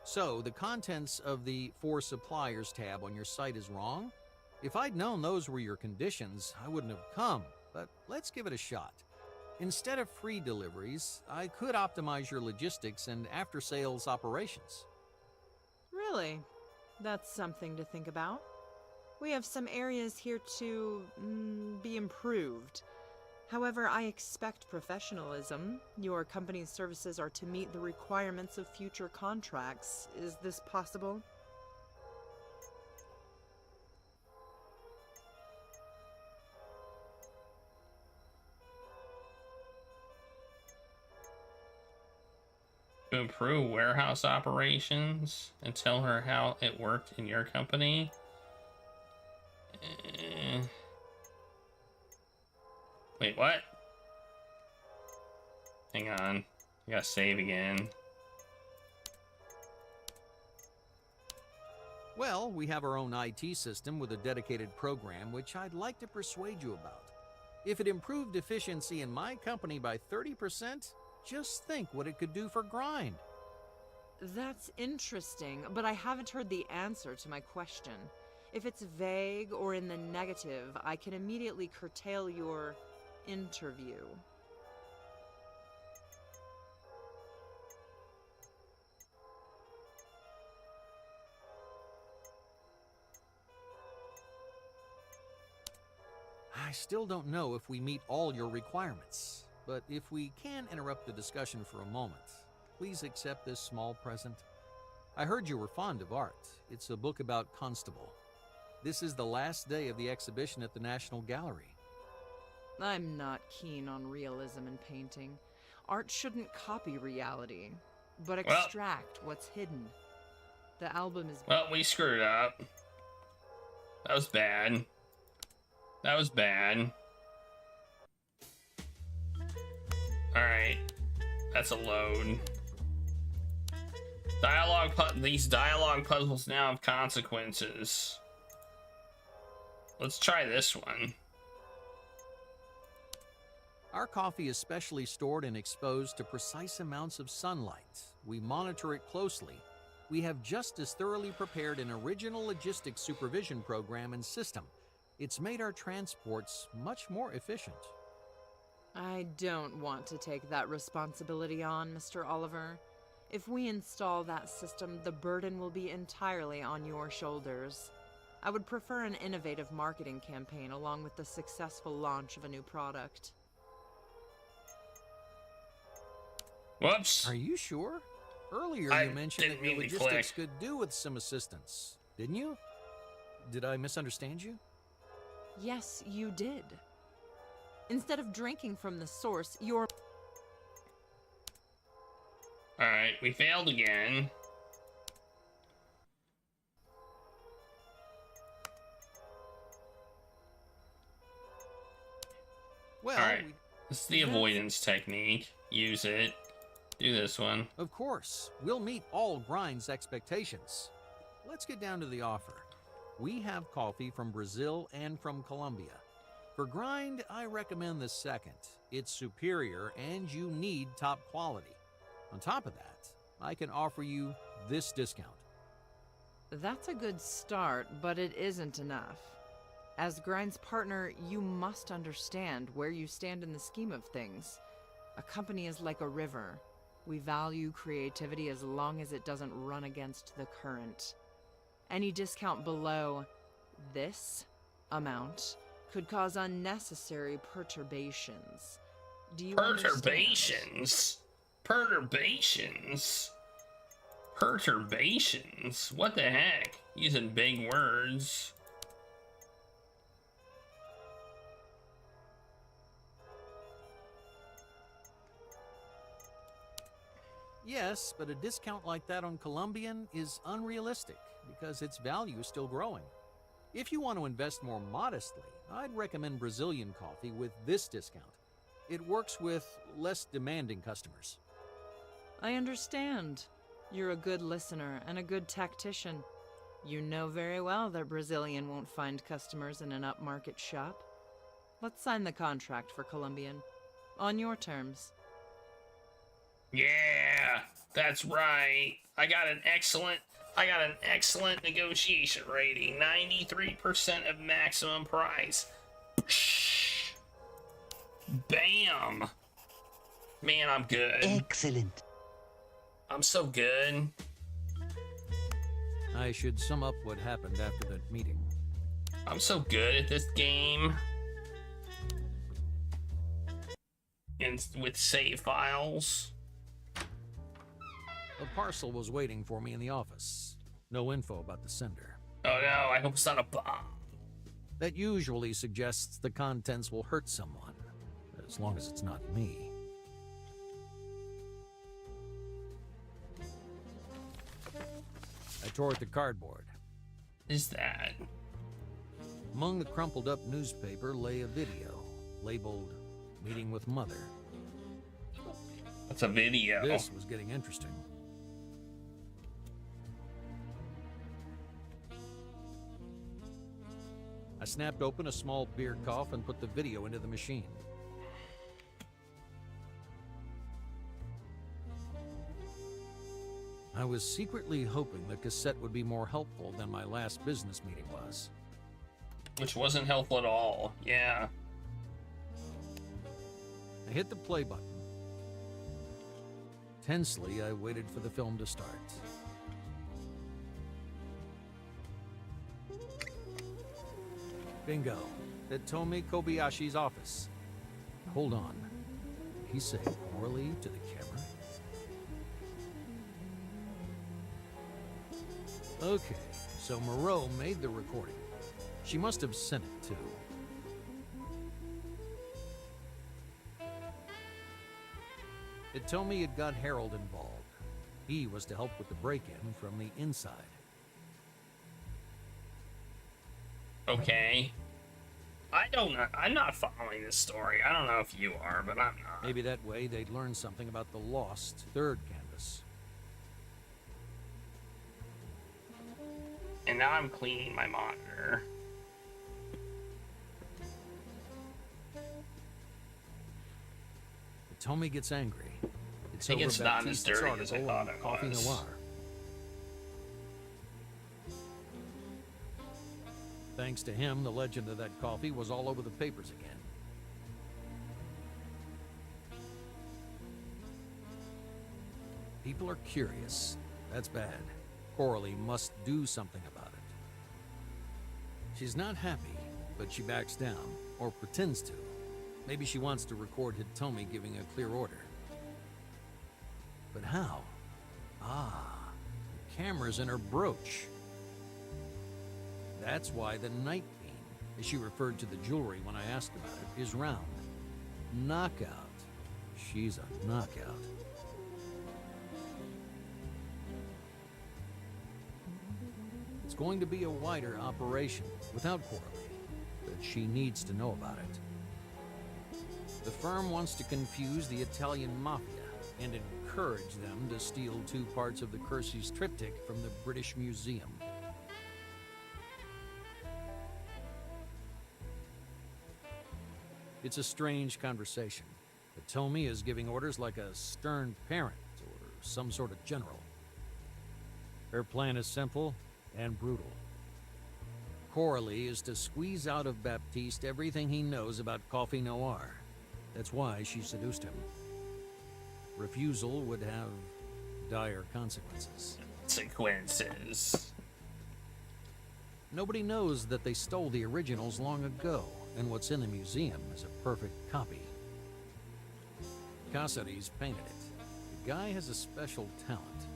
So, the contents of the For Suppliers tab on your site is wrong? If I'd known those were your conditions, I wouldn't have come, but let's give it a shot. Instead of free deliveries, I could optimize your logistics and after-sales operations. Really? That's something to think about. We have some areas here to be improved. However, I expect professionalism. Your company's services are to meet the requirements of future contracts. Is this possible? To improve warehouse operations and tell her how it worked in your company. Wait, what? Hang on. I gotta save again. Well, we have our own IT system with a dedicated program, which I'd like to persuade you about. If it improved efficiency in my company by 30%, just think what it could do for Grind. That's interesting, but I haven't heard the answer to my question. If it's vague or in the negative, I can immediately curtail your interview. I still don't know if we meet all your requirements, but if we can interrupt the discussion for a moment, please accept this small present. I heard you were fond of art. It's a book about Constable. This is the last day of the exhibition at the National Gallery. I'm not keen on realism in painting. Art shouldn't copy reality, but extract what's hidden. The album is... Well, we screwed up. That was bad. That was bad. Alright. That's a load. These dialogue puzzles now have consequences. Let's try this one. Our coffee is specially stored and exposed to precise amounts of sunlight. We monitor it closely. We have just as thoroughly prepared an original logistics supervision program and system. It's made our transports much more efficient. I don't want to take that responsibility on, Mr. Oliver. If we install that system, the burden will be entirely on your shoulders. I would prefer an innovative marketing campaign along with the successful launch of a new product. Whoops. Are you sure? Earlier you mentioned that your logistics could do with some assistance, didn't you? Did I misunderstand you? Yes, you did. Instead of drinking from the source, you're... Alright, we failed again. Well, alright. This is the avoidance technique. Use it. Do this one. Of course. We'll meet all Grind's expectations. Let's get down to the offer. We have coffee from Brazil and from Colombia. For Grind, I recommend the second. It's superior and you need top quality. On top of that, I can offer you this discount. That's a good start, but it isn't enough. As Grind's partner, you must understand where you stand in the scheme of things. A company is like a river. We value creativity as long as it doesn't run against the current. Any discount below this amount could cause unnecessary perturbations. Do you Perturbations? Perturbations? Perturbations? What the heck? Using big words. Yes, but a discount like that on Colombian is unrealistic because its value is still growing. If you want to invest more modestly, I'd recommend Brazilian coffee with this discount. It works with less demanding customers. I understand. You're a good listener and a good tactician. You know very well that Brazilian won't find customers in an upmarket shop. Let's sign the contract for Colombian. On your terms. Yeah, that's right. I got an excellent I got an excellent negotiation rating. 93% of maximum price. Bam! Man, I'm good. Excellent. I'm so good. I should sum up what happened after that meeting. I'm so good at this game. And with save files. A parcel was waiting for me in the office. No info about the sender. Oh no, I hope it's not a bomb. That usually suggests the contents will hurt someone, as long as it's not me. I tore at the cardboard. Is that? Among the crumpled up newspaper lay a video, labeled Meeting with Mother. That's a video. This was getting interesting. I snapped open a small beer cough and put the video into the machine. I was secretly hoping the cassette would be more helpful than my last business meeting was. Which wasn't helpful at all, yeah. I hit the play button. Tensely, I waited for the film to start. Bingo. Hitomi Kobayashi's office. Hold on. Did he say orally to the camera? Okay, so Moreau made the recording. She must have sent it too. Hitomi had got Harold involved. He was to help with the break-in from the inside. Okay. I'm not following this story. I don't know if you are, but I'm not. Maybe that way they'd learn something about the lost third canvas. And now I'm cleaning my monitor. Hitomi gets angry. I think it's not as dirty as I thought it Coffee was. Noir. Thanks to him, the legend of that coffee was all over the papers again. People are curious. That's bad. Coralie must do something about it. She's not happy, but she backs down, or pretends to. Maybe she wants to record Hitomi giving a clear order. But how? Ah, the camera's in her brooch. That's why the night beam, as she referred to the jewelry when I asked about it, is round. Knockout. She's a knockout. It's going to be a wider operation without Coralie, but she needs to know about it. The firm wants to confuse the Italian mafia and encourage them to steal 2 parts of the Kersey's triptych from the British Museum. It's a strange conversation. Hitomi is giving orders like a stern parent or some sort of general. Her plan is simple and brutal. Coralie is to squeeze out of Baptiste everything he knows about Coffee Noir. That's why she seduced him. Refusal would have dire consequences. Consequences. Nobody knows that they stole the originals long ago, and what's in the museum is a perfect copy. Casares painted it. The guy has a special talent.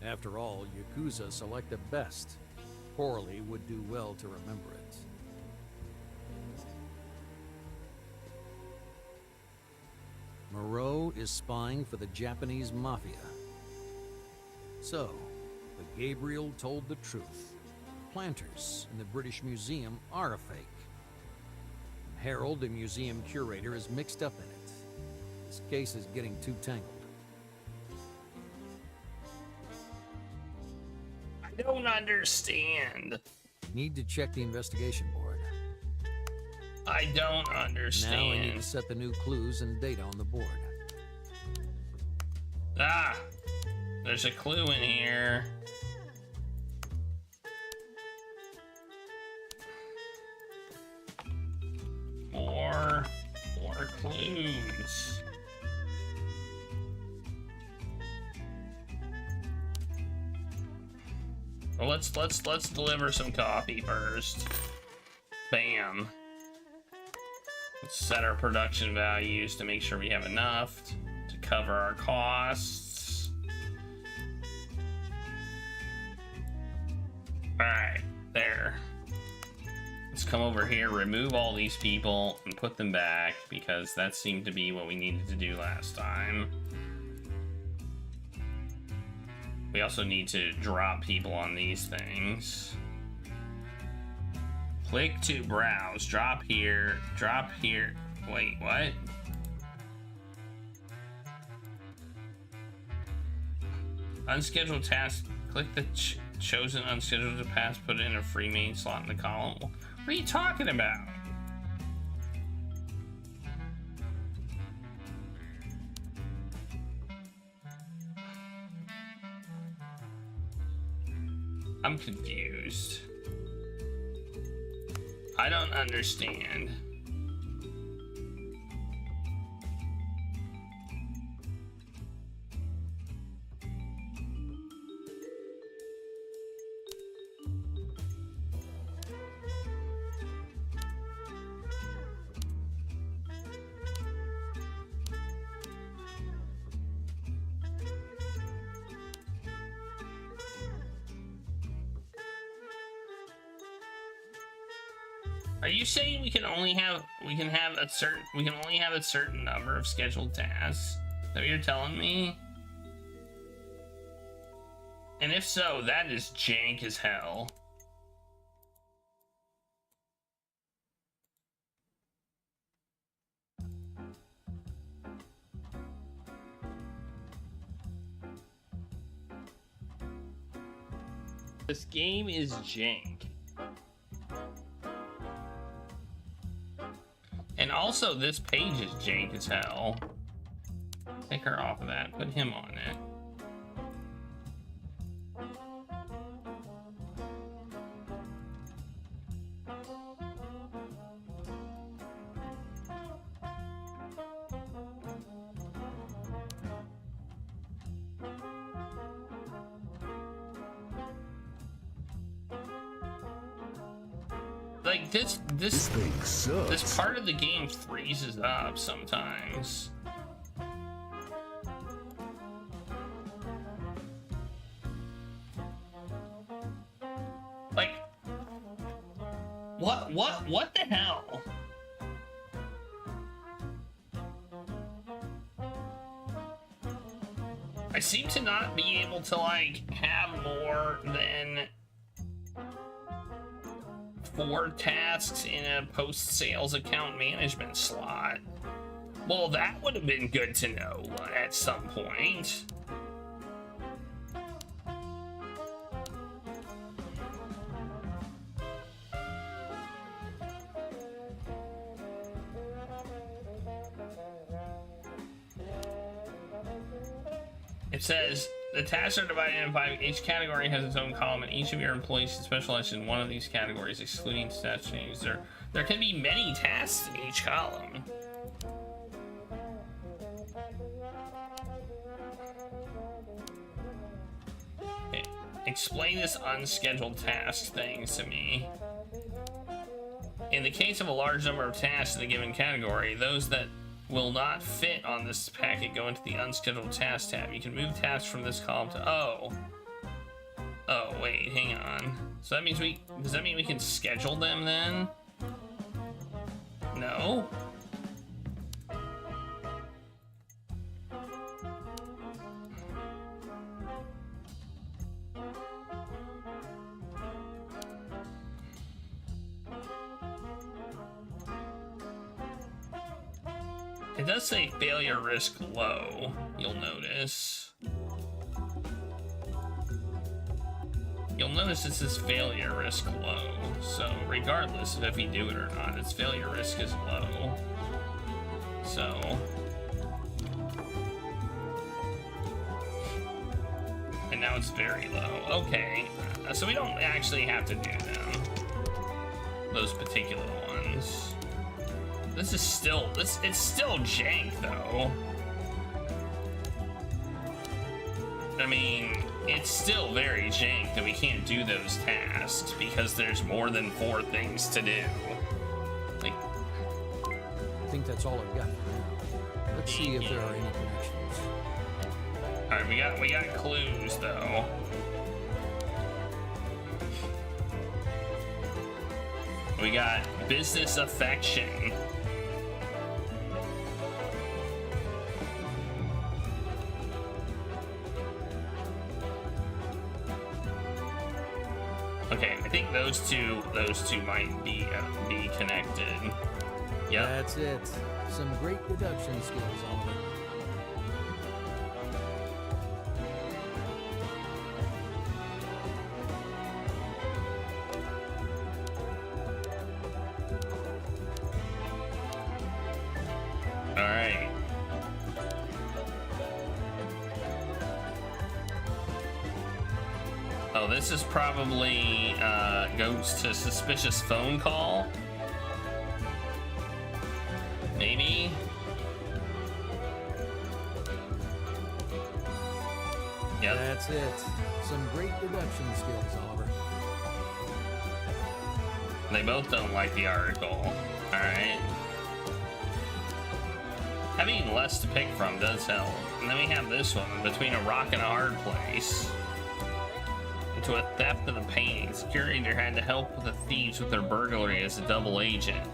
After all, Yakuza select the best. Coralie would do well to remember it. Moreau is spying for the Japanese mafia. So, the Gabriel told the truth. Planters in the British Museum are a fake. Harold, the museum curator, is mixed up in it. This case is getting too tangled. I don't understand. Need to check the investigation board. I don't understand. Now I need to set the new clues and data on the board. Ah! There's a clue in here. More clues. Well, let's deliver some coffee first. Bam. Let's set our production values to make sure we have enough to cover our costs. All right, there. Let's come over here, remove all these people, and put them back, because that seemed to be what we needed to do last time. We also need to drop people on these things. Click to browse. Drop here. Drop here. Wait, what? Unscheduled task. Click the chosen unscheduled task. Put it in a free main slot in the column. What are you talking about? I'm confused. I don't understand. Are you saying we can only have a certain number of scheduled tasks? Is that what you're telling me? And if so, that is jank as hell. This game is jank. And also, this page is jank as hell. Take her off of that. Put him on it. Like this thing sucks. This part of the game freezes up sometimes. Like what the hell? I seem to not be able to like have more than 4 tasks in a post-sales account management slot. Well, that would have been good to know at some point. It says, the tasks are divided into 5. Each category has its own column, and each of your employees should specialize in one of these categories, excluding stats changes. There can be many tasks in each column. Okay. Explain this unscheduled task thing to me. In the case of a large number of tasks in a given category, those that will not fit on this packet go into the unscheduled task tab. You can move tasks from this column to oh wait, hang on. So that means does that mean we can schedule them then? No. It does say failure risk low, you'll notice. You'll notice it says failure risk low, so regardless of if you do it or not, its failure risk is low. So now it's very low. Okay, so we don't actually have to do them. Those particular ones. This is still, it's still jank though. I mean, it's still very jank that we can't do those tasks because there's more than 4 things to do. Like, I think that's all I've got for now. Let's see if there are any connections. Alright, we got clues though. We got business affection. Okay, I think those two might be connected. Yep. That's it. Some great deduction skills, Oliver. All right. Oh, this is probably goes to suspicious phone call. Maybe. Yep. That's it. Some great deduction skills, Oliver. They both don't like the article. All right. Having less to pick from does help. And then we have this one, between a rock and a hard place. Into a theft of a painting. Security leader had to help the thieves with their burglary as a double agent.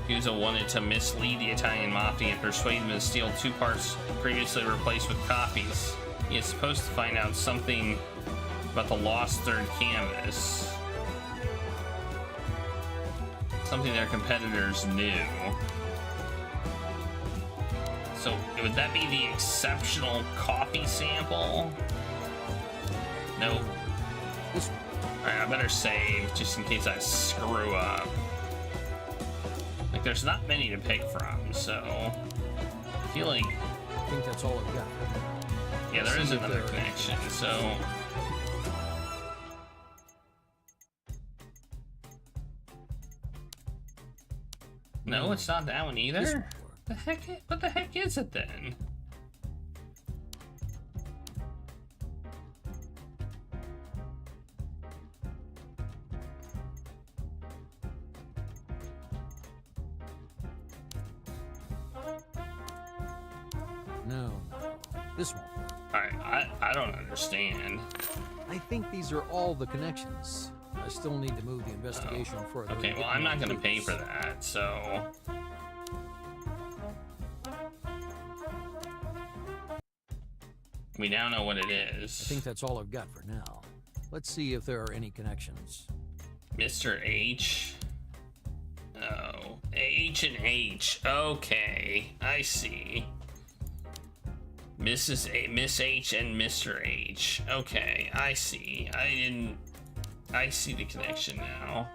Guzzo wanted to mislead the Italian mafia and persuade them to steal 2 parts previously replaced with copies. He is supposed to find out something about the lost third canvas. Something their competitors knew. So, would that be the exceptional coffee sample? Nope. Alright, I better save just in case I screw up. Like, there's not many to pick from, so I feel like... I think that's all I've got. Yeah, there is another connection, so... No, it's not that one either? What the heck is it then? No, this one. I don't understand. I think these are all the connections. I still need to move the investigation further. Okay, well, I'm not going to pay for that, so... We now know what it is. I think that's all I've got for now. Let's see if there are any connections. Mr. H. Oh, H and H. Okay, I see. Miss H and Mr. H. Okay, I see. I see the connection now.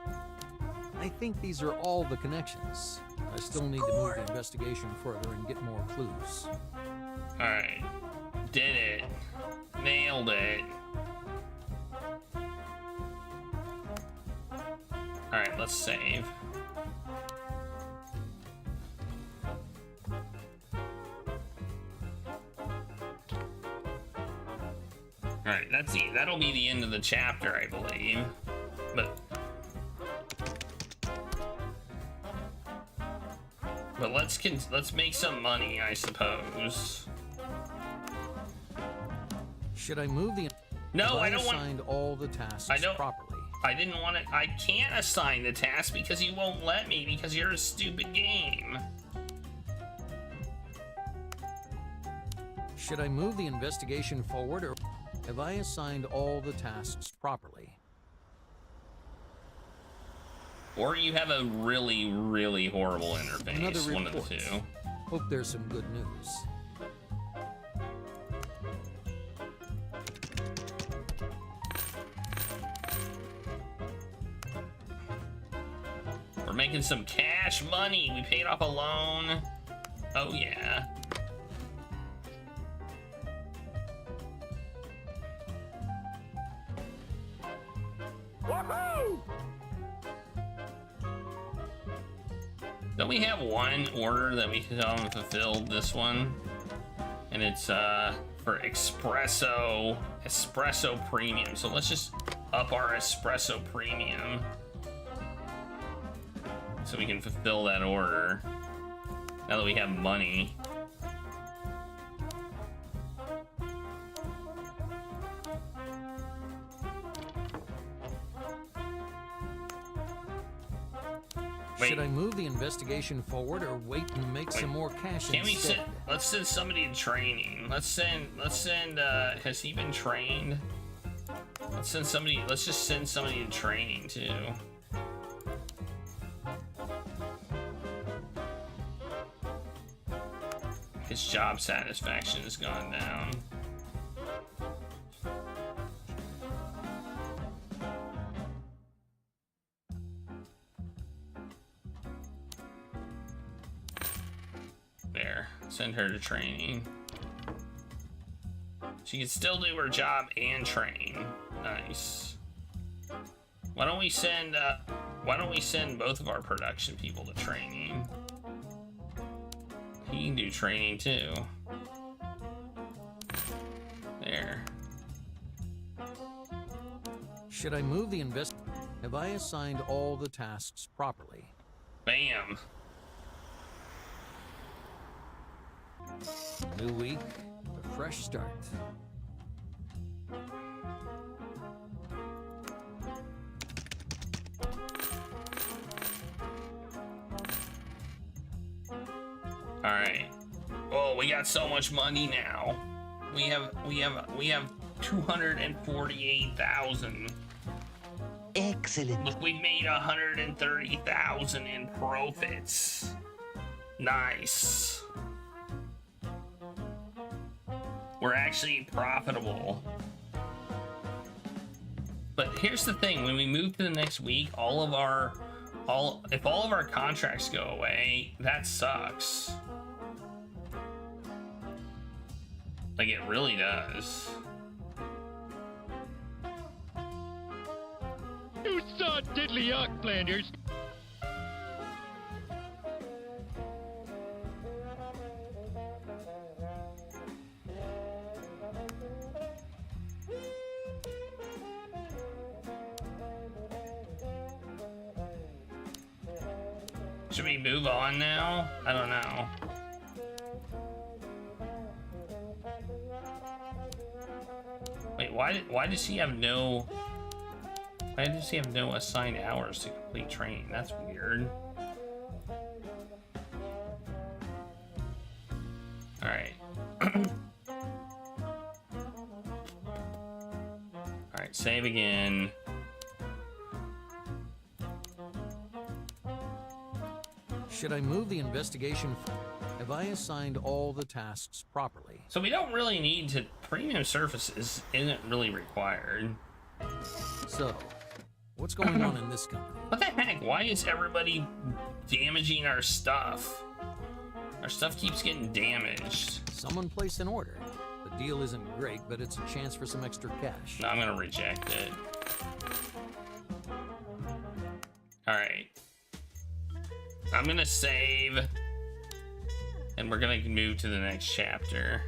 I think these are all the connections. I still need to move the investigation further and get more clues. Alright. Did it. Nailed it. Alright, let's save. Alright, that'll be the end of the chapter, I believe. But let's make some money, I suppose. Should I move the... No, I don't want... assigned all the tasks properly. I didn't want to... I can't assign the task because you won't let me because you're a stupid game. Should I move the investigation forward, or have I assigned all the tasks properly? Or you have a really, really horrible interface. Another one of the report. two. Hope there's some good news. We're making some cash money. We paid off a loan. Oh, yeah. Woohoo! Don't we have one order that we haven't fulfilled this one? And it's for espresso premium. So let's just up our espresso premium so we can fulfill that order now that we have money. Should I move the investigation forward or wait and make some more cash Can we instead? send? Let's send somebody in training. Let's send. Has he been trained? Let's send somebody. Let's just send somebody in training too. His job satisfaction has gone down. There, send her to training. She can still do her job and train. Nice. Why don't we send both of our production people to training? He can do training too. There. Should I move the invest? Have I assigned all the tasks properly? Bam. New week, a fresh start. All right. Oh, we got so much money now. We have 248,000. Excellent. Look, we made 130,000 in profits. Nice. We're actually profitable. But here's the thing, when we move to the next week, if all of our contracts go away, that sucks. Like, it really does. You saw diddly-ock, Flanders. Should we move on now? I don't know. Wait, why does he have no assigned hours to complete training? That's weird. All right. All right, save again. Should I move the investigation? Have I assigned all the tasks properly? So we don't really need to. Premium services isn't really required. So, what's going on in this company? What the heck? Why is everybody damaging our stuff? Our stuff keeps getting damaged. Someone place an order. The deal isn't great, but it's a chance for some extra cash. No, I'm gonna reject it. All right. I'm gonna save, and we're gonna move to the next chapter.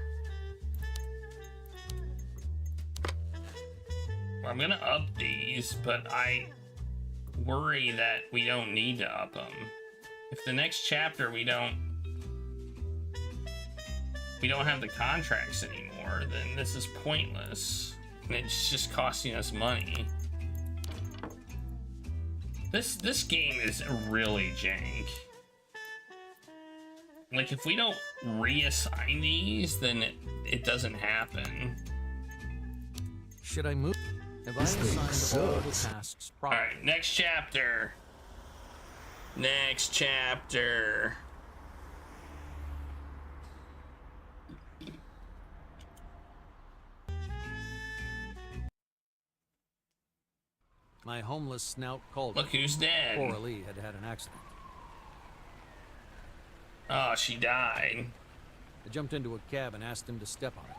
I'm gonna up these, but I worry that we don't need to up them. If the next chapter we don't have the contracts anymore, then this is pointless, and it's just costing us money. This game is really jank. Like, if we don't reassign these, then it doesn't happen. Should I move? Have I assigned all the tasks properly? Alright, next chapter. Next chapter. My homeless snout called. Look who's dead. Coralie had had an accident. Oh, she died. I jumped into a cab and asked him to step on it.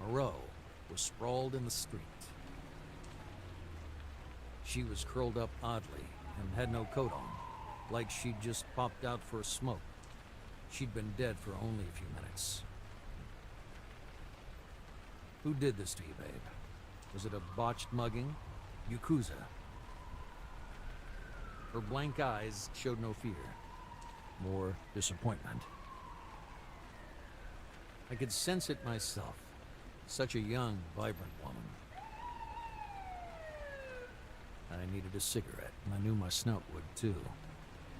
Moreau, was sprawled in the street. She was curled up oddly and had no coat on, like she'd just popped out for a smoke. She'd been dead for only a few minutes. Who did this to you, babe? Was it a botched mugging? Yakuza? Her blank eyes showed no fear, more disappointment. I could sense it myself. Such a young, vibrant woman. I needed a cigarette, and I knew my snout would too.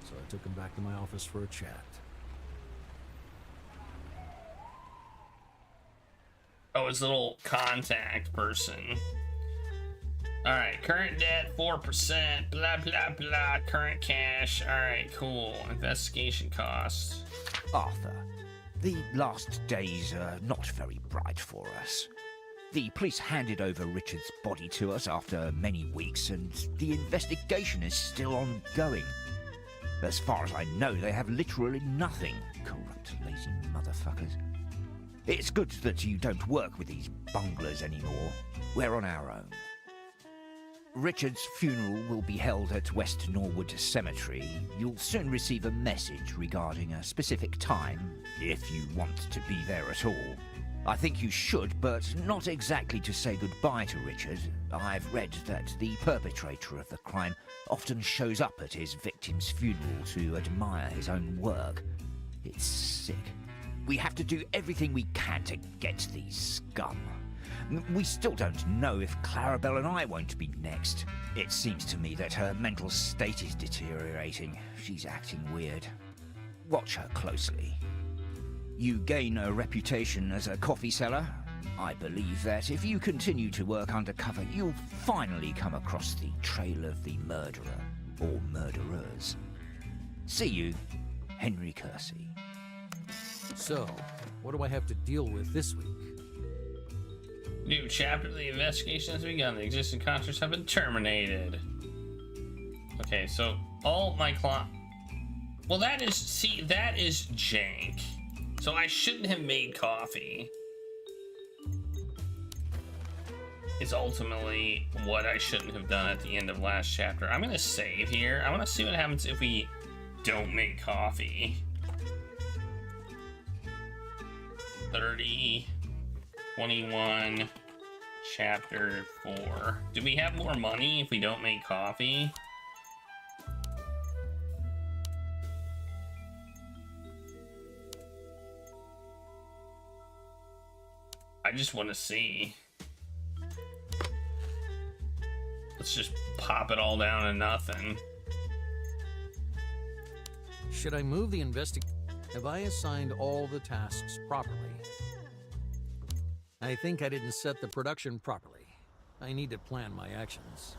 So I took him back to my office for a chat. Oh, his little contact person. Alright, current debt 4%, blah blah blah, current cash. Alright, cool. Investigation costs. Arthur, the last days are not very bright for us. The police handed over Richard's body to us after many weeks, and the investigation is still ongoing. As far as I know, they have literally nothing. Corrupt, lazy motherfuckers. It's good that you don't work with these bunglers anymore. We're on our own. Richard's funeral will be held at West Norwood Cemetery. You'll soon receive a message regarding a specific time, if you want to be there at all. I think you should, but not exactly to say goodbye to Richard. I've read that the perpetrator of the crime often shows up at his victim's funeral to admire his own work. It's sick. We have to do everything we can to get these scum. We still don't know if Clarabelle and I won't be next. It seems to me that her mental state is deteriorating. She's acting weird. Watch her closely. You gain a reputation as a coffee seller. I believe that if you continue to work undercover, you'll finally come across the trail of the murderer, or murderers. See you, Henry Kersey. So, what do I have to deal with this week? New chapter, the investigation has begun. The existing contracts have been terminated. Okay, so all my well, that is jank. So I shouldn't have made coffee. It's ultimately what I shouldn't have done at the end of last chapter. I'm gonna save here. I wanna see what happens if we don't make coffee. 30, 21, chapter 4. Do we have more money if we don't make coffee? I just want to see. Let's just pop it all down to nothing. Should I move the Have I assigned all the tasks properly? I think I didn't set the production properly. I need to plan my actions.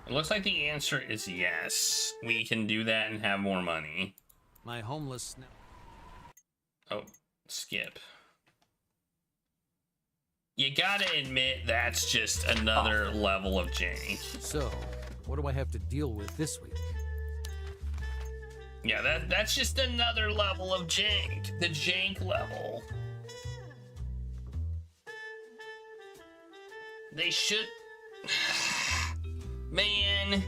It looks like the answer is yes. We can do that and have more money. My homeless... Oh, skip. You gotta admit that's just another level of jank. So, what do I have to deal with this week? Yeah, that's just another level of jank. The jank level. They should... Man.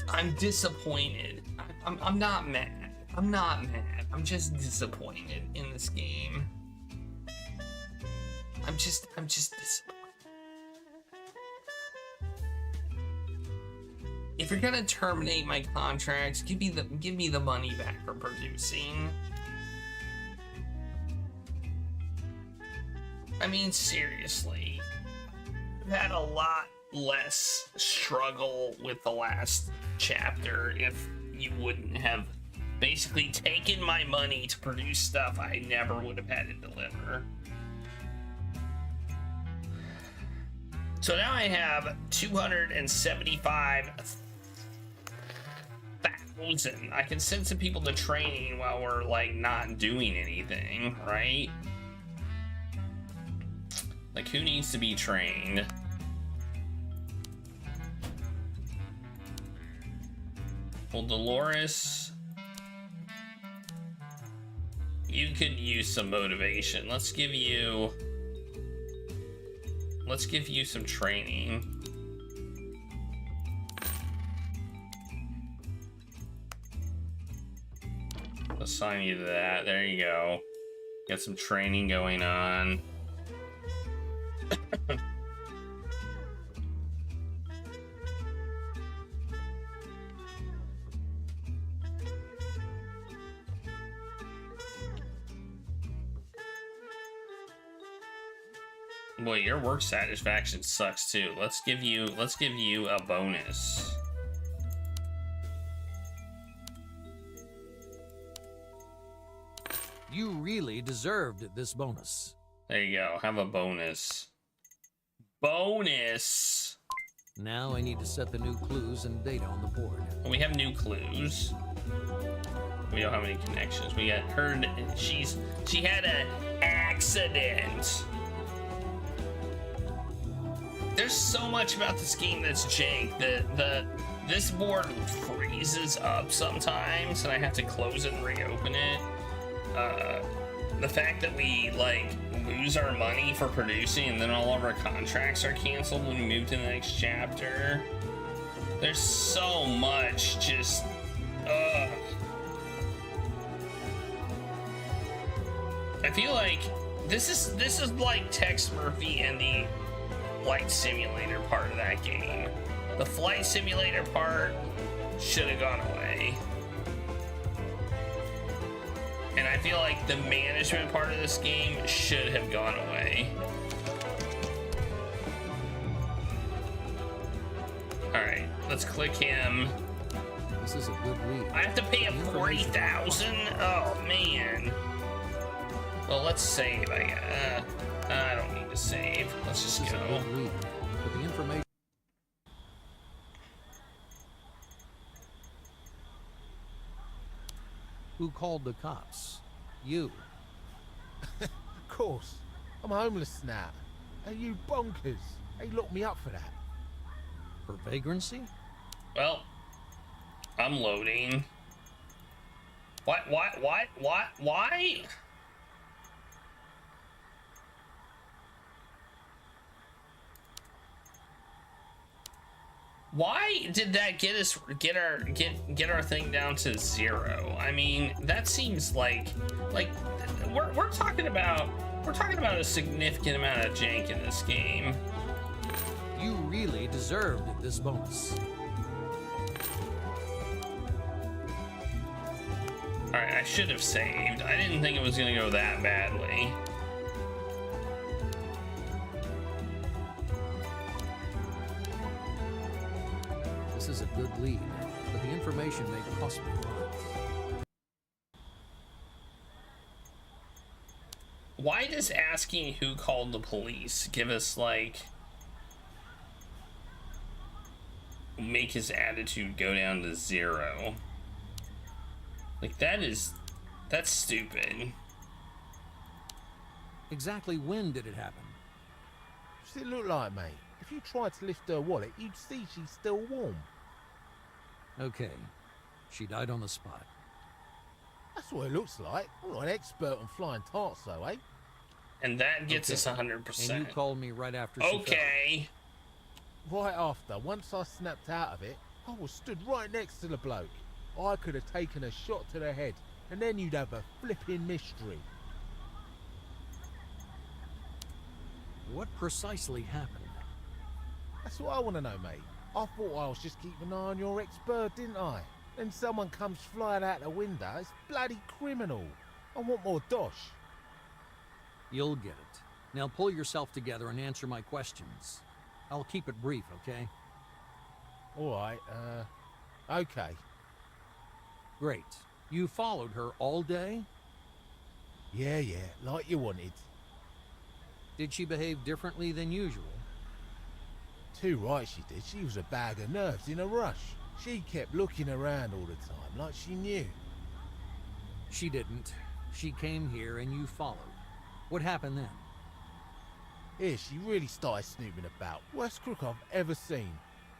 I'm disappointed. I'm not mad. I'm not mad. I'm just disappointed in this game. I'm just disappointed. If you're gonna terminate my contracts, give me the money back for producing. I mean, seriously, I've had a lot less struggle with the last chapter if you wouldn't have basically taken my money to produce stuff I never would have had to deliver. So now I have 275,000. I can send some people to training while we're like not doing anything, right? Like, who needs to be trained? Well, Dolores, You could use some motivation. Let's give you some training. Assign you to that. There you go. Got some training going on. Boy, your work satisfaction sucks too. Let's give you a bonus. You really deserved this bonus. There you go. Have a bonus. Bonus. Now I need to set the new clues and data on the board. We have new clues. We don't have any connections. We got her. She had an accident. There's so much about this game that's jank. This board freezes up sometimes, and I have to close it and reopen it. The fact that we like lose our money for producing, and then all of our contracts are canceled when we move to the next chapter. There's so much just. I feel like this is like Tex Murphy and the flight simulator part of that game. The flight simulator part should have gone away. And I feel like the management part of this game should have gone away. Alright, let's click him. This is a good lead. I have to pay him 40,000? Oh man. Well, let's save, I guess. I don't need to save. Let's just go. But the information. Who called the cops? You. Of course. I'm homeless now. Are you bonkers? They locked me up for that. For vagrancy? Well, I'm loading. What? Why? Why did that get our thing down to 0? I mean, that seems like we're talking about a significant amount of jank in this game. You really deserved this bonus. All right, I should have saved. I didn't think it was gonna go that badly. This is a good lead, but the information may cost me lives. Why does asking who called the police give us make his attitude go down to 0? That's stupid. Exactly when did it happen? What's it look like, mate? If you tried to lift her wallet, you'd see she's still warm. Okay. She died on the spot. That's what it looks like. I'm not an expert on flying tarts, though, eh? And that gets us 100%. And you called me right after she Okay. fell. Right after. Once I snapped out of it, I was stood right next to the bloke. I could have taken a shot to the head, and then you'd have a flipping mystery. What precisely happened? That's what I want to know, mate. I thought I was just keeping an eye on your ex-bird, didn't I? Then someone comes flying out the window. It's bloody criminal. I want more dosh. You'll get it. Now pull yourself together and answer my questions. I'll keep it brief, okay? All right, okay. Great. You followed her all day? Yeah, like you wanted. Did she behave differently than usual? Too right she did. She was a bag of nerves in a rush. She kept looking around all the time, like she knew. She didn't. She came here and you followed. What happened then? Here, she really started snooping about. Worst crook I've ever seen.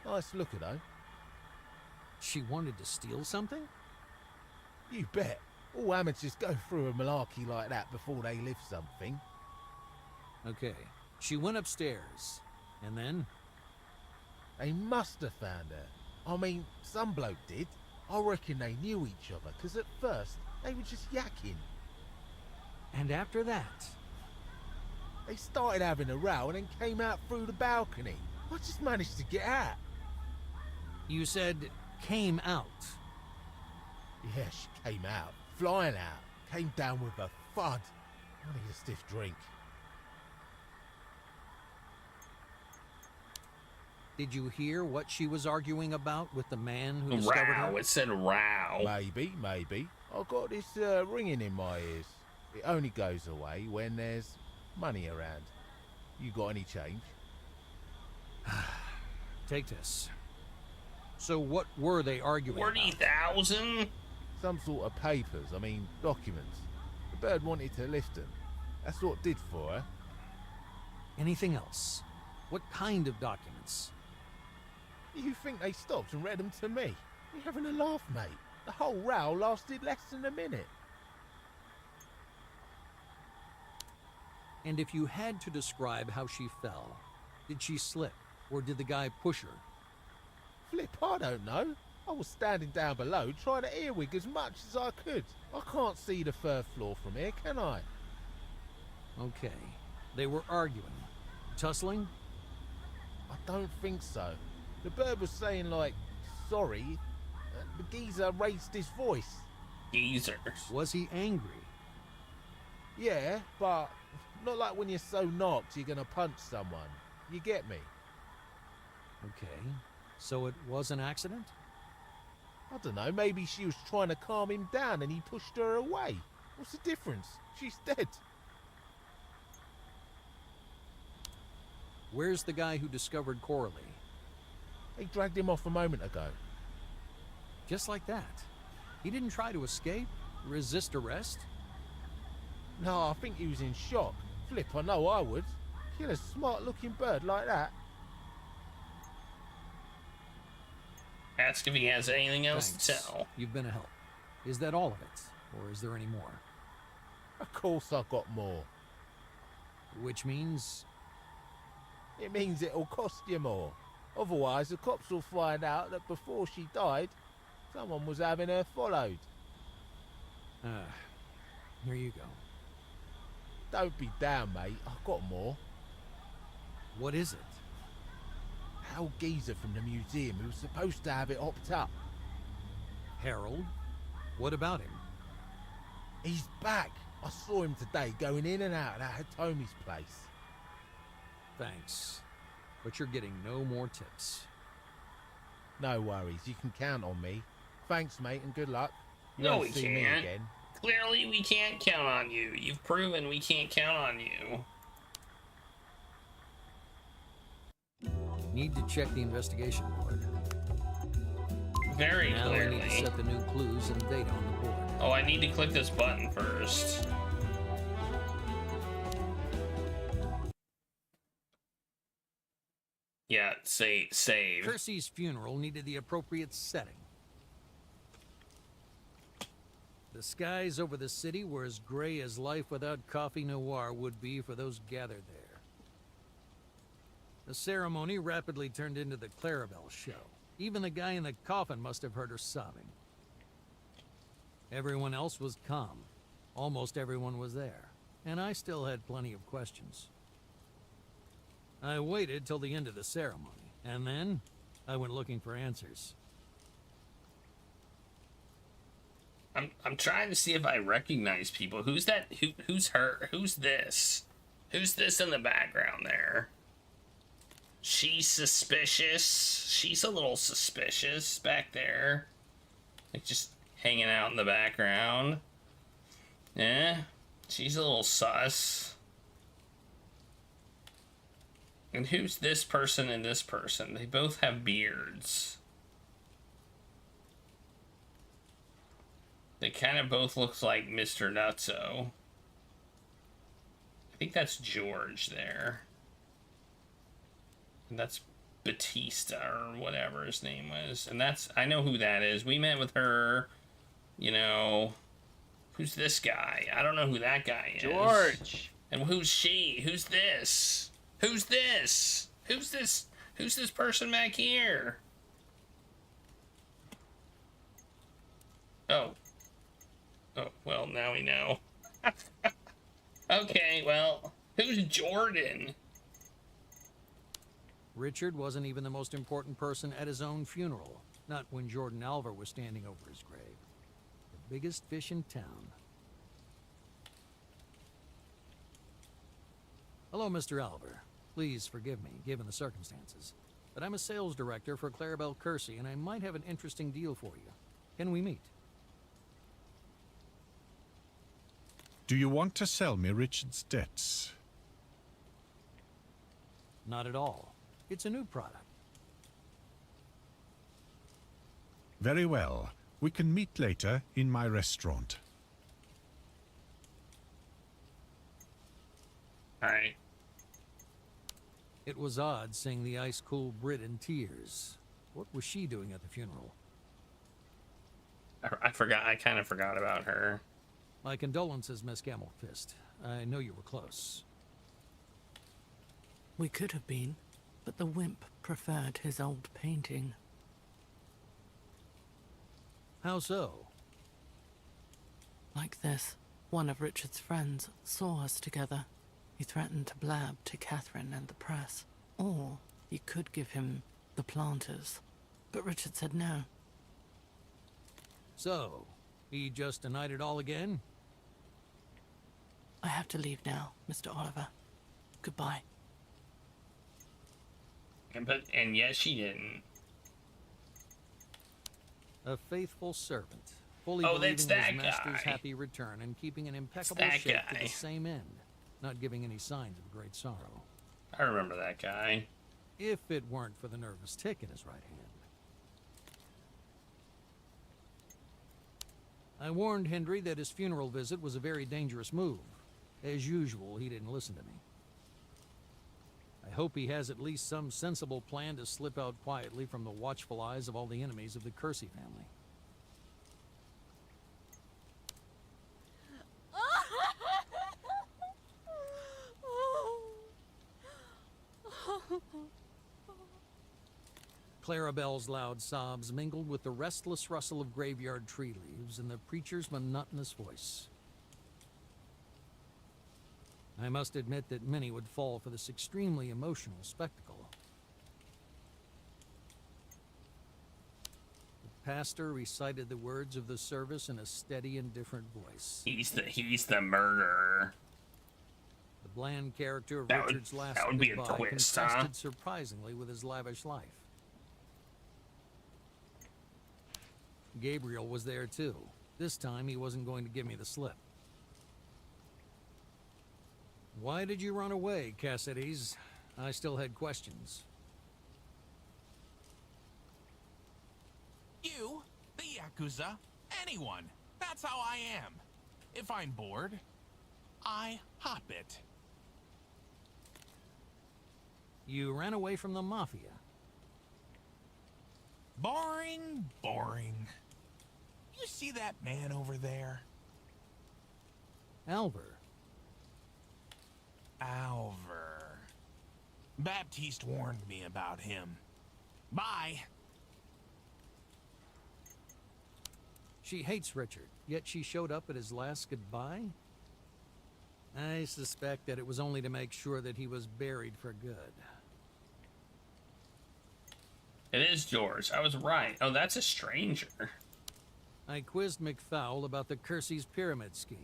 Nice looker, though. She wanted to steal something? You bet. All amateurs go through a malarkey like that before they lift something. Okay, she went upstairs, and then? They must have found her. I mean, some bloke did. I reckon they knew each other, because at first, they were just yakking. And after that? They started having a row and then came out through the balcony. I just managed to get out. You said came out? Yeah, she came out. Flying out. Came down with a thud. I need a stiff drink. Did you hear what she was arguing about with the man who discovered her? Row. It said row. Maybe. I've got this ringing in my ears. It only goes away when there's money around. You got any change? Take this. So what were they arguing 40,000? Some sort of papers, documents. The bird wanted to lift them. That's what did for her. Anything else? What kind of documents? You think they stopped and read them to me? You're having a laugh, mate. The whole row lasted less than a minute. And if you had to describe how she fell, did she slip, or did the guy push her? Flip, I don't know. I was standing down below trying to earwig as much as I could. I can't see the third floor from here, can I? Okay. They were arguing. Tussling? I don't think so. The bird was saying, sorry. The geezer raised his voice. Geezers. Was he angry? Yeah, but not like when you're so knocked you're gonna punch someone. You get me? Okay. So it was an accident? I don't know, maybe she was trying to calm him down and he pushed her away. What's the difference? She's dead. Where's the guy who discovered Coralie? They dragged him off a moment ago. Just like that? He didn't try to escape? Resist arrest? No, I think he was in shock. Flip, I know I would. Kill a smart-looking bird like that. Ask if he has anything else Thanks. to tell. You've been a help. Is that all of it? Or is there any more? Of course I've got more. Which means? It means it'll cost you more. Otherwise, the cops will find out that before she died, someone was having her followed. Here you go. Don't be down, mate. I've got more. What is it? Hal geezer from the museum who was supposed to have it hopped up. Harold? What about him? He's back. I saw him today going in and out of that Hitomi's place. Thanks. But you're getting no more tips. No worries. You can count on me. Thanks, mate, and good luck. You No, won't we see me can't. again. Clearly, we can't count on you. You've proven we can't count on you. Need to check the investigation board. Very now clearly. I need to set the new clues and data on the board. Oh, I need to click this button first. Yeah, save. Percy's funeral needed the appropriate setting. The skies over the city were as gray as life without coffee noir would be for those gathered there. The ceremony rapidly turned into the Clarabelle show. Even the guy in the coffin must have heard her sobbing. Everyone else was calm. Almost everyone was there. And I still had plenty of questions. I waited till the end of the ceremony, and then I went looking for answers. I'm trying to see if I recognize people. Who's that? Who's her? Who's this? Who's this in the background there? She's suspicious. She's a little suspicious back there. Like just hanging out in the background. Yeah, she's a little sus. And who's this person and this person? They both have beards. They kind of both look like Mr. Nutso. I think that's George there. And that's Batista or whatever his name was. And that's, I know who that is. We met with her, you know, Who's this guy? I don't know who that guy is. George. And who's she? Who's this? Who's this? Who's this? Who's this person back here? Oh. Oh, well, now we know. Okay, well, who's Jordan? Richard wasn't even the most important person at his own funeral, not when Jordan Alver was standing over his grave. The biggest fish in town. Hello, Mr. Alver. Please forgive me, given the circumstances, but I'm a sales director for Clarabelle Kersey, and I might have an interesting deal for you. Can we meet? Do you want to sell me Richard's debts? Not at all. It's a new product. Very well. We can meet later in my restaurant. Alright. It was odd seeing the ice-cool Brit in tears. What was she doing at the funeral? I forgot. I kind of forgot about her. My condolences, Miss Gamelfist. I know you were close. We could have been, but the wimp preferred his old painting. How so? Like this, one of Richard's friends saw us together. He threatened to blab to Catherine and the press. Or he could give him the planters. But Richard said no. So, he just denied it all again? I have to leave now, Mr. Oliver. Goodbye. And yet she didn't. A faithful servant, fully Oh, believing that's in that his master's guy. happy return and keeping an impeccable that shape to guy. the same end, not giving any signs of great sorrow. I remember that guy. If it weren't for the nervous tick in his right hand. I warned Hendry that his funeral visit was a very dangerous move. As usual, he didn't listen to me. I hope he has at least some sensible plan to slip out quietly from the watchful eyes of all the enemies of the Kersey family. Clarabelle's loud sobs mingled with the restless rustle of graveyard tree leaves and the preacher's monotonous voice. I must admit that many would fall for this extremely emotional spectacle. The pastor recited the words of the service in a steady and different voice. He's the murderer. The bland character of That Richard's last would be a goodbye twist, contrasted huh? surprisingly with his lavish life. Gabriel was there too. This time he wasn't going to give me the slip. Why did you run away, Cassidy's? I still had questions. You, the Yakuza, anyone. That's how I am. If I'm bored, I hop it. You ran away from the Mafia. Boring, boring. You see that man over there? Alver. Alver. Baptiste warned me about him. Bye. She hates Richard, yet she showed up at his last goodbye? I suspect that it was only to make sure that he was buried for good. It is George. I was right. Oh, that's a stranger. I quizzed McFowl about the Kersey's pyramid scheme.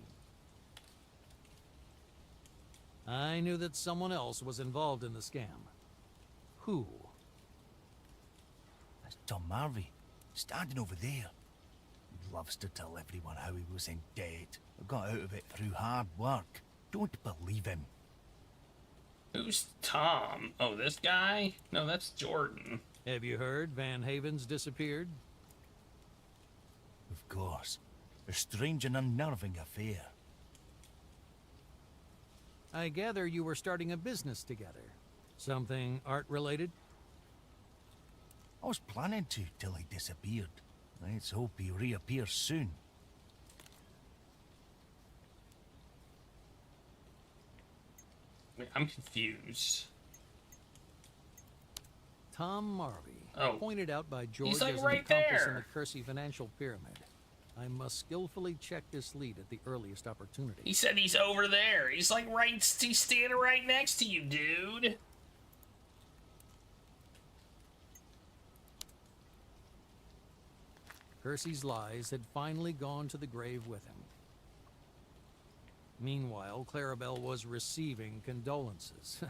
I knew that someone else was involved in the scam. Who? That's Tom Marvey, standing over there. He loves to tell everyone how he was in debt. I got out of it through hard work. Don't believe him. Who's Tom? Oh, this guy? No, that's Jordan. Have you heard Van Haven's disappeared? Of course. A strange and unnerving affair. I gather you were starting a business together. Something art-related? I was planning to till he disappeared. Let's hope he reappears soon. I'm confused. Tom Marvey, Oh. pointed out by George He's, like, as right an accomplice in there. the Kersey financial pyramid. I must skillfully check this lead at the earliest opportunity. He said he's over there. He's like he's standing right next to you, dude. Kersey's lies had finally gone to the grave with him. Meanwhile, Clarabelle was receiving condolences.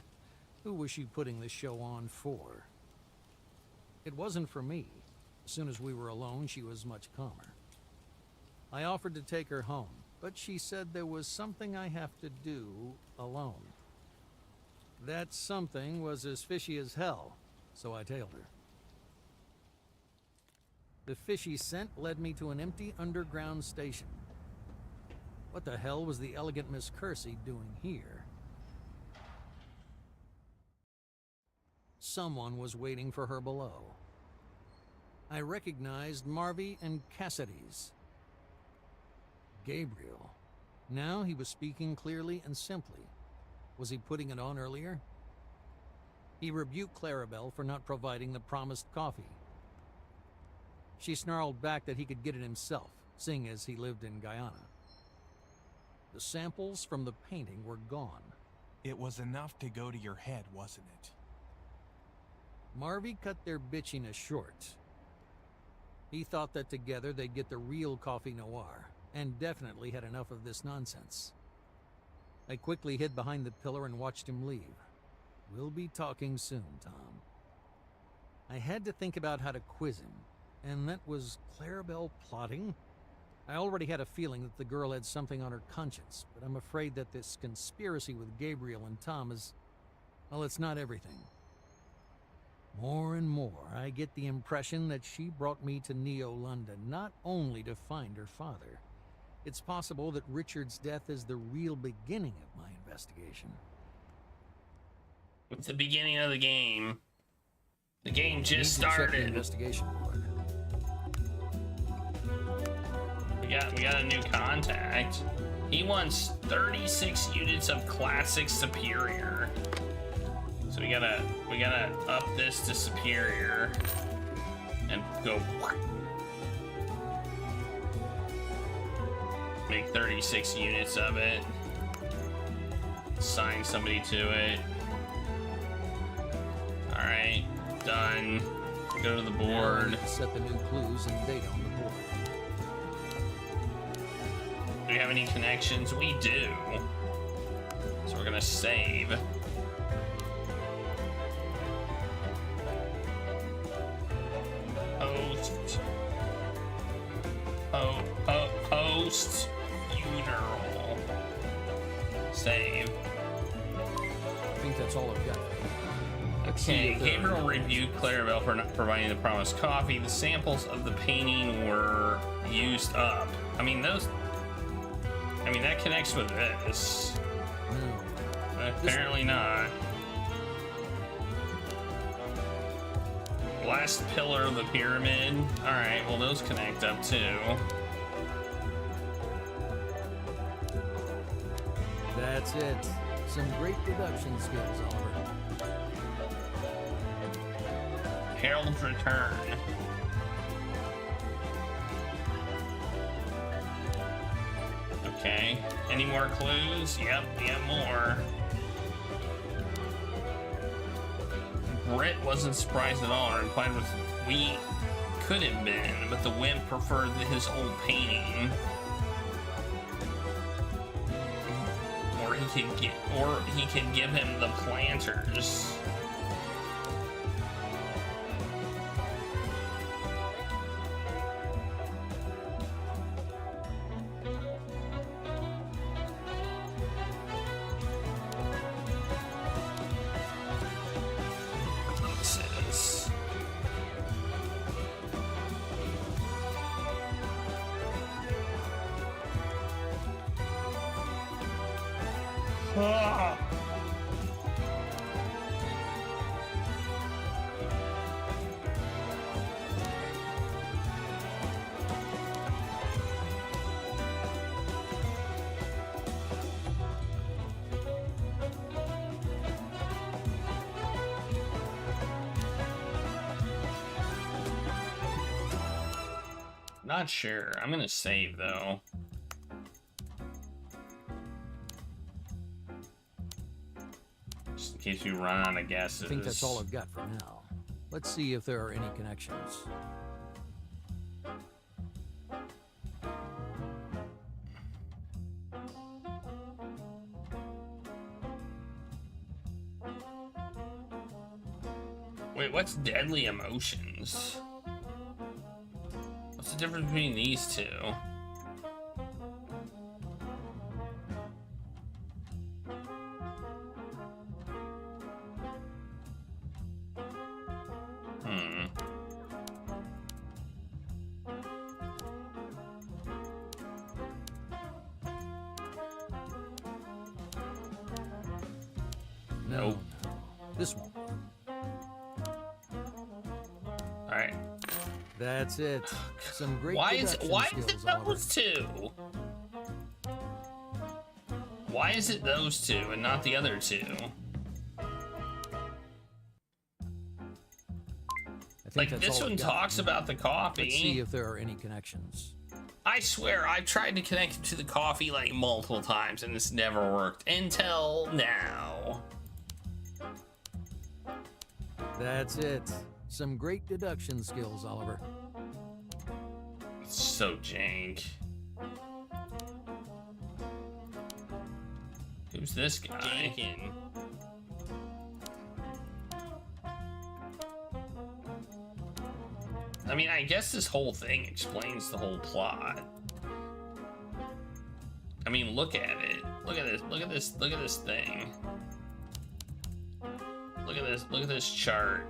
Who was she putting the show on for? It wasn't for me. As soon as we were alone, she was much calmer. I offered to take her home, but she said there was something I have to do alone. That something was as fishy as hell, so I tailed her. The fishy scent led me to an empty underground station. What the hell was the elegant Miss Kersey doing here? Someone was waiting for her below. I recognized Marvey and Cassidy's. Gabriel. Now he was speaking clearly and simply. Was he putting it on earlier? He rebuked Clarabelle for not providing the promised coffee. She snarled back that he could get it himself, seeing as he lived in Guyana. The samples from the painting were gone. It was enough to go to your head, wasn't it? Marvey cut their bitchiness short. He thought that together they'd get the real coffee noir, and definitely had enough of this nonsense. I quickly hid behind the pillar and watched him leave. We'll be talking soon, Tom. I had to think about how to quiz him, and that was Clarabelle plotting? I already had a feeling that the girl had something on her conscience, but I'm afraid that this conspiracy with Gabriel and Tom is, well, it's not everything. More and more, I get the impression that she brought me to Neo-London not only to find her father. It's possible that Richard's death is the real beginning of my investigation. It's the beginning of the game. The game just Need to check the started. investigation book. We got a new contact. He wants 36 units of classic superior. So we gotta up this to superior and go make 36 units of it. Assign somebody to it. All right, done. Go to the board. Set the new clues and data on the board. Do we have any connections? We do. So we're gonna save. Post funeral. Save. I think that's all I've got. Okay, Gabriel rebuked Clarabelle for not providing the promised coffee. The samples of the painting were used up. I mean, that connects with this. Apparently not. Last pillar of the pyramid. Alright, well, those connect up too. That's it. Some great deduction skills, Oliver. Harold's return. Okay. Any more clues? Yep, we have more. Britt wasn't surprised at all, or implied with we could have been, but the wimp preferred his old painting. Or he could give him the planters. Not sure. I'm gonna save though. Just in case we run out of guesses. I think that's all I've got for now. Let's see if there are any connections. Wait, what's deadly emotions? What's the difference between these two? No. This one. Alright. That's it. Some great Why is deduction it skills, Oliver. those two? Why is it those two and not the other two? Like that's this all I've one got talks for now. about the coffee. Let's see if there are any connections. I swear I've tried to connect it to the coffee like multiple times and it's never worked until now. That's it. Some great deduction skills, Oliver. It's so jank. Who's this guy? Jankin'. I mean, I guess this whole thing explains the whole plot. I mean, look at it. Look at this. Look at this. Look at this thing. Look at this. Look at this chart.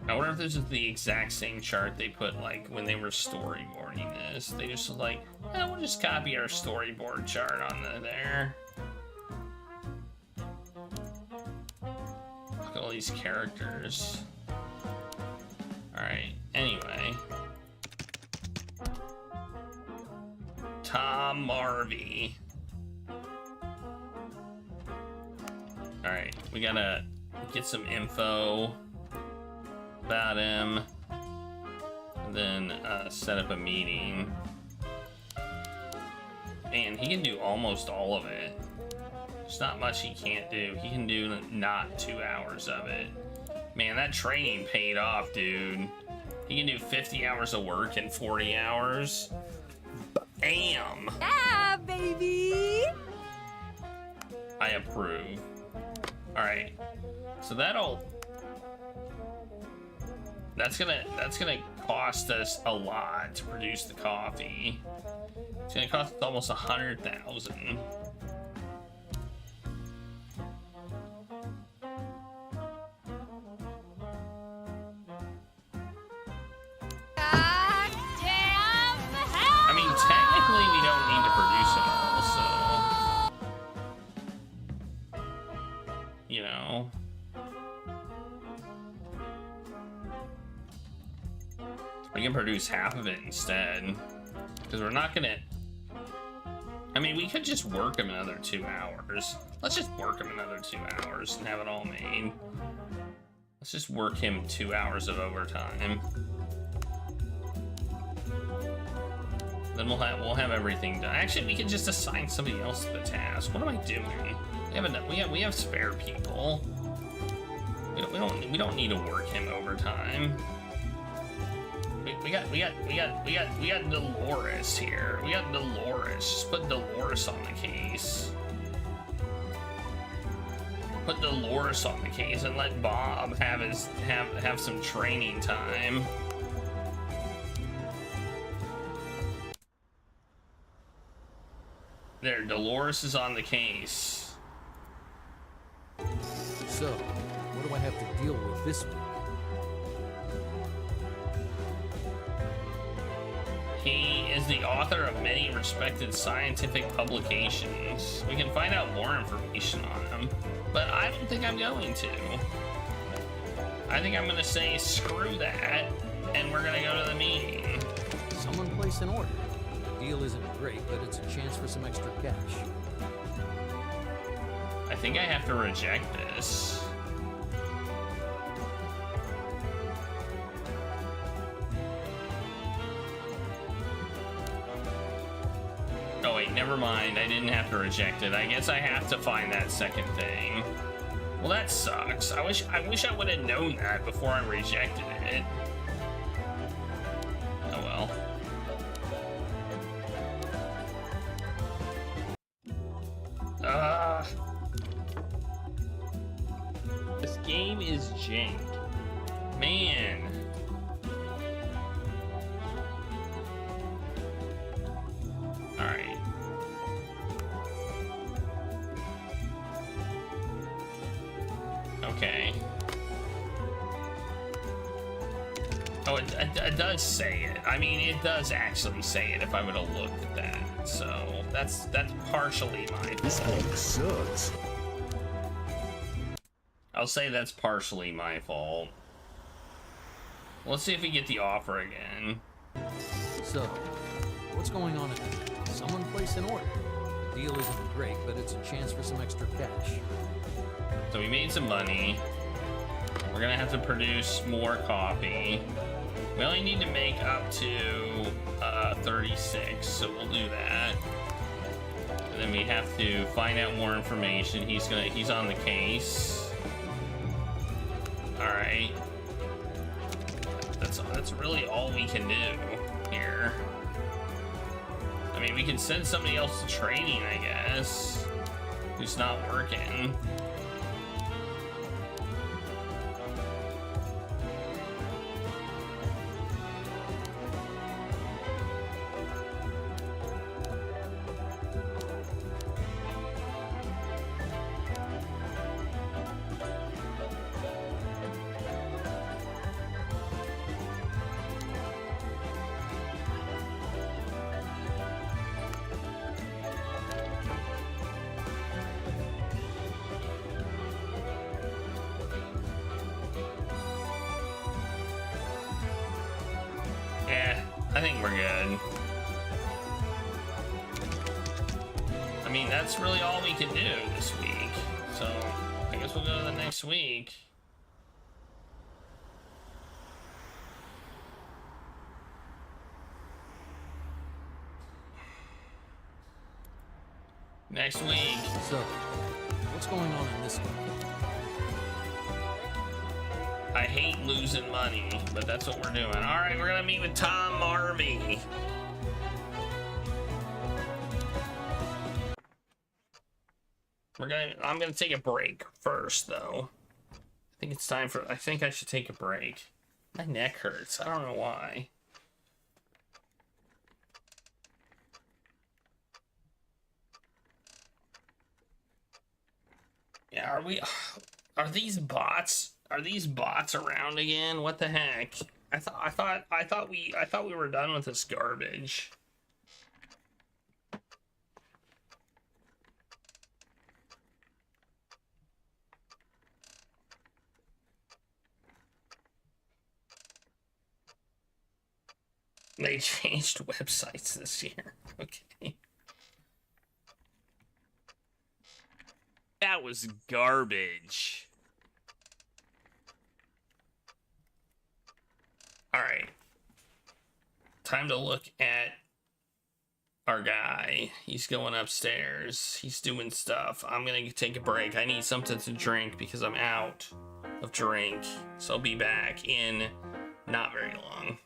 I wonder if this is the exact same chart they put like when they were storyboarding this. They just was like, eh, we'll just copy our storyboard chart on there. Look at all these characters. Alright, anyway. Tom Marvey. Alright, we gotta get some info about him, and then set up a meeting. Man, he can do almost all of it. There's not much he can't do. He can do not 2 hours of it. Man, that training paid off, dude. He can do 50 hours of work in 40 hours. Bam! Yeah, baby! I approve. Alright. So that's gonna cost us a lot to produce the coffee. It's gonna cost us almost 100,000. I mean, technically we don't need to produce it all, so you know. We can produce half of it instead, because we're not gonna. I mean, we could just work him another 2 hours. Let's just work him another 2 hours and have it all made. Let's just work him 2 hours of overtime. Then we'll have everything done. Actually, we can just assign somebody else the task. What am I doing? We have spare people. We don't need to work him overtime. We got Dolores here. We got Dolores. Just put Dolores on the case. Put Dolores on the case and let Bob have some training time. There, Dolores is on the case. So, what do I have to deal with this week? He is the author of many respected scientific publications. We can find out more information on him, but I don't think I'm going to. I think I'm gonna say screw that, and we're gonna go to the meeting. Someone place an order. The deal isn't great, but it's a chance for some extra cash. I think I have to reject this. wait, never mind. I didn't have to reject it. I guess I have to find that second thing. Well, that sucks. I wish I would have known that before I rejected it. Oh well. This game is jank. Man. Alright. Okay. Oh, it does say it. I mean, it does actually say it if I would have looked at that. So, that's partially my fault. This game sucks. I'll say that's partially my fault. Let's see if we get the offer again. So, what's going on? Someone place an order. The deal isn't great, but it's a chance for some extra cash. So we made some money. We're gonna have to produce more coffee. We only need to make up to 36, so we'll do that. And then we have to find out more information. He's on the case. All right. That's really all we can do here. I mean, we can send somebody else to training, I guess, who's not working. I think we're good. I mean, that's really all we can do this week. So, I guess we'll go to the next week. Next week. So, what's going on in this one? I hate losing money, but that's what we're doing. All right, we're gonna meet with Tom Marvey. I'm gonna take a break first, though. I think I should take a break. My neck hurts. I don't know why. Yeah, are these bots? Are these bots around again? What the heck? I thought we were done with this garbage. They changed websites this year. Okay. That was garbage. All right. Time to look at our guy. He's going upstairs. He's doing stuff. I'm gonna take a break. I need something to drink because I'm out of drink. So I'll be back in not very long.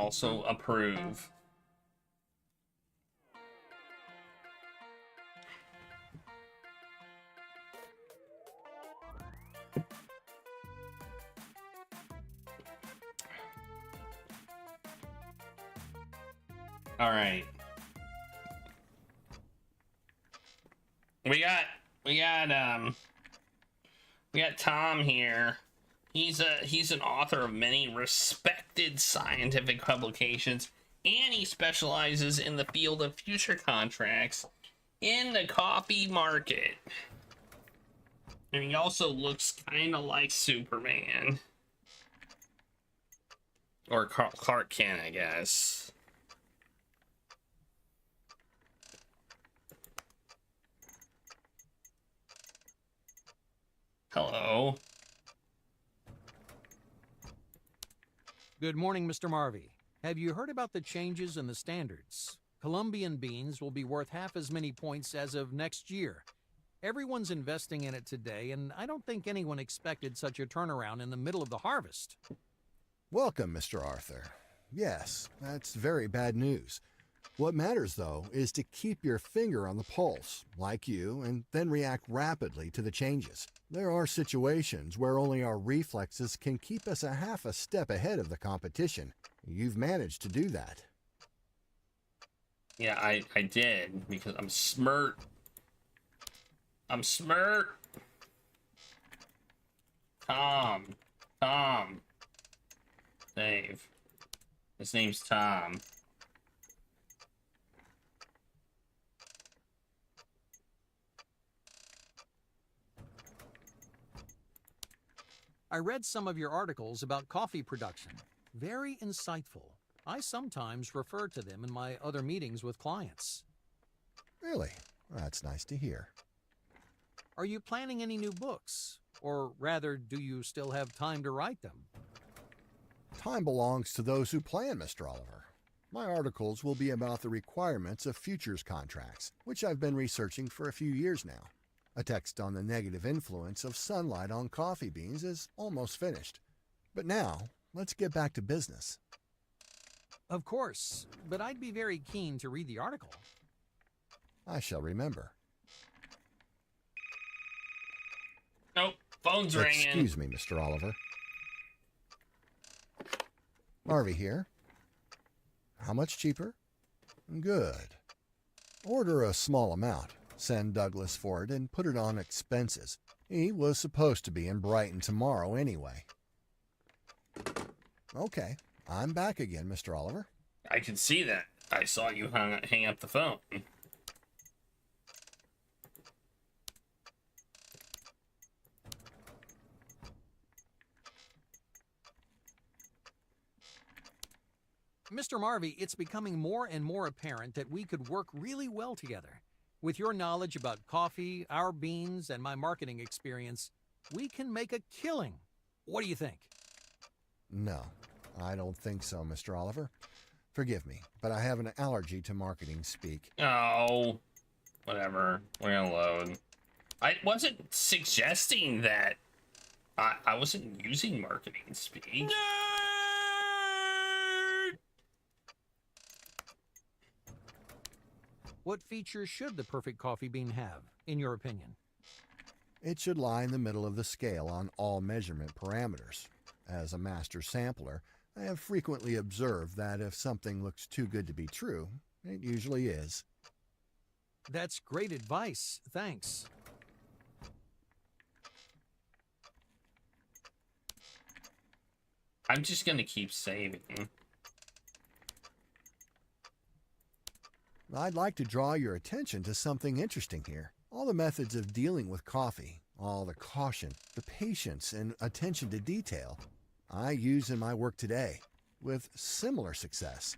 also approve. All right. We got Tom here. He's an author of many respected scientific publications, and he specializes in the field of future contracts in the coffee market. And he also looks kind of like Superman. Or Clark Kent, I guess. Hello. Good morning, Mr. Marvey. Have you heard about the changes in the standards? Colombian beans will be worth half as many points as of next year. Everyone's investing in it today, and I don't think anyone expected such a turnaround in the middle of the harvest. Welcome, Mr. Arthur. Yes, that's very bad news. What matters, though, is to keep your finger on the pulse, like you, and then react rapidly to the changes. There are situations where only our reflexes can keep us a half a step ahead of the competition. You've managed to do that. Yeah, I did, because I'm smart. I'm smart. Tom. Dave. His name's Tom. I read some of your articles about coffee production. Very insightful. I sometimes refer to them in my other meetings with clients. Really? That's nice to hear. Are you planning any new books? Or rather, do you still have time to write them? Time belongs to those who plan, Mr. Oliver. My articles will be about the requirements of futures contracts, which I've been researching for a few years now. A text on the negative influence of sunlight on coffee beans is almost finished. But now, let's get back to business. Of course, but I'd be very keen to read the article. I shall remember. Nope, phone's ringing. Excuse me, Mr. Oliver. Harvey here. How much cheaper? Good. Order a small amount. Send Douglas for it and put it on expenses. He was supposed to be in Brighton tomorrow anyway. Okay, I'm back again, Mr. Oliver. I can see that. I saw you hang up the phone. Mr. Marvey, it's becoming more and more apparent that we could work really well together. With your knowledge about coffee, our beans, and my marketing experience, we can make a killing. What do you think? No, I don't think so, Mr. Oliver. Forgive me, but I have an allergy to marketing speak. Oh, whatever. We're gonna load. I wasn't suggesting that. I wasn't using marketing speak. What features should the perfect coffee bean have, in your opinion? It should lie in the middle of the scale on all measurement parameters. As a master sampler, I have frequently observed that if something looks too good to be true, it usually is. That's great advice. Thanks. I'm just gonna keep saving. I'd like to draw your attention to something interesting here. All the methods of dealing with coffee, all the caution, the patience, and attention to detail I use in my work today, with similar success.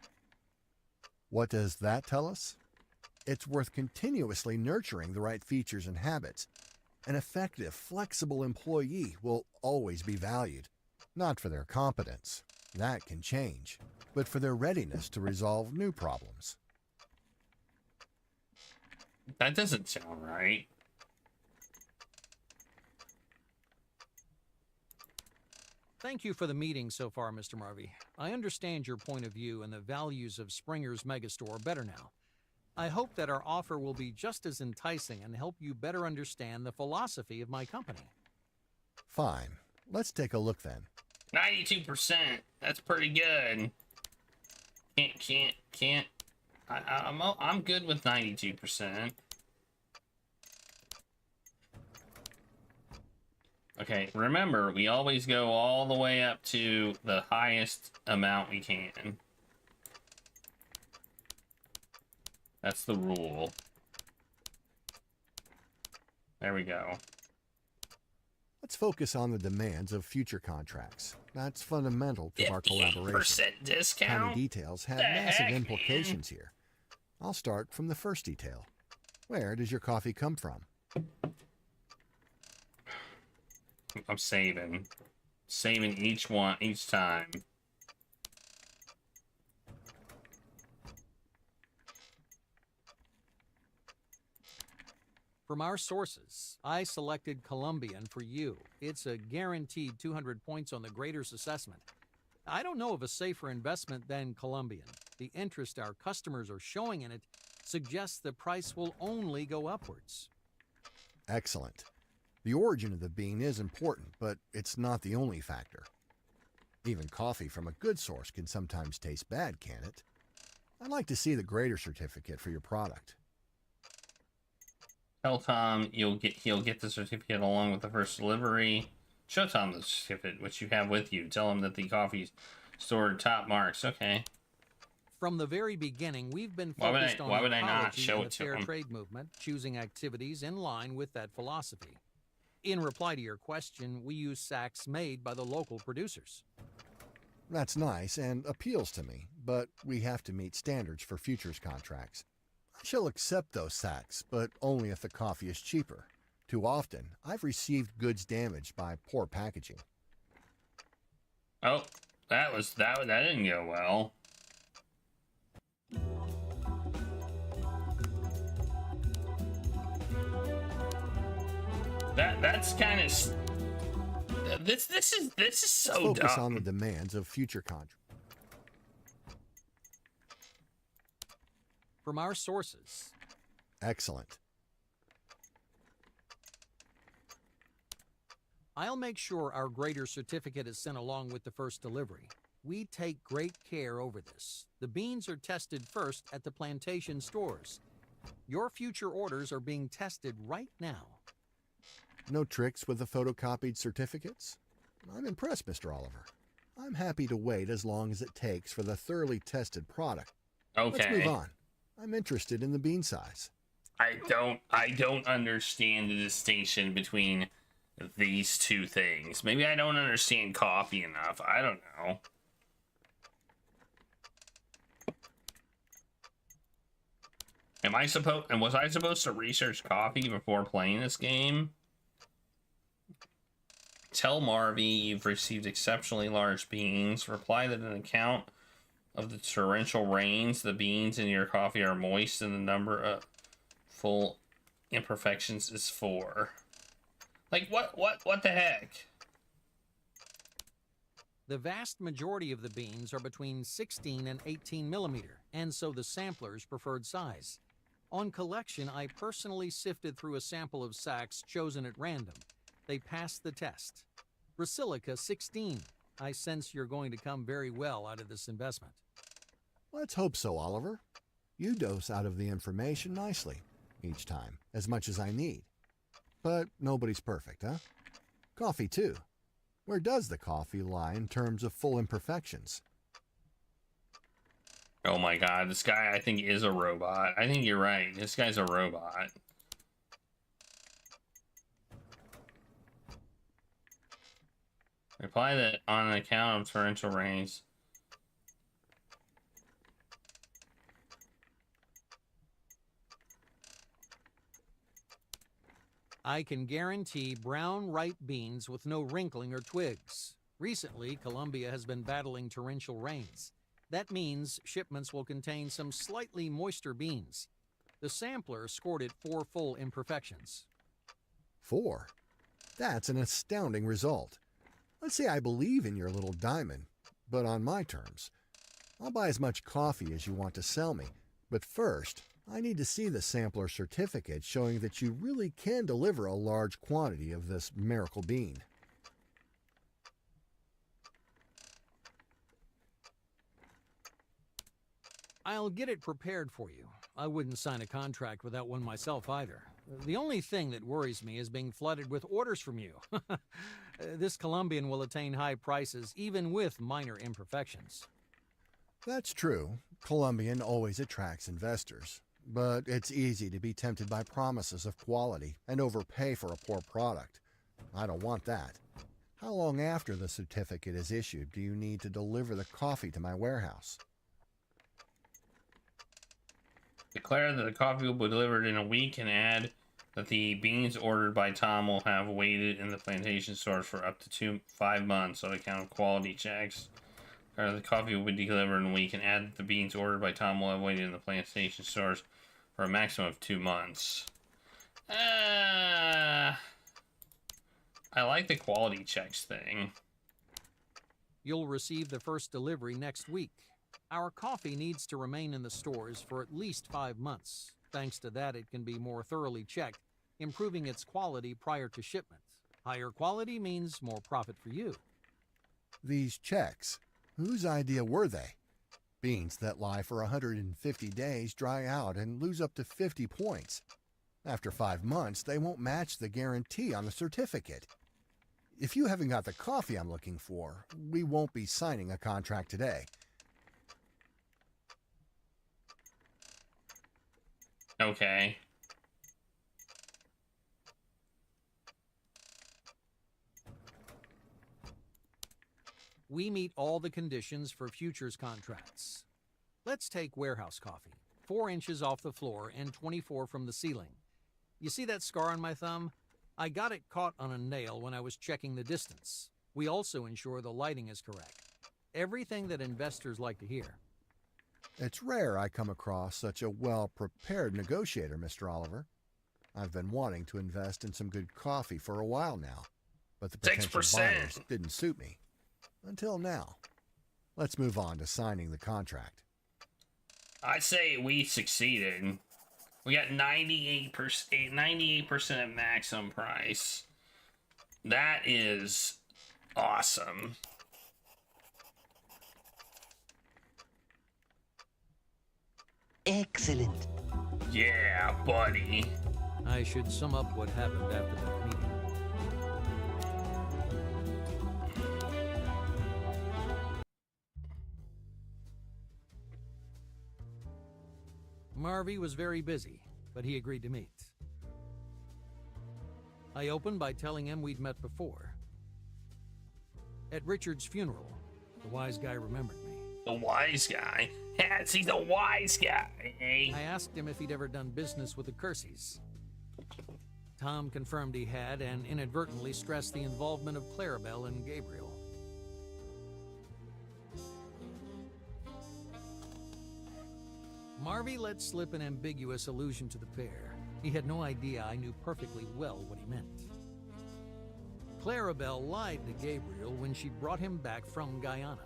What does that tell us? It's worth continuously nurturing the right features and habits. An effective, flexible employee will always be valued, not for their competence, that can change, but for their readiness to resolve new problems. That doesn't sound right. Thank you for the meeting so far, Mr. Marvey. I understand your point of view and the values of Springer's Megastore better now. I hope that our offer will be just as enticing and help you better understand the philosophy of my company. Fine. Let's take a look then. 92%. That's pretty good. Can't. I'm good with 92%. Okay, remember, we always go all the way up to the highest amount we can. That's the rule. There we go. Let's focus on the demands of future contracts. That's fundamental to our 58% collaboration. discount? Tiny details have The massive heck, implications here. I'll start from the first detail. Where does your coffee come from? I'm saving each one each time. From our sources, I selected Colombian for you. It's a guaranteed 200 points on the Graders assessment. I don't know of a safer investment than Colombian. The interest our customers are showing in it suggests the price will only go upwards. Excellent. The origin of the bean is important, but it's not the only factor. Even coffee from a good source can sometimes taste bad, can't it? I'd like to see the grader certificate for your product. Tell Tom he'll get the certificate along with the first delivery. Show Tom the certificate which you have with you. Tell him that the coffee's stored top marks. Okay. From the very beginning, we've been focused on why would I not ecology show and it the to fair him? trade movement, choosing activities in line with that philosophy. In reply to your question, we use sacks made by the local producers. That's nice and appeals to me, but we have to meet standards for futures contracts. I shall accept those sacks, but only if the coffee is cheaper. Too often, I've received goods damaged by poor packaging. Oh, that didn't go well. That's kind of this is so dumb. Let's focus on the demands of future contracts. From our sources. Excellent. I'll make sure our grader certificate is sent along with the first delivery. We take great care over this. The beans are tested first at the plantation stores. Your future orders are being tested right now. No tricks with the photocopied certificates? I'm impressed, Mr. Oliver. I'm happy to wait as long as it takes for the thoroughly tested product. Okay. Let's move on. I'm interested in the bean size. I don't understand the distinction between these two things. Maybe I don't understand coffee enough. I don't know. Was I supposed to research coffee before playing this game? Tell Marvy you've received exceptionally large beans. Reply that an account of the torrential rains, the beans in your coffee are moist, and the number of full imperfections is 4. Like, what the heck? The vast majority of the beans are between 16 and 18 millimeter, and so the sampler's preferred size. On collection, I personally sifted through a sample of sacks chosen at random. They passed the test. Brasilica 16. I sense you're going to come very well out of this investment. Let's hope so, Oliver. You dose out of the information nicely, each time, as much as I need. But nobody's perfect, huh? Coffee, too. Where does the coffee lie in terms of full imperfections? Oh my god, this guy I think is a robot. I think you're right. This guy's a robot. Reply that on an account of torrential rains. I can guarantee brown, ripe beans with no wrinkling or twigs. Recently, Colombia has been battling torrential rains. That means shipments will contain some slightly moister beans. The sampler scored it 4 full imperfections. 4? That's an astounding result. Let's say I believe in your little diamond, but on my terms. I'll buy as much coffee as you want to sell me, but first, I need to see the sampler certificate showing that you really can deliver a large quantity of this miracle bean. I'll get it prepared for you. I wouldn't sign a contract without one myself either. The only thing that worries me is being flooded with orders from you. This Colombian will attain high prices even with minor imperfections. That's true. Colombian always attracts investors. But it's easy to be tempted by promises of quality and overpay for a poor product. I don't want that. How long after the certificate is issued do you need to deliver the coffee to my warehouse? Declare that the coffee will be delivered in a week and add that the beans ordered by Tom will have waited in the plantation stores for up to 5 months on account of quality checks. Declare that the coffee will be delivered in a week and add that the beans ordered by Tom will have waited in the plantation stores for a maximum of 2 months. I like the quality checks thing. You'll receive the first delivery next week. Our coffee needs to remain in the stores for at least 5 months. Thanks to that, it can be more thoroughly checked, improving its quality prior to shipment. Higher quality means more profit for you. These checks, whose idea were they? Beans that lie for 150 days dry out and lose up to 50 points. After 5 months, they won't match the guarantee on the certificate. If you haven't got the coffee I'm looking for, we won't be signing a contract today. Okay. We meet all the conditions for futures contracts. Let's take warehouse coffee. 4 inches off the floor and 24 from the ceiling. You see that scar on my thumb? I got it caught on a nail when I was checking the distance. We also ensure the lighting is correct. Everything that investors like to hear. It's rare I come across such a well-prepared negotiator, Mr. Oliver. I've been wanting to invest in some good coffee for a while now, but the potential 6%. buyers didn't suit me. Until now. Let's move on to signing the contract. I say we succeeded. We got 98% of maximum price. That is awesome. Excellent. Yeah, buddy. I should sum up what happened after that meeting. Marvy was very busy, but he agreed to meet. I opened by telling him we'd met before. At Richard's funeral, the wise guy remembered me. The wise guy? Yes, he's a wise guy. I asked him if he'd ever done business with the Kerseys. Tom confirmed he had and inadvertently stressed the involvement of Clarabelle and Gabriel. Marvy let slip an ambiguous allusion to the pair. He had no idea I knew perfectly well what he meant. Clarabelle lied to Gabriel when she brought him back from Guyana.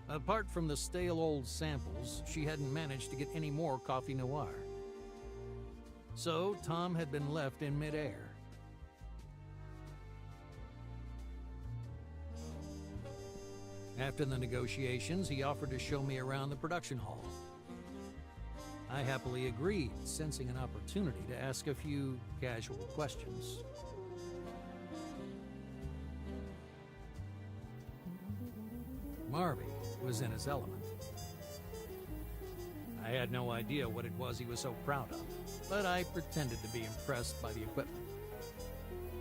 Apart from the stale old samples, she hadn't managed to get any more coffee noir. So Tom had been left in midair. After the negotiations, he offered to show me around the production hall. I happily agreed, sensing an opportunity to ask a few casual questions. Marvy was in his element. I had no idea what it was he was so proud of, but I pretended to be impressed by the equipment.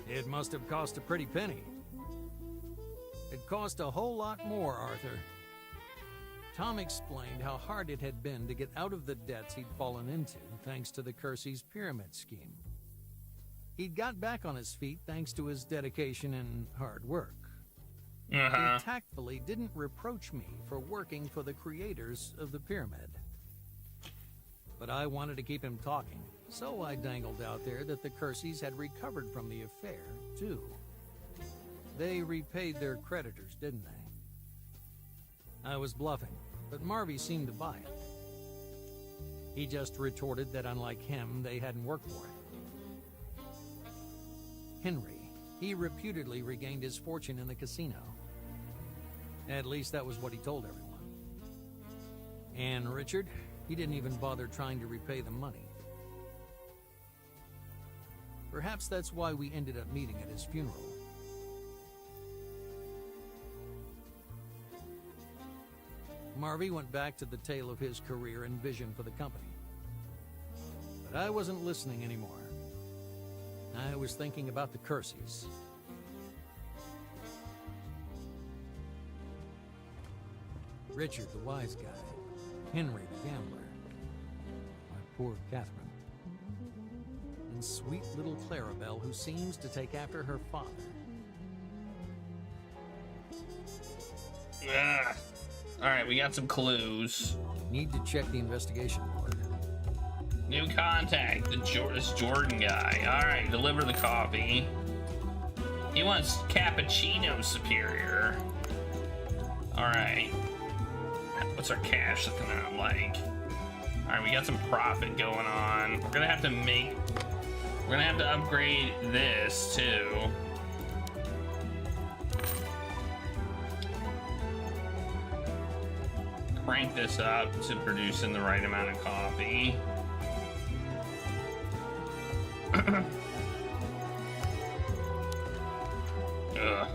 It must have cost a pretty penny. It cost a whole lot more, Arthur. Tom explained how hard it had been to get out of the debts he'd fallen into thanks to the Kerseys' pyramid scheme. He'd got back on his feet thanks to his dedication and hard work. He tactfully didn't reproach me for working for the creators of the pyramid. But I wanted to keep him talking, so I dangled out there that the Kerseys had recovered from the affair, too. They repaid their creditors, didn't they? I was bluffing, but Marvy seemed to buy it. He just retorted that unlike him, they hadn't worked for it. Henry, he reputedly regained his fortune in the casino. At least that was what he told everyone. And Richard, he didn't even bother trying to repay the money. Perhaps that's why we ended up meeting at his funeral. Marvy went back to the tale of his career and vision for the company. But I wasn't listening anymore. I was thinking about the Curseys. Richard, the wise guy. Henry, the gambler. My poor Catherine. And sweet little Clarabelle, who seems to take after her father. Ugh. Alright, we got some clues. Need to check the investigation board. New contact, this Jordan guy. Alright, deliver the coffee. He wants cappuccino superior. Alright. What's our cash looking at like? Alright, we got some profit going on. We're gonna have to upgrade this too. Crank this up to producing the right amount of coffee. Ugh,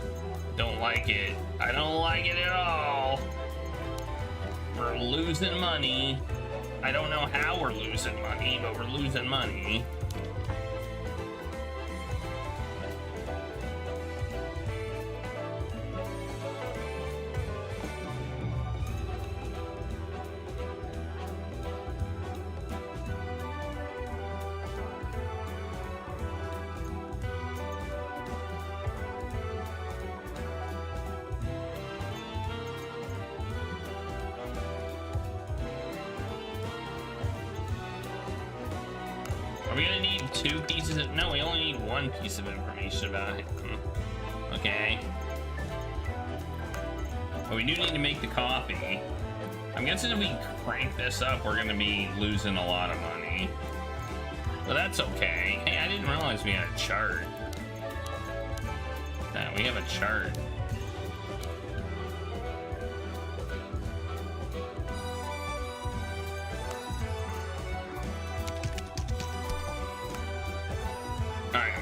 don't like it. I don't like it at all. We're losing money. I don't know how we're losing money, but we're losing money. Are we gonna need 2 pieces of... No, we only need 1 piece of information about him. Okay. But we do need to make the coffee. I'm guessing if we crank this up, we're gonna be losing a lot of money. But that's okay. Hey, I didn't realize we had a chart. Yeah, we have a chart.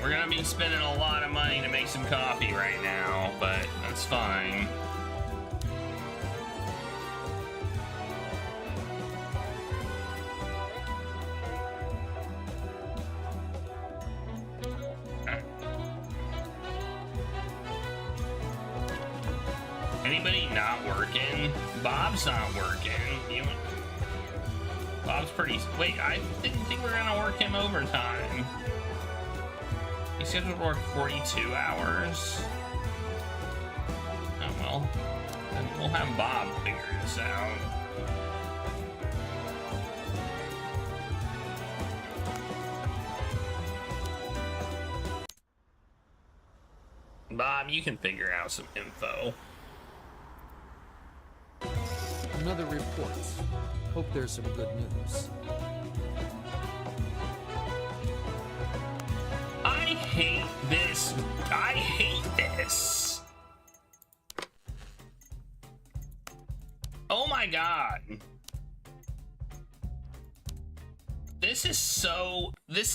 We're gonna be spending a lot of money to make some coffee right now, but that's fine. Anybody not working? Bob's not working. Bob's pretty... Wait, I didn't think we were gonna work him overtime. He's scheduled to work 42 hours. Oh well. Then we'll have Bob figure this out. Bob, you can figure out some info. Another report. Hope there's some good news. I hate this. I hate this. Oh my god. This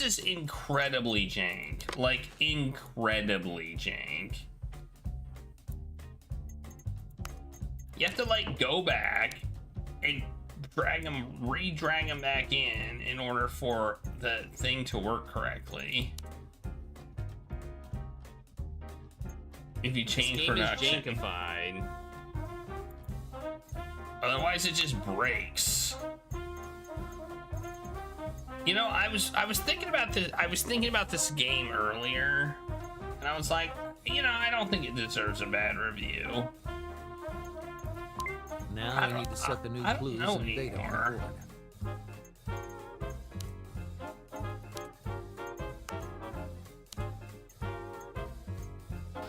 is incredibly jank. Like, incredibly jank. You have to, like, go back and re-drag them back in order for the thing to work correctly. If you change production. This game is jankified. Otherwise it just breaks. You know, I was thinking about this game earlier, and I was like, you know, I don't think it deserves a bad review. Now I need to set the new clues and data on the board.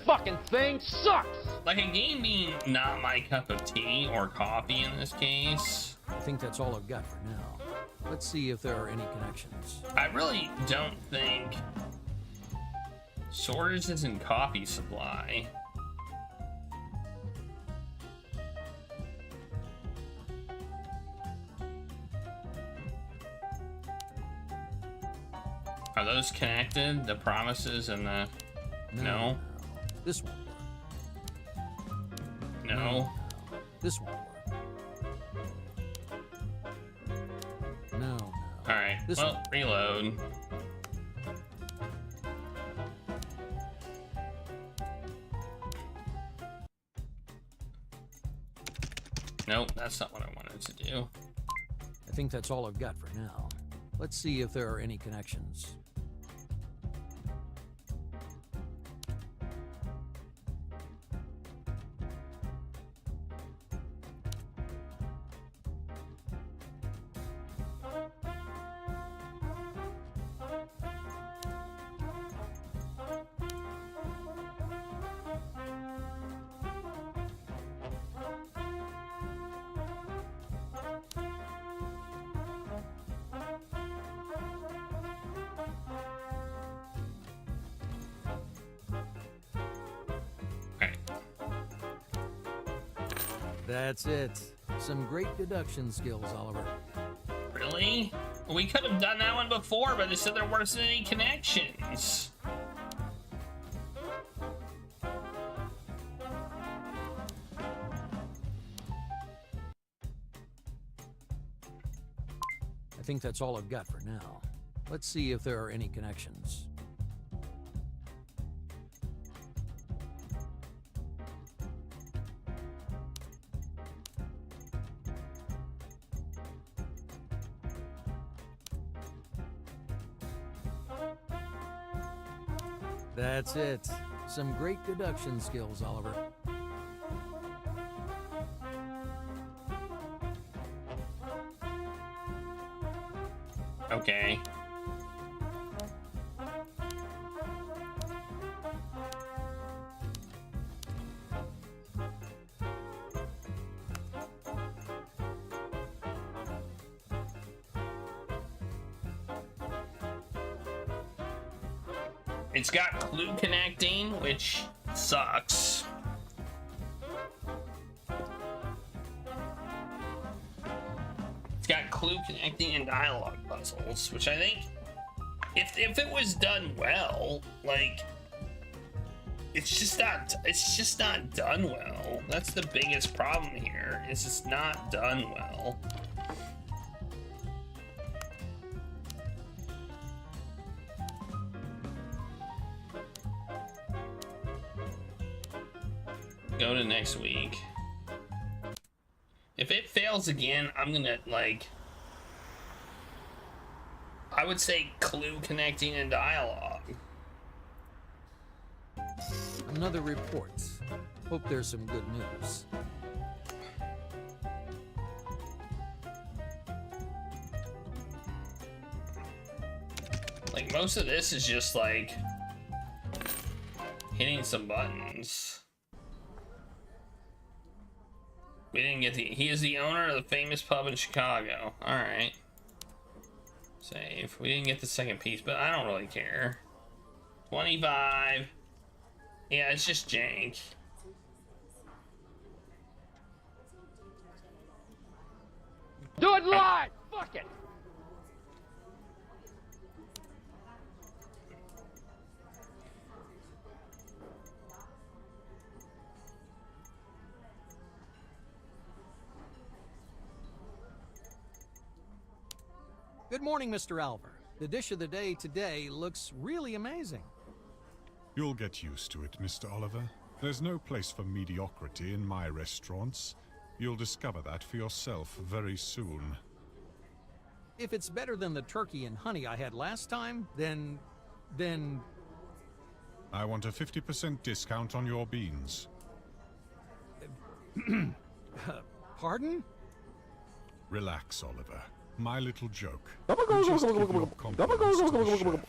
fucking thing sucks! Like a game being not my cup of tea or coffee in this case. I think that's all I've got for now. Let's see if there are any connections. I really don't think shortages in coffee supply. Are those connected? The promises and the... No? This one. No. This one. No. Alright, well, reload. Nope, that's not what I wanted to do. I think that's all I've got for now. Let's see if there are any connections. That's it. Some great deduction skills, Oliver. Really? We could have done that one before, but they said there weren't any connections. I think that's all I've got for now. Let's see if there are any connections. That's it. Some great deduction skills, Oliver. Okay. It's got clue connecting, which sucks. It's got clue connecting and dialogue puzzles, which I think, if it was done well, like, it's just not done well. That's the biggest problem here. It's just not done well. Go to next week. If it fails again, I'm gonna, like, I would say clue connecting and dialogue. Another report. Hope there's some good news. Like, most of this is just like hitting some buttons. We didn't get he is the owner of the famous pub in Chicago. Alright. Save. We didn't get the second piece, but I don't really care. 25. Yeah, it's just jank. Do it live! Fuck it! Good morning, Mr. Alver. The dish of the day today looks really amazing. You'll get used to it, Mr. Oliver. There's no place for mediocrity in my restaurants. You'll discover that for yourself very soon. If it's better than the turkey and honey I had last time, then... I want a 50% discount on your beans. Pardon? Relax, Oliver. My little joke. You just give your compliments to the chef.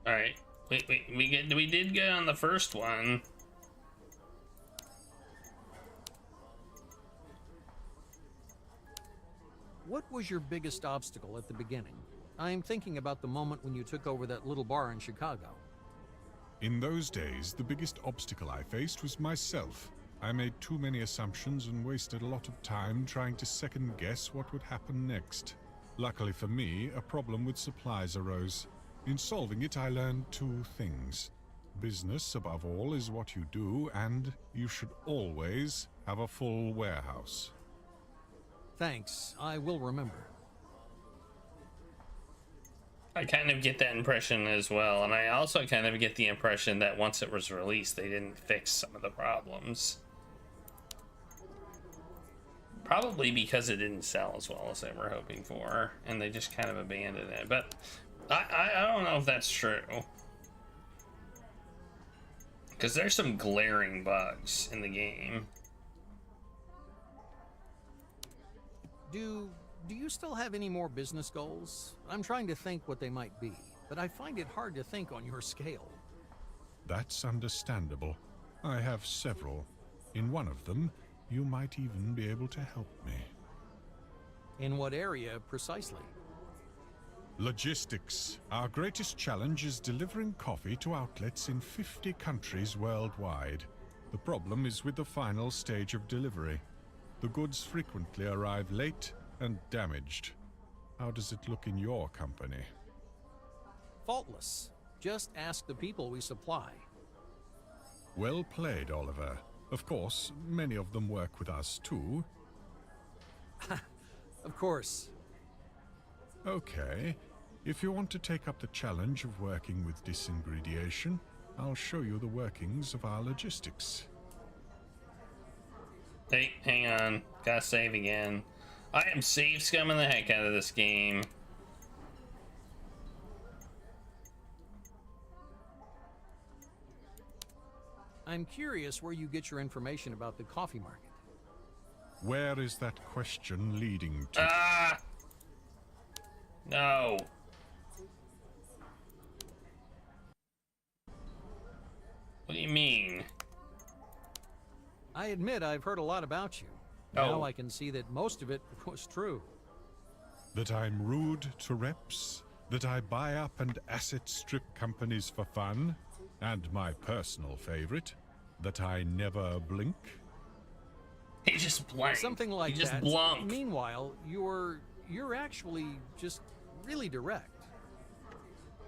Alright. We did good on the first one. What was your biggest obstacle at the beginning? I'm thinking about the moment when you took over that little bar in Chicago. In those days, the biggest obstacle I faced was myself. I made too many assumptions and wasted a lot of time trying to second-guess what would happen next. Luckily for me, a problem with supplies arose. In solving it, I learned two things. Business, above all, is what you do, and you should always have a full warehouse. Thanks, I will remember. I kind of get that impression as well, and I also kind of get the impression that once it was released, they didn't fix some of the problems. Probably because it didn't sell as well as they were hoping for, and they just kind of abandoned it. But I don't know if that's true. Because there's some glaring bugs in the game. Do you still have any more business goals? I'm trying to think what they might be, but I find it hard to think on your scale. That's understandable. I have several. In one of them, you might even be able to help me. In what area precisely? Logistics. Our greatest challenge is delivering coffee to outlets in 50 countries worldwide. The problem is with the final stage of delivery. The goods frequently arrive late and damaged. How does it look in your company? Faultless. Just ask the people we supply. Well played, Oliver. Of course, many of them work with us too. Of course. Okay. If you want to take up the challenge of working with disingrediation, I'll show you the workings of our logistics. Hey, hang on. Gotta save again. I am save scumming the heck out of this game. I'm curious where you get your information about the coffee market. Where is that question leading to? Ah! No. What do you mean? I admit I've heard a lot about you. Oh. Now I can see that most of it was true. That I'm rude to reps, that I buy up and asset strip companies for fun, and my personal favorite, that I never blink. He just blanked. Something like he just that. Blunked. Meanwhile, you're actually just really direct.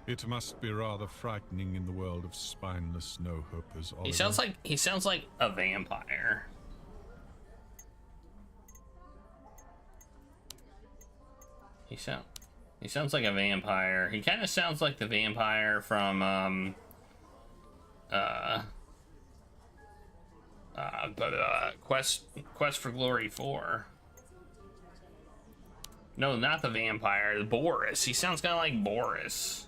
It must be rather frightening in the world of spineless no-hoopers, Oliver. He sounds like a vampire. He sounds like a vampire. He kind of sounds like the vampire from Quest for Glory 4. No, not the vampire, Boris. He sounds kind of like Boris.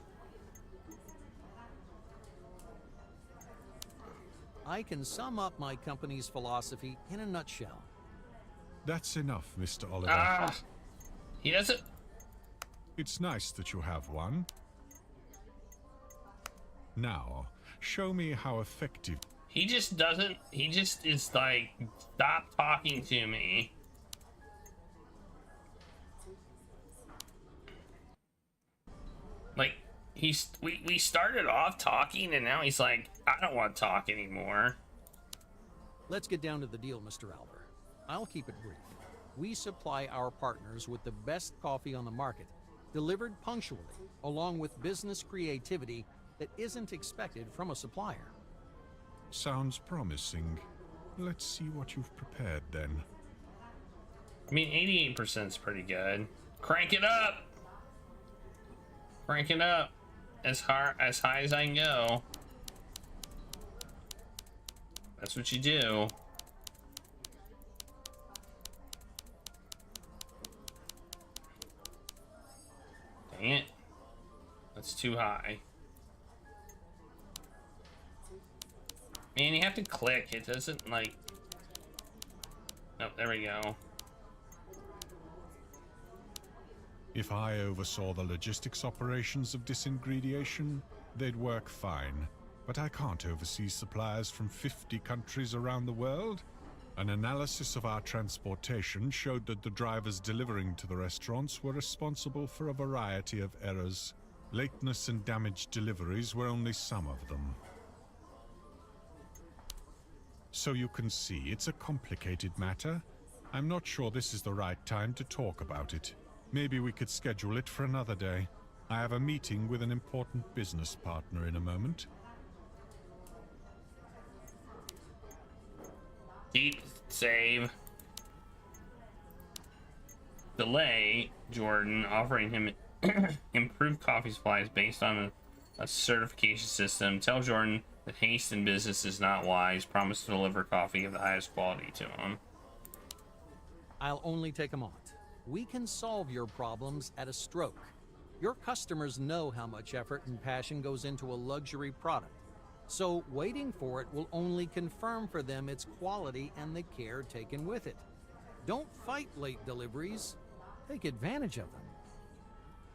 I can sum up my company's philosophy in a nutshell. That's enough, Mr. Oliver. Ah, he doesn't. It's nice that you have one. Now, show me how effective. He just doesn't. He just is like, stop talking to me. Like, we started off talking, and now he's like, I don't want to talk anymore. Let's get down to the deal, Mr. Alver. I'll keep it brief. We supply our partners with the best coffee on the market, delivered punctually, along with business creativity that isn't expected from a supplier. Sounds promising. Let's see what you've prepared then. I mean, 88% is pretty good. Crank it up! Crank it up as high as I can go. That's what you do. Dang it. That's too high. Man, you have to click. It doesn't, like... Oh, there we go. If I oversaw the logistics operations of disingrediation, They'd work fine, but I can't oversee suppliers from 50 countries around the world. An analysis of our transportation showed that the drivers delivering to the restaurants were responsible for a variety of errors. Lateness and damaged deliveries were only some of them. So you can see, it's a complicated matter. I'm not sure this is the right time to talk about it. Maybe we could schedule it for another day. I have a meeting with an important business partner in a moment. Keep, save. Delay Jordan, offering him improved coffee supplies based on a certification system. Tell Jordan that haste in business is not wise. Promise to deliver coffee of the highest quality to him. I'll only take a moment. We can solve your problems at a stroke. Your customers know how much effort and passion goes into a luxury product. So waiting for it will only confirm for them its quality and the care taken with it. Don't fight late deliveries. Take advantage of them.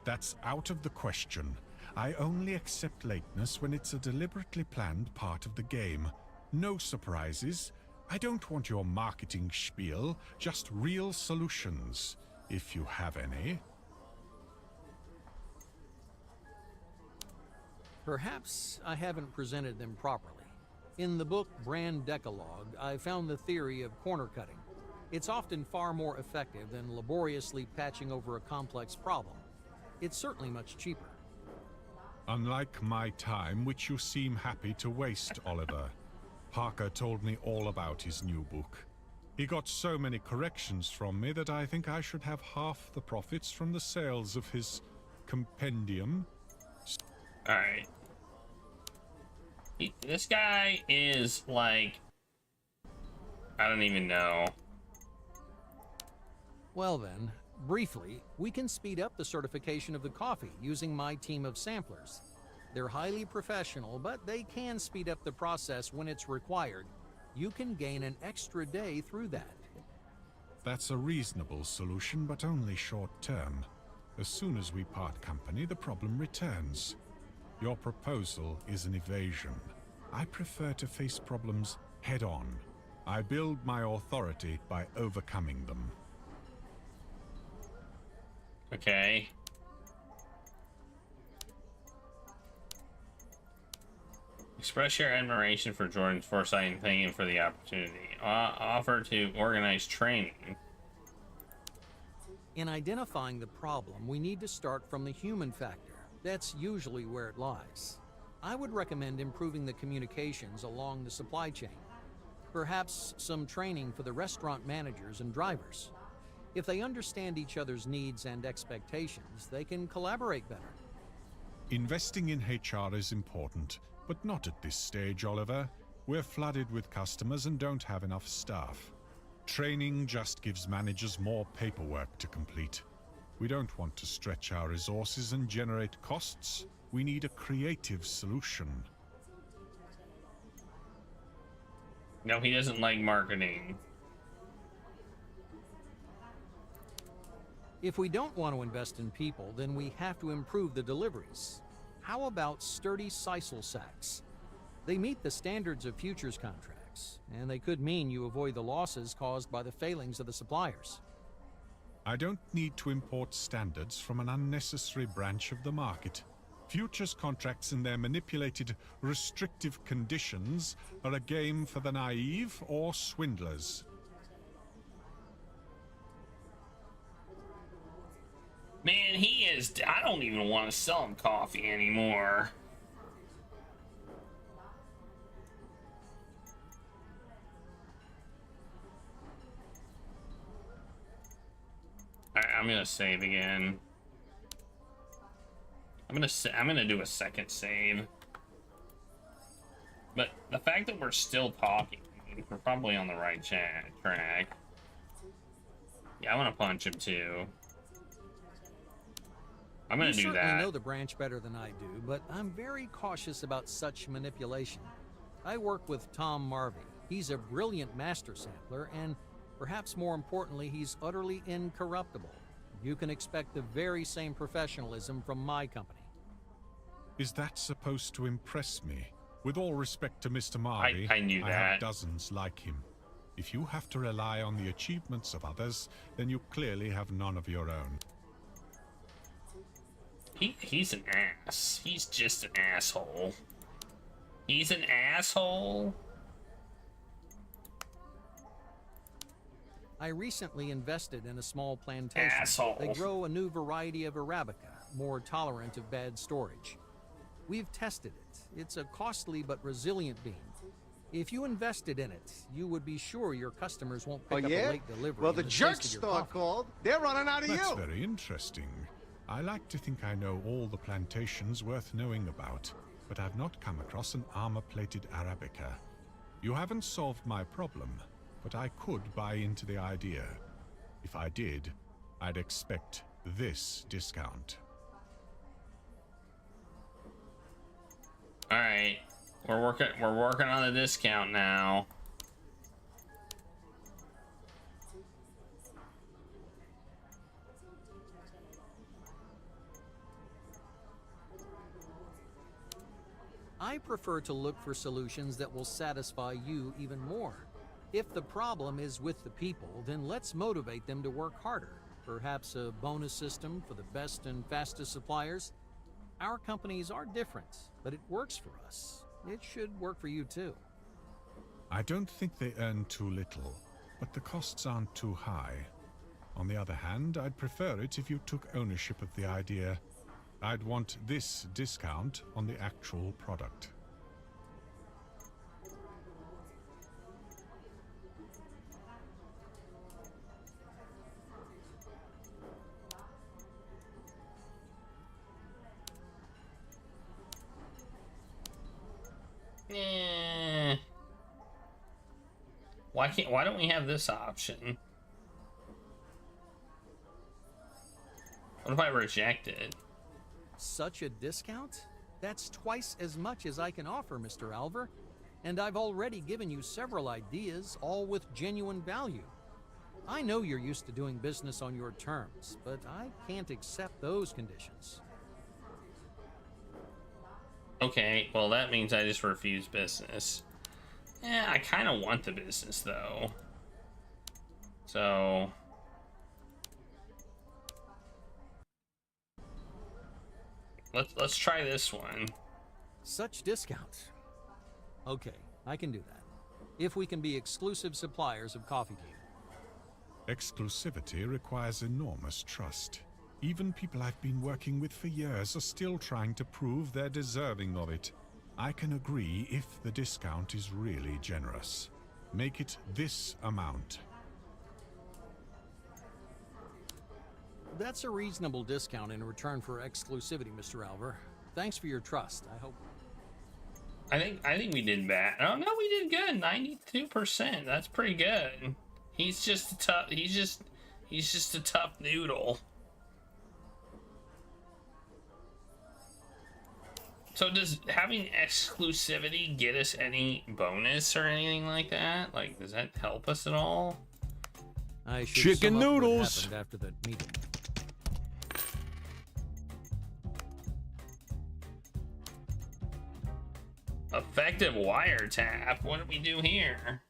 That's out of the question. I only accept lateness when it's a deliberately planned part of the game. No surprises. I don't want your marketing spiel, just real solutions, if you have any. Perhaps I haven't presented them properly. In the book Brand Decalogue, I found the theory of corner cutting. It's often far more effective than laboriously patching over a complex problem. It's certainly much cheaper. Unlike my time, which you seem happy to waste, Oliver. Parker told me all about his new book. He got so many corrections from me that I think I should have half the profits from the sales of his compendium. Alright. This guy is like... I don't even know. Well then, briefly, we can speed up the certification of the coffee using my team of samplers. They're highly professional, but they can speed up the process when it's required. You can gain an extra day through that. That's a reasonable solution, but only short term. As soon as we part company, the problem returns. Your proposal is an evasion. I prefer to face problems head on. I build my authority by overcoming them. Okay. Express your admiration for Jordan's foresight and thank him for the opportunity. Offer to organize training. In identifying the problem, we need to start from the human factor. That's usually where it lies. I would recommend improving the communications along the supply chain. Perhaps some training for the restaurant managers and drivers. If they understand each other's needs and expectations, they can collaborate better. Investing in HR is important, but not at this stage, Oliver. We're flooded with customers and don't have enough staff. Training just gives managers more paperwork to complete. We don't want to stretch our resources and generate costs. We need a creative solution. No, he doesn't like marketing. If we don't want to invest in people, then we have to improve the deliveries. How about sturdy sisal sacks? They meet the standards of futures contracts, and they could mean you avoid the losses caused by the failings of the suppliers. I don't need to import standards from an unnecessary branch of the market. Futures contracts and their manipulated, restrictive conditions are a game for the naive or swindlers. Man, he is... I don't even want to sell him coffee anymore. Alright, I'm gonna save again. I'm gonna do a second save. But the fact that we're still talking, we're probably on the right track. Yeah, I want to punch him too. I'm gonna do that. You certainly know the branch better than I do, but I'm very cautious about such manipulation. I work with Tom Marvey. He's a brilliant master sampler, and perhaps more importantly, he's utterly incorruptible. You can expect the very same professionalism from my company. Is that supposed to impress me? With all respect to Mr. Marley, I knew I that. have dozens like him. If you have to rely on the achievements of others, then you clearly have none of your own. He's an ass. He's just an asshole. He's an asshole. I recently invested in a small plantation. Asshole. They grow a new variety of Arabica, more tolerant of bad storage. We've tested it. It's a costly but resilient bean. If you invested in it, you would be sure your customers won't pick up a late delivery. Well, the in taste jerk of your store coffee. called. They're running out of That's you. very interesting. I like to think I know all the plantations worth knowing about, but I've not come across an armor-plated Arabica. You haven't solved my problem, but I could buy into the idea. If I did, I'd expect this discount. All right, we're working on the discount now. I prefer to look for solutions that will satisfy you even more. If the problem is with the people, then let's motivate them to work harder. Perhaps a bonus system for the best and fastest suppliers. Our companies are different, but it works for us. It should work for you too. I don't think they earn too little, but the costs aren't too high. On the other hand, I'd prefer it if you took ownership of the idea. I'd want this discount on the actual product. Why don't we have this option? What if I reject it? Such a discount? That's twice as much as I can offer, Mr. Alver. And I've already given you several ideas, all with genuine value. I know you're used to doing business on your terms, but I can't accept those conditions. Okay, well that means I just refuse business. Yeah, I kind of want the business though. So let's try this one. Such discounts. Okay, I can do that. If we can be exclusive suppliers of coffee to you. Exclusivity requires enormous trust. Even people I've been working with for years are still trying to prove they're deserving of it. I can agree if the discount is really generous. Make it this amount. That's a reasonable discount in return for exclusivity, Mr. Alver. Thanks for your trust. I hope. I think we did bad. Oh no, we did good. 92%. That's pretty good. He's just a tough. He's just a tough noodle. So does having exclusivity get us any bonus or anything like that? Like, does that help us at all? I should Chicken sum up what noodles. happened after that meeting. Effective wiretap. What do we do here?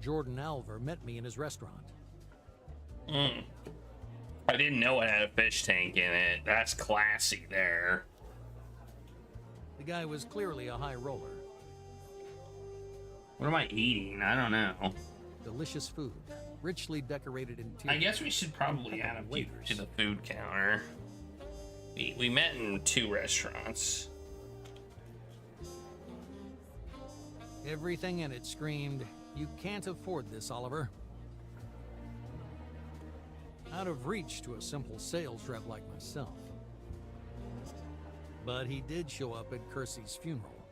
Jordan Alver met me in his restaurant. I didn't know it had a fish tank in it. That's classy there. The guy was clearly a high roller. What am I eating? I don't know. Delicious food, richly decorated interior. I guess we should probably add him to the food counter. We met in 2 restaurants. Everything in it screamed, "You can't afford this, Oliver." Out of reach to a simple sales rep like myself. But he did show up at Kersey's funeral.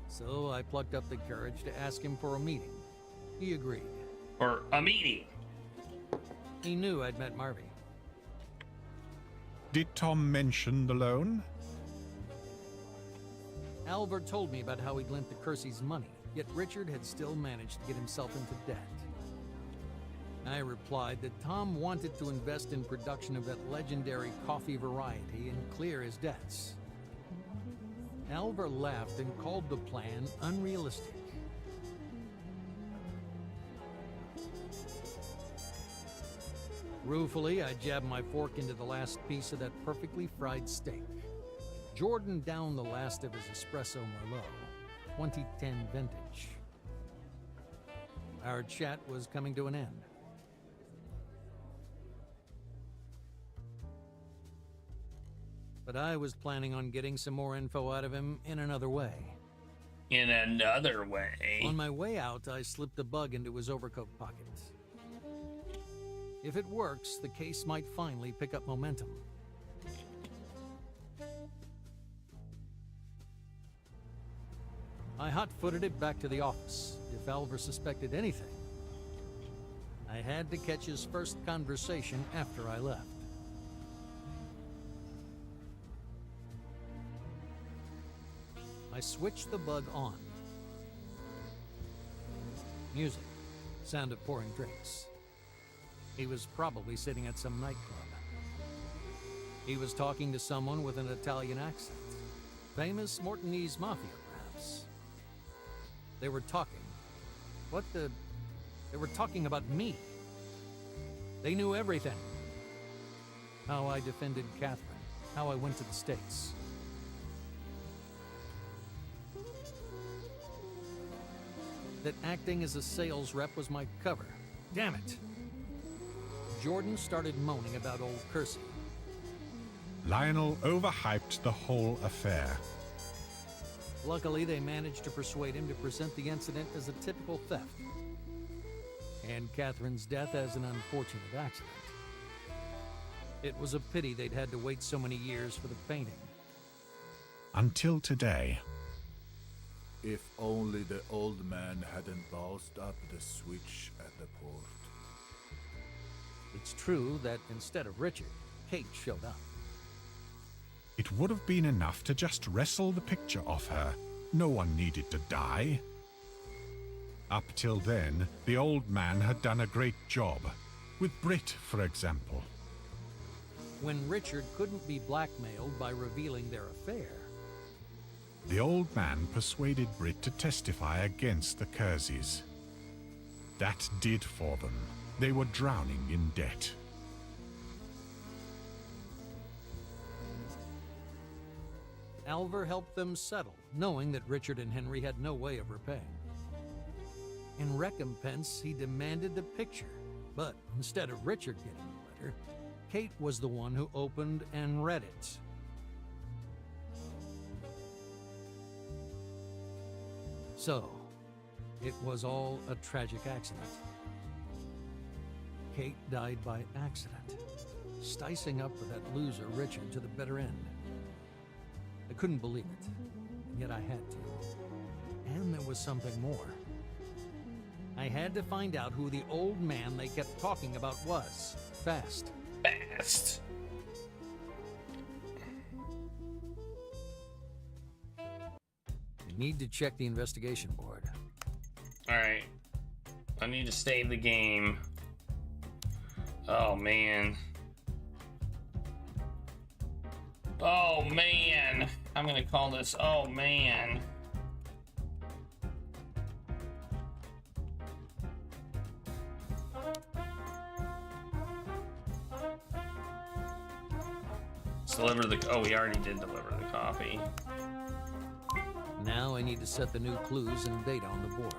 So I plucked up the courage to ask him for a meeting. He agreed. Or a meeting? He knew I'd met Marvy. Did Tom mention the loan? Alver told me about how he'd lent the Kersey's money, yet Richard had still managed to get himself into debt. I replied that Tom wanted to invest in production of that legendary coffee variety and clear his debts. Alvar laughed and called the plan unrealistic. Ruefully, I jabbed my fork into the last piece of that perfectly fried steak. Jordan downed the last of his espresso Merlot, 2010 vintage. Our chat was coming to an end. But I was planning on getting some more info out of him in another way. In another way? On my way out, I slipped a bug into his overcoat pocket. If it works, the case might finally pick up momentum. I hot-footed it back to the office. If Alvar suspected anything, I had to catch his first conversation after I left. I switched the bug on. Music, sound of pouring drinks. He was probably sitting at some nightclub. He was talking to someone with an Italian accent. Famous Mortonese mafia, perhaps. They were talking. They were talking about me. They knew everything. How I defended Catherine. How I went to the States. That acting as a sales rep was my cover. Damn it. Jordan started moaning about old Kersey. Lionel overhyped the whole affair. Luckily, they managed to persuade him to present the incident as a typical theft, and Catherine's death as an unfortunate accident. It was a pity they'd had to wait so many years for the painting. Until today. If only the old man hadn't ballsed up the switch at the port. It's true that instead of Richard, Kate showed up. It would have been enough to just wrestle the picture off her. No one needed to die. Up till then, the old man had done a great job. With Britt, for example. When Richard couldn't be blackmailed by revealing their affair, the old man persuaded Britt to testify against the Kerseys. That did for them. They were drowning in debt. Alvar helped them settle, knowing that Richard and Henry had no way of repaying. In recompense, he demanded the picture, but instead of Richard getting the letter, Kate was the one who opened and read it. So, it was all a tragic accident. Kate died by accident, sticing up for that loser Richard to the bitter end. I couldn't believe it, and yet I had to. And there was something more. I had to find out who the old man they kept talking about was. Fast. Fast. I need to check the investigation board. Alright. I need to save the game. Oh, man. Oh, man. I'm gonna call this, oh, man. Let's deliver the, oh, we already did deliver the coffee. Now I need to set the new clues and data on the board.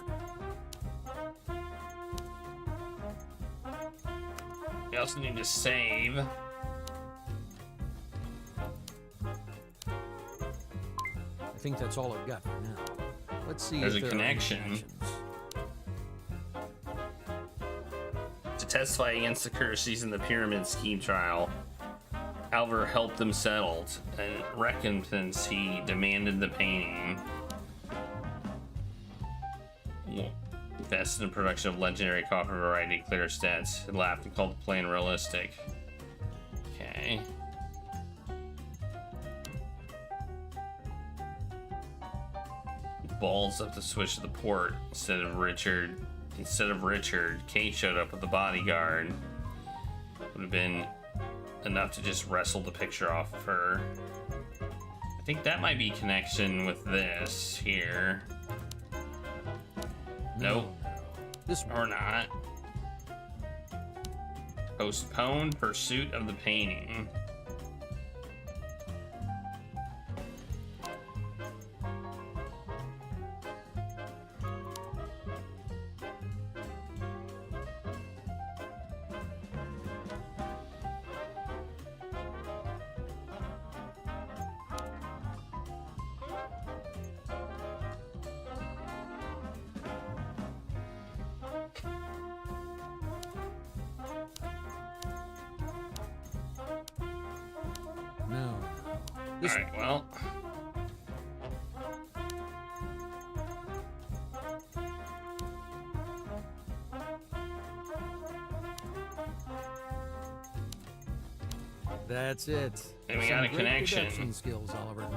We also need to save. I think that's all I've got for now. Let's see There's if a there connection. are any connections. To testify against the Kerseys in the pyramid scheme trial, Alvar helped them settled. In recompense, he demanded the painting. Invested in production of legendary coffee variety clear stats. He laughed and called the plan realistic. Okay. Balls up the switch of the port instead of Richard instead of Richard, Kate showed up with the bodyguard. Would have been enough to just wrestle the picture off of her. I think that might be connection with this here. Nope. This or not. Postponed pursuit of the painting. No. Alright, well. That's it. And we Some got a great connection. deduction skills, Oliver.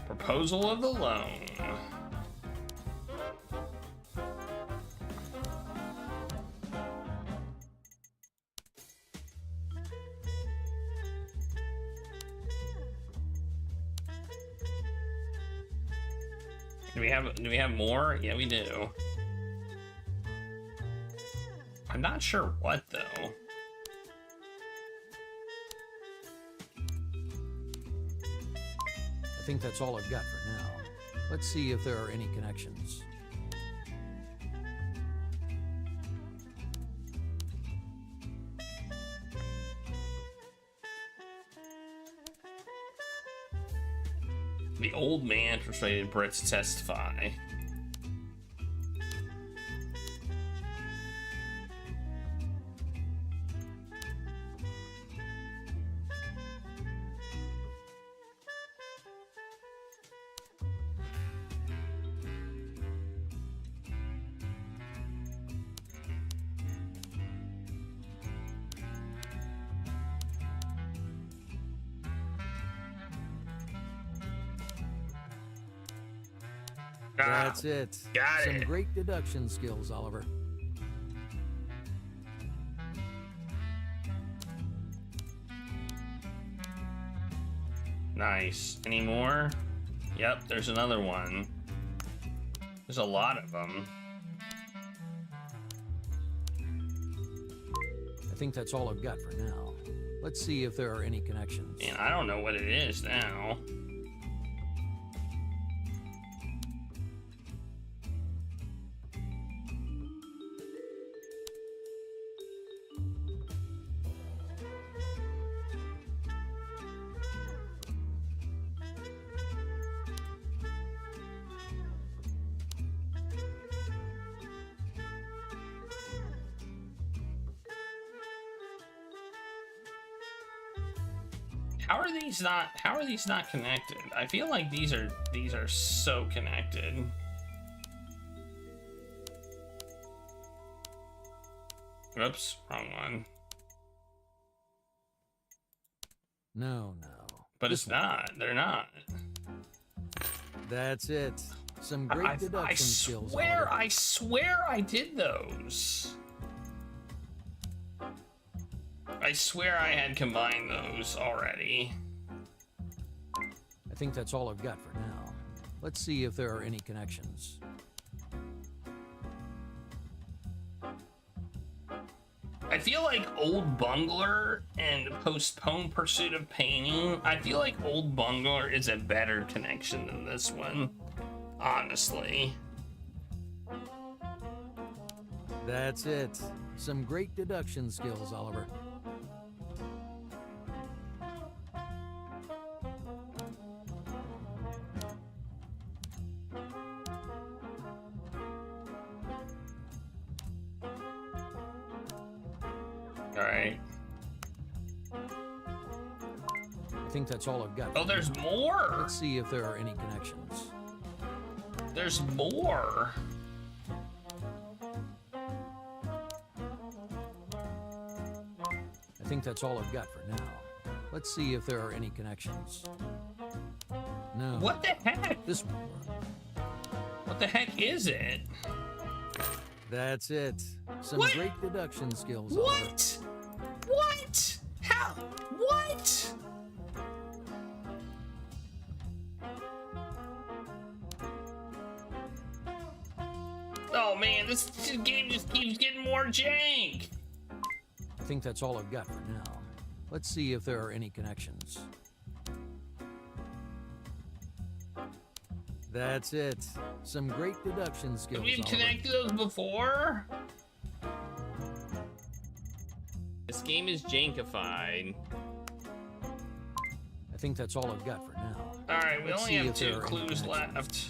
Proposal of the loan. Do we have more? Yeah, we do. I'm not sure what though. I think that's all I've got for now. Let's see if there are any connections. The old man persuaded Britt to testify. That's it. Got Some it. great deduction skills, Oliver. Nice. Any more? Yep, there's another one. There's a lot of them. I think that's all I've got for now. Let's see if there are any connections. And I don't know what it is now. How are these not connected? I feel like these are so connected. Oops, wrong one. No. But it's not. They're not. That's it. Some great deduction skills. I swear I did those. I swear I had combined those already. I think that's all I've got for now. Let's see if there are any connections. I feel like Old Bungler and Postpone Pursuit of Painting, I feel like Old Bungler is a better connection than this one, honestly. That's it. Some great deduction skills, Oliver. Alright. I think that's all I've got. Oh, there's more! Let's see if there are any connections. There's more! I think that's all I've got for now. Let's see if there are any connections. No. What the heck? This won't work. What the heck is it? That's it. Some What? great deduction skills. What? What? How? What? Oh man, this game just keeps getting more jank. I think that's all I've got for now. Let's see if there are any connections. That's it. Some great deduction skills. We've connected those before? This game is jankified. I think that's all I've got for now. Alright, we Let's only see have if there 2 are any clues connections. left.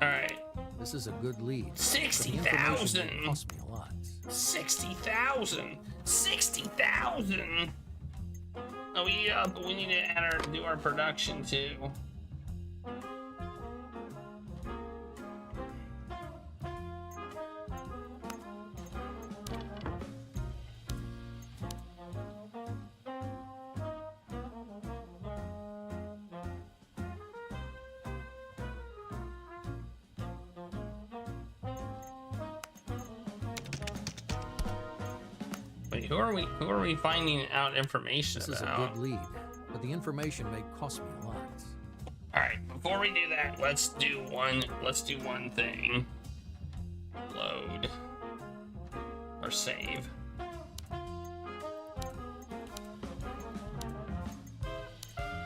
Alright. This is a good lead. 60,000! Cost me a lot. 60,000! 60,000! Oh, we need to do our production too. Wait, who are we finding out information This about? is a good lead, but the information may cost me a lot. Alright, before we do that, let's do one thing. Load. Or save.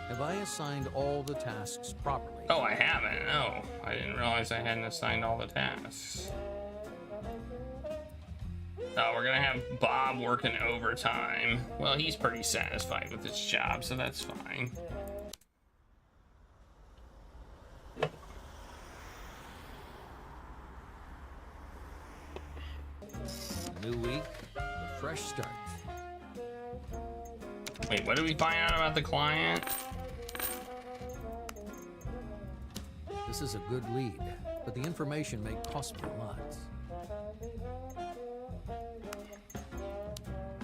Have I assigned all the tasks properly? Oh, I haven't. Oh, I didn't realize I hadn't assigned all the tasks. Oh, we're gonna have Bob working overtime. Well, he's pretty satisfied with his job, so that's fine. New week, a fresh start. Wait, what did we find out about the client? This is a good lead, but the information may cost me a lot.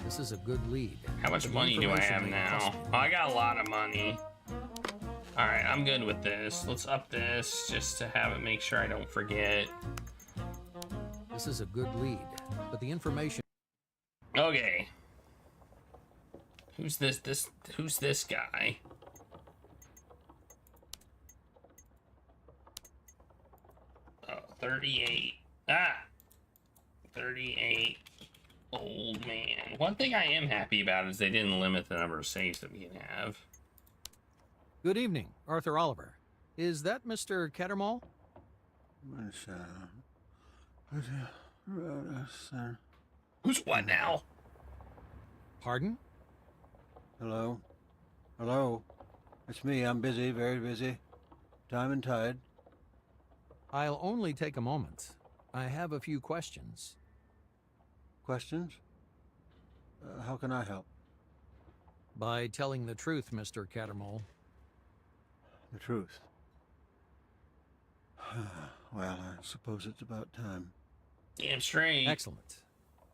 This is a good lead. How much money do I have now? Oh, I got a lot of money. Alright, I'm good with this. Let's up this just to have it make sure I don't forget. This is a good lead, but the information... Okay. Who's this guy? Oh, 38. Ah! 38. Old man. One thing I am happy about is they didn't limit the number of saves that we can have. Good evening, Arthur Oliver. Is that Mr. Cattermole? Who's what now? Pardon? Hello? Hello? It's me. I'm busy, very busy. Time and tide. I'll only take a moment. I have a few questions. Questions? How can I help? By telling the truth, Mr. Cattermole. The truth? Well, I suppose it's about time. Damn straight. Excellent.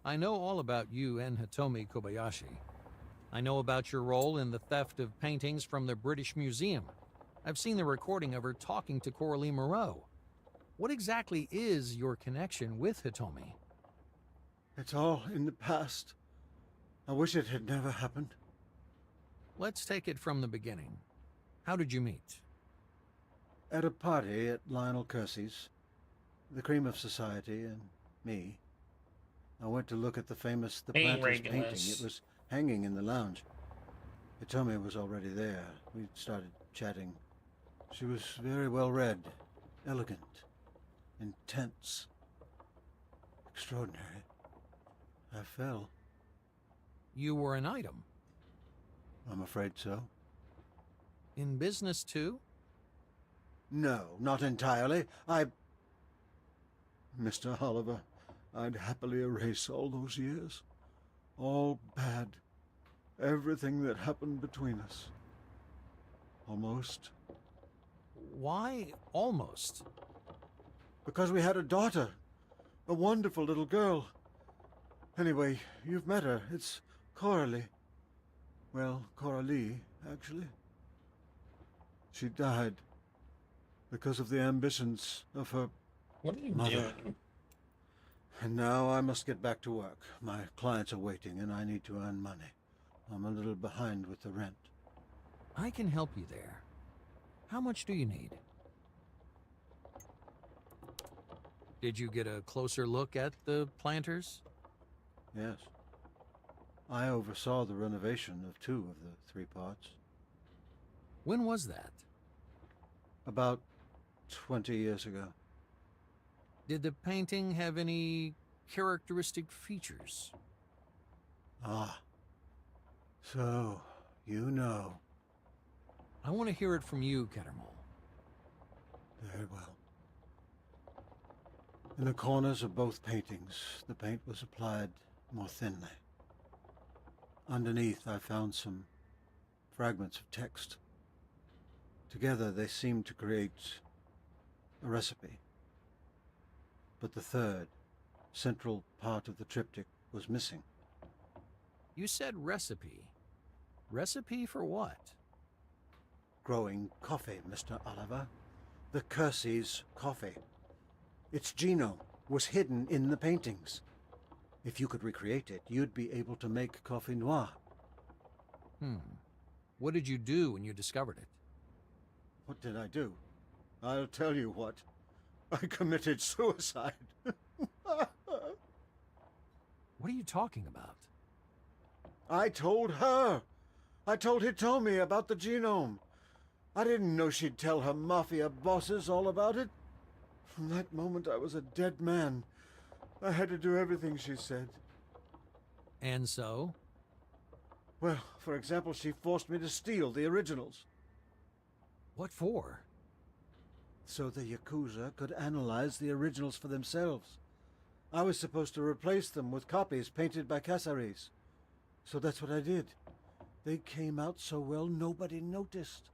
I know all about you and Hitomi Kobayashi. I know about your role in the theft of paintings from the British Museum. I've seen the recording of her talking to Coralie Moreau. What exactly is your connection with Hitomi? It's all in the past. I wish it had never happened. Let's take it from the beginning. How did you meet? At a party at Lionel Kersey's. The cream of society and me. I went to look at the famous The Planters painting. It was hanging in the lounge. Hitomi was already there. We started chatting. She was very well read, elegant, intense, extraordinary. I fell. You were an item. I'm afraid so. In business too? No, not entirely. Mr. Oliver, I'd happily erase all those years. All bad. Everything that happened between us. Almost. Why almost? Because we had a daughter. A wonderful little girl. Anyway, you've met her. It's Coralie. Well, Coralie, actually. She died because of the ambitions of her What are you mother. doing? And now I must get back to work. My clients are waiting and I need to earn money. I'm a little behind with the rent. I can help you there. How much do you need? Did you get a closer look at the planters? Yes. I oversaw the renovation of 2 of the 3 parts. When was that? About 20 years ago. Did the painting have any characteristic features? Ah. So, you know. I want to hear it from you, Kettermole. Very well. In the corners of both paintings, the paint was applied more thinly. Underneath, I found some fragments of text. Together, they seemed to create a recipe. But the third, central part of the triptych was missing. You said recipe. Recipe for what? Growing coffee, Mr. Oliver. The Kersey's coffee. Its genome was hidden in the paintings. If you could recreate it, you'd be able to make coffee noir. What did you do when you discovered it? What did I do? I'll tell you what. I committed suicide. What are you talking about? I told her. I told Hitomi about the genome. I didn't know she'd tell her mafia bosses all about it. From that moment, I was a dead man. I had to do everything she said. And so? Well, for example, she forced me to steal the originals. What for? So the Yakuza could analyze the originals for themselves. I was supposed to replace them with copies painted by Casares. So that's what I did. They came out so well nobody noticed.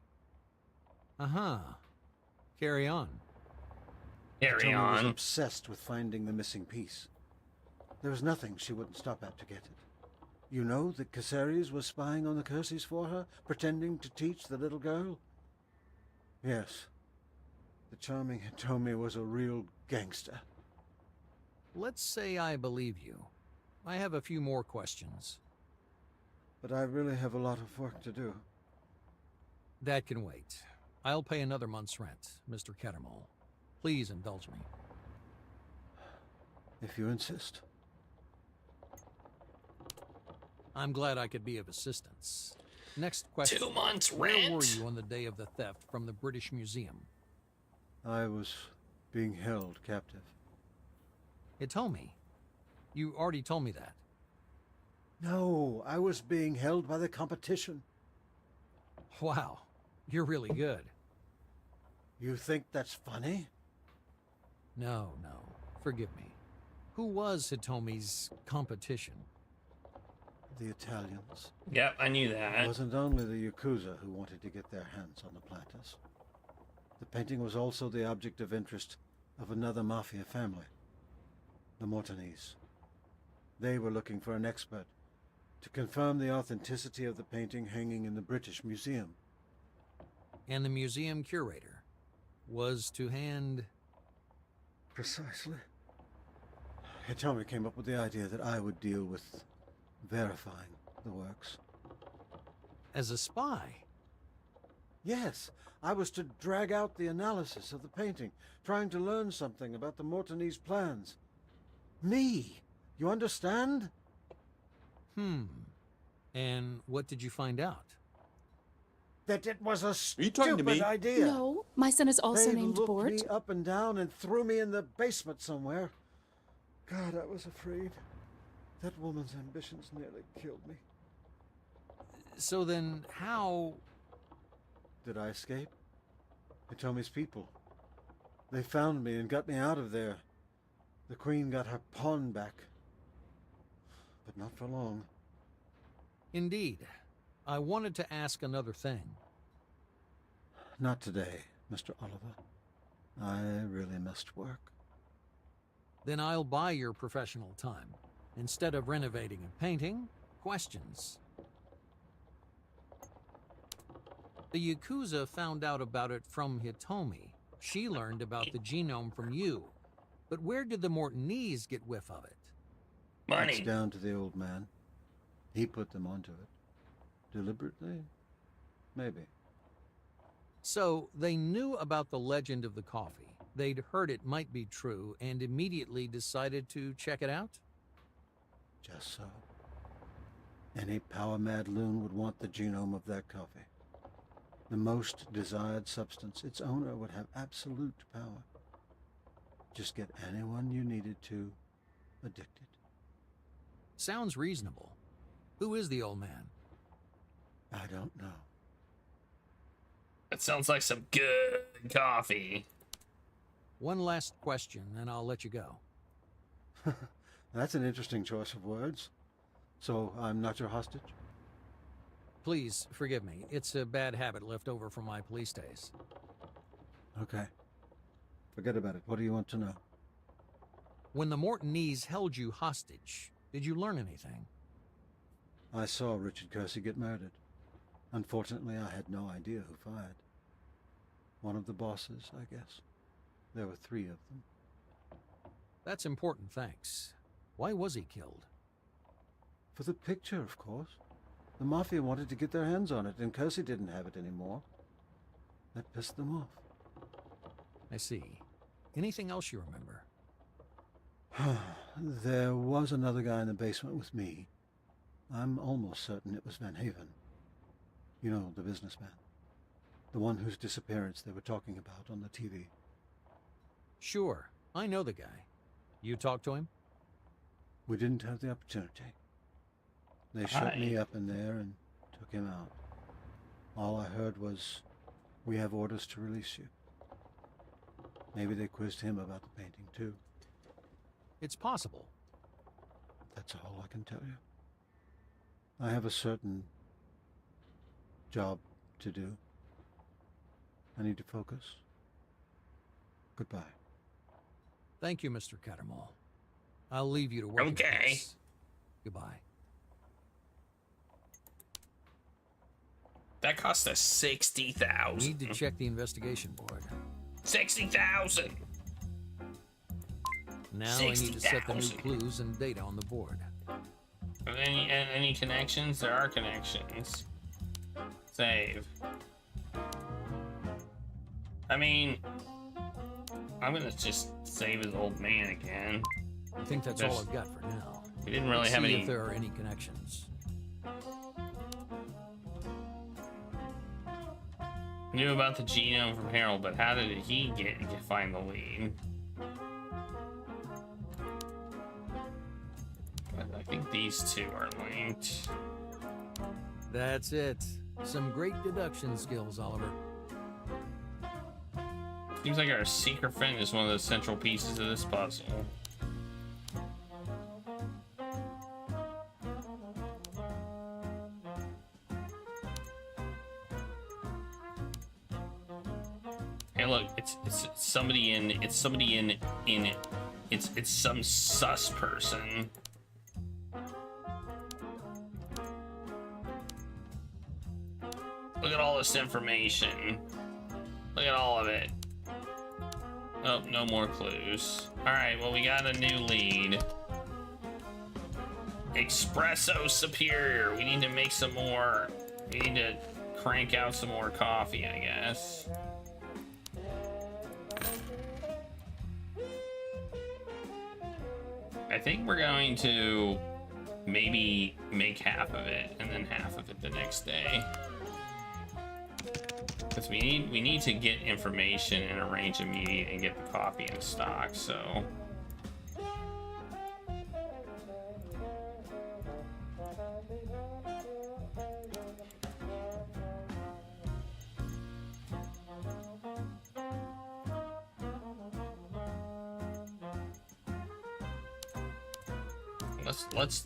Uh-huh. Carry on. Carry Hitomi was on. obsessed with finding the missing piece. There was nothing she wouldn't stop at to get it. You know that Casares was spying on the Kerseys for her, pretending to teach the little girl? Yes. The charming Hitomi was a real gangster. Let's say I believe you. I have a few more questions. But I really have a lot of work to do. That can wait. I'll pay another month's rent, Mr. Kettermole. Please indulge me. If you insist. I'm glad I could be of assistance. Next question. 2 months Where rent? were you on the day of the theft from the British Museum? I was being held captive. Hitomi. You already told me that. No, I was being held by the competition. Wow, you're really good. You think that's funny? No, forgive me. Who was Hitomi's competition? The Italians. Yep, I knew It that. wasn't only the Yakuza who wanted to get their hands on the planters. The painting was also the object of interest of another mafia family, the Mortanese. They were looking for an expert to confirm the authenticity of the painting hanging in the British Museum. And the museum curator was to hand... Precisely. Hitomi came up with the idea that I would deal with verifying the works. As a spy? Yes, I was to drag out the analysis of the painting, trying to learn something about the Mortanese plans. Me! You understand? And what did you find out? That it was a you talking to stupid me? idea. No, my son is also They named looked Bort. me up and down and threw me in the basement somewhere. God, I was afraid. That woman's ambitions nearly killed me. So then, how... Did I escape? Hitomi's people. They found me and got me out of there. The Queen got her pawn back. But not for long. Indeed. I wanted to ask another thing. Not today, Mr. Oliver. I really must work. Then I'll buy your professional time Instead of renovating and painting, questions. The Yakuza found out about it from Hitomi. She learned about the genome from you. But where did the Mortonese get whiff of it? Money. It's down to the old man. He put them onto it. Deliberately? Maybe. So they knew about the legend of the coffee. They'd heard it might be true and immediately decided to check it out? Just so. Any power-mad loon would want the genome of that coffee. The most desired substance, its owner would have absolute power. Just get anyone you needed to addicted. Sounds reasonable. Who is the old man? I don't know. That sounds like some good coffee. One last question, and I'll let you go. That's an interesting choice of words. So I'm not your hostage? Please, forgive me. It's a bad habit left over from my police days. Okay. Forget about it. What do you want to know? When the Mortonese held you hostage, did you learn anything? I saw Richard Kersey get murdered. Unfortunately, I had no idea who fired. One of the bosses, I guess. There were 3 of them. That's important, thanks. Why was he killed? For the picture, of course. The Mafia wanted to get their hands on it, and Kersey didn't have it anymore. That pissed them off. I see. Anything else you remember? There was another guy in the basement with me. I'm almost certain it was Van Haven. You know, the businessman. The one whose disappearance they were talking about on the TV. Sure, I know the guy. You talked to him? We didn't have the opportunity. They shut me up in there and took him out. All I heard was, "We have orders to release you." Maybe they quizzed him about the painting, too. It's possible. That's all I can tell you. I have a certain job to do. I need to focus. Goodbye. Thank you, Mr. Cattermole. I'll leave you to work. Okay. Goodbye. That cost us 60,000. Need to check the investigation board. 60,000. Now I need to set the new clues and data on the board. Any connections? There are connections. Save. I mean, I'm gonna just save his old man again. I think that's all I've got for now. We didn't really Let's have see any. if there are any connections. Knew about the genome from Harold, but how did he find the lead? I think these 2 are linked. That's it. Some great deduction skills, Oliver. Seems like our secret friend is one of the central pieces of this puzzle. Hey, look, it's somebody in it's some sus person. Look at all this information. Look at all of it. Oh, no more clues. Alright, well, we got a new lead. Espresso Superior. We need to make some more. We need to crank out some more coffee, I guess. I think we're going to maybe make half of it and then half of it the next day. Because we need to get information and arrange a meeting and get the coffee in stock, so.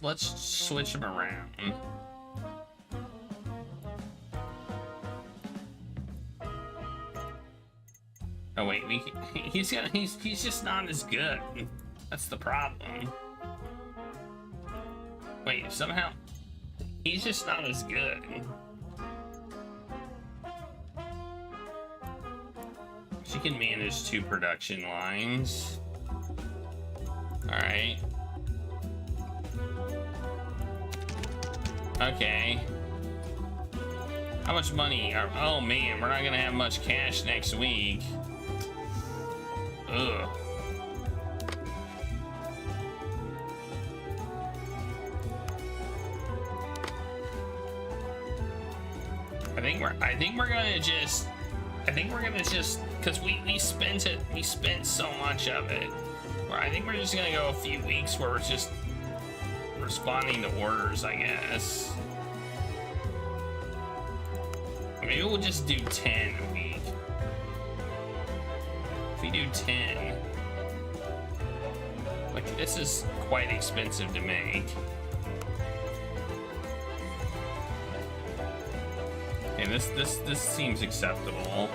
Let's switch them around. Oh wait, he's just not as good. That's the problem. Wait, somehow he's just not as good. She can manage 2 production lines. Alright. Okay. How much money are... Oh man, we're not gonna have much cash next week. Ugh. I think we're gonna just because we spent so much of it. I think we're just gonna go a few weeks where we're just responding to orders, I guess. Maybe we'll just do 10 a week. If we do 10, like this is quite expensive to make. Okay, this seems acceptable.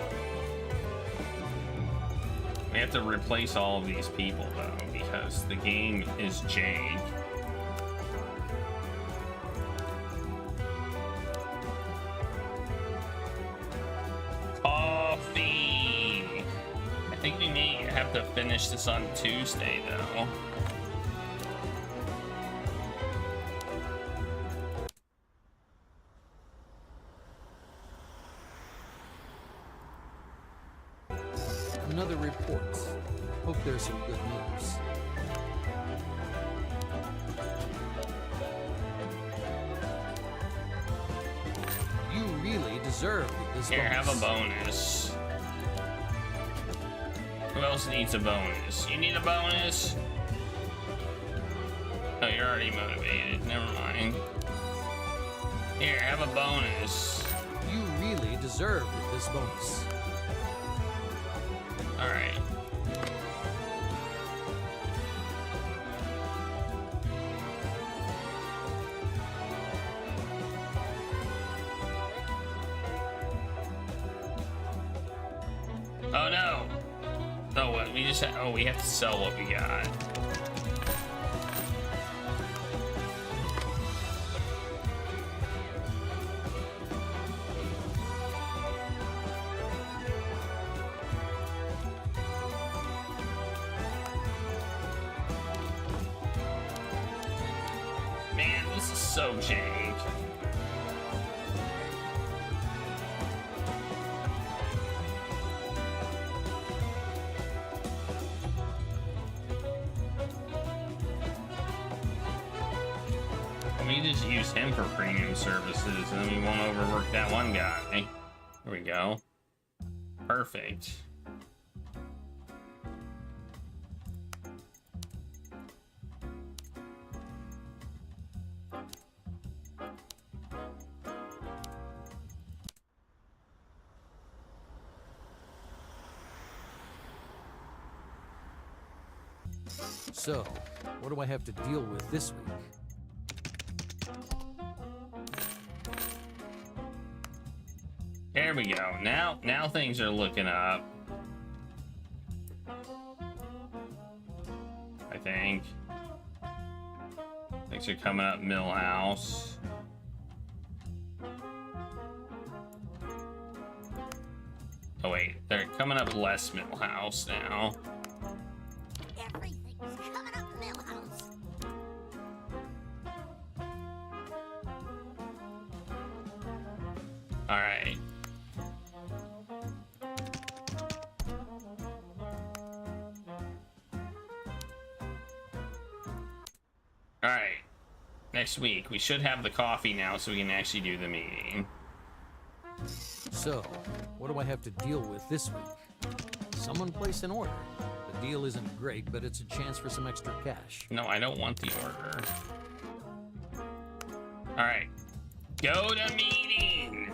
We have to replace all of these people though, because the game is jank. Coffee! I think we may have to finish this on Tuesday though. Another report. Hope there's some good news. You really deserve this Here, bonus. have a bonus. Who else needs a bonus? You need a bonus? Oh, you're already motivated. Never mind. Here, have a bonus. You really deserve this bonus. All right. Oh no. Oh, what? We just we have to sell what we got. Man, this is so jank. We just use him for premium services, and then we won't overwork that one guy. There we go. Perfect. So, what do I have to deal with this week? There we go. Now things are looking up. I think. Things are coming up Millhouse. Oh wait, they're coming up less Millhouse now. Everything's coming up Millhouse. All right. All right. Next week, we should have the coffee now so we can actually do the meeting. So, what do I have to deal with this week? Someone place an order. The deal isn't great, but it's a chance for some extra cash. No, I don't want the order. All right. Go to meeting.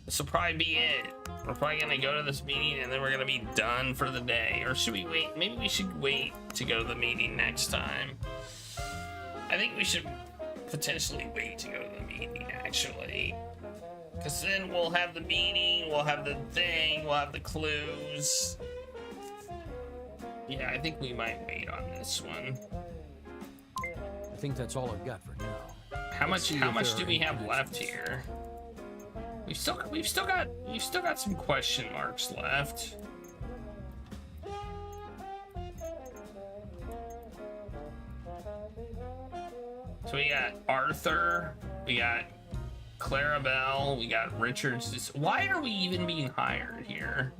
This will probably be it. We're probably gonna go to this meeting and then we're gonna be done for the day. Or should we wait? Maybe we should wait to go to the meeting next time. I think we should potentially wait to go to the meeting, actually. Because then we'll have the meeting, we'll have the thing, we'll have the clues. Yeah, I think we might wait on this one. I think that's all I've got for now. How much do we have left here? We've still got some question marks left. So we got Arthur, we got Clarabelle, we got Richards. Why are we even being hired here?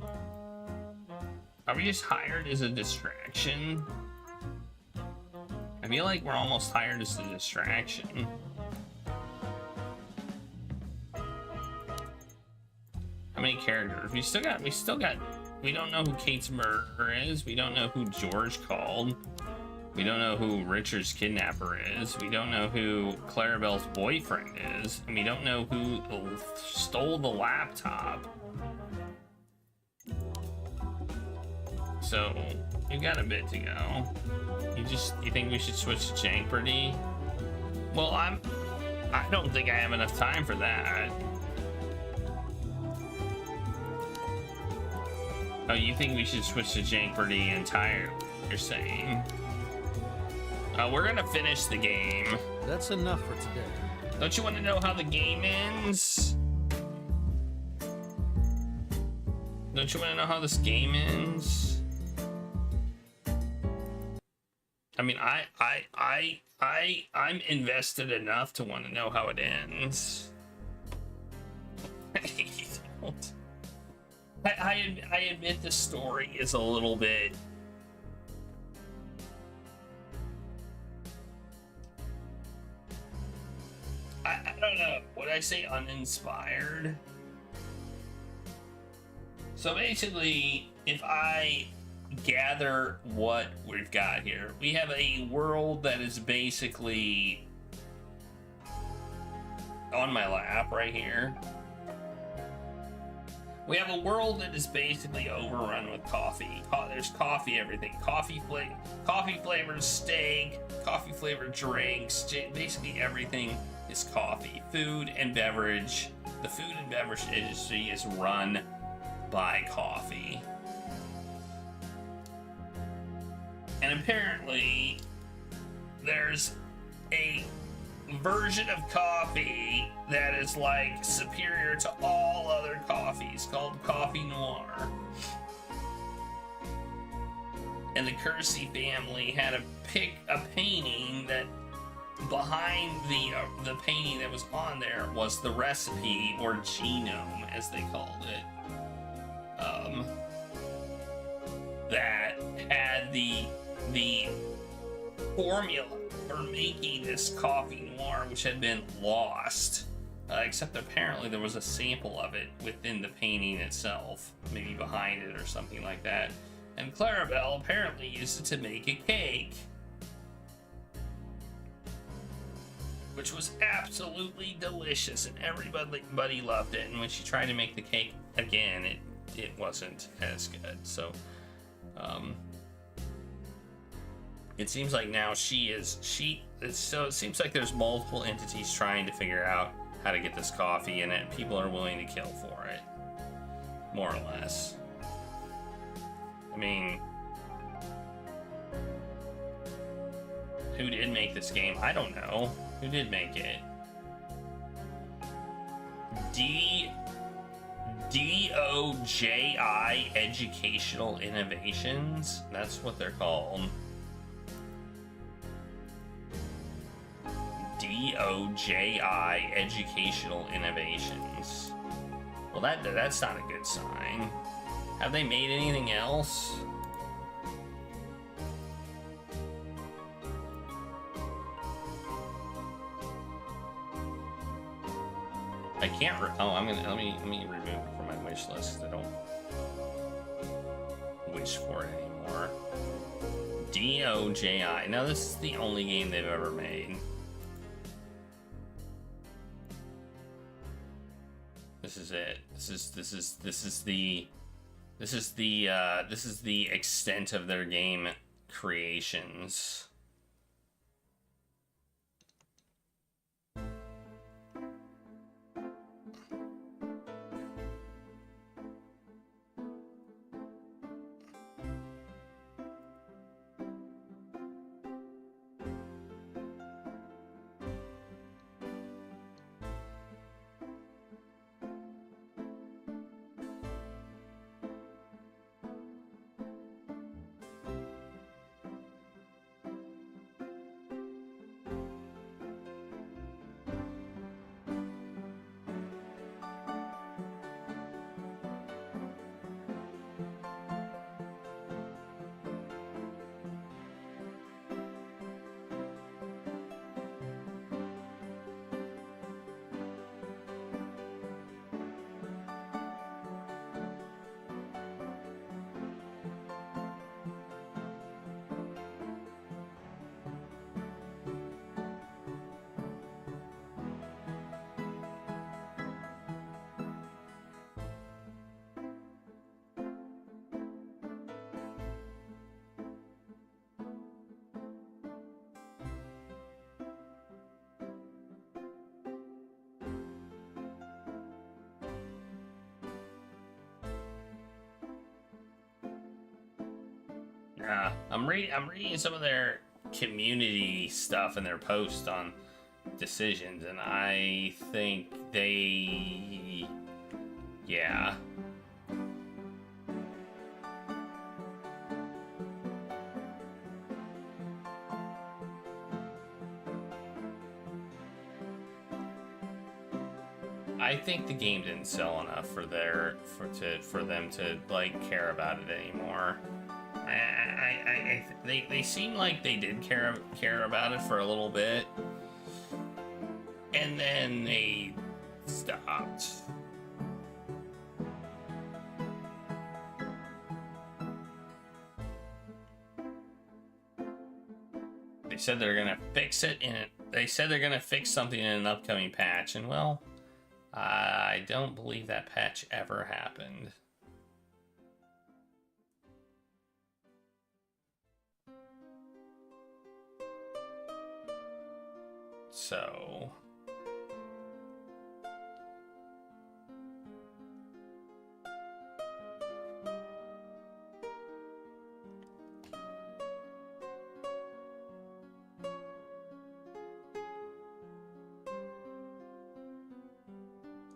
Are we just hired as a distraction? I feel like we're almost hired as a distraction. How many characters? We don't know who Kate's murderer is. We don't know who George called. We don't know who Richard's kidnapper is. We don't know who Clarabelle's boyfriend is. And we don't know who stole the laptop. So, we've got a bit to go. You think we should switch to Jeopardy? Well, I don't think I have enough time for that. Oh, you think we should switch to Jeopardy entirely, you're saying? We're gonna finish the game. That's enough for today. Don't you want to know how the game ends? Don't you want to know how this game ends? I mean, I'm invested enough to want to know how it ends. I admit the story is a little bit. I don't know. Would I say uninspired? So basically, if I gather what we've got here, we have a world that is basically on my lap right here. We have a world that is basically overrun with coffee. There's coffee, everything. Coffee flavored steak, coffee flavored drinks. Basically everything is coffee. Food and beverage. The food and beverage industry is run by coffee. And apparently, there's a version of coffee that is like superior to all other coffees called Coffee Noir. And the Kersey family had a painting that behind the painting that was on there was the recipe, or genome as they called it, that had the formula for making this Coffee Noir, which had been lost, except apparently there was a sample of it within the painting itself, maybe behind it or something like that. And Clarabelle apparently used it to make a cake, which was absolutely delicious, and everybody loved it. And when she tried to make the cake again, it wasn't as good. So it seems like now so it seems like there's multiple entities trying to figure out how to get this coffee, and people are willing to kill for it, more or less. I mean, who did make this game? I don't know. Who did make it? DOJI Educational Innovations? That's what they're called. DOJI Educational Innovations. Well, that's not a good sign. Have they made anything else? I can't. Let me remove it from my wish list. I don't wish for it anymore. DOJI. Now this is the only game they've ever made. This is it. This is the extent of their game creations. I'm reading some of their community stuff and their posts on decisions, and I think yeah. I think the game didn't sell enough for them to like care about it anymore. They seem like they did care about it for a little bit, and then they stopped. They said they're gonna fix it they said they're gonna fix something in an upcoming patch, and well, I don't believe that patch ever happened. So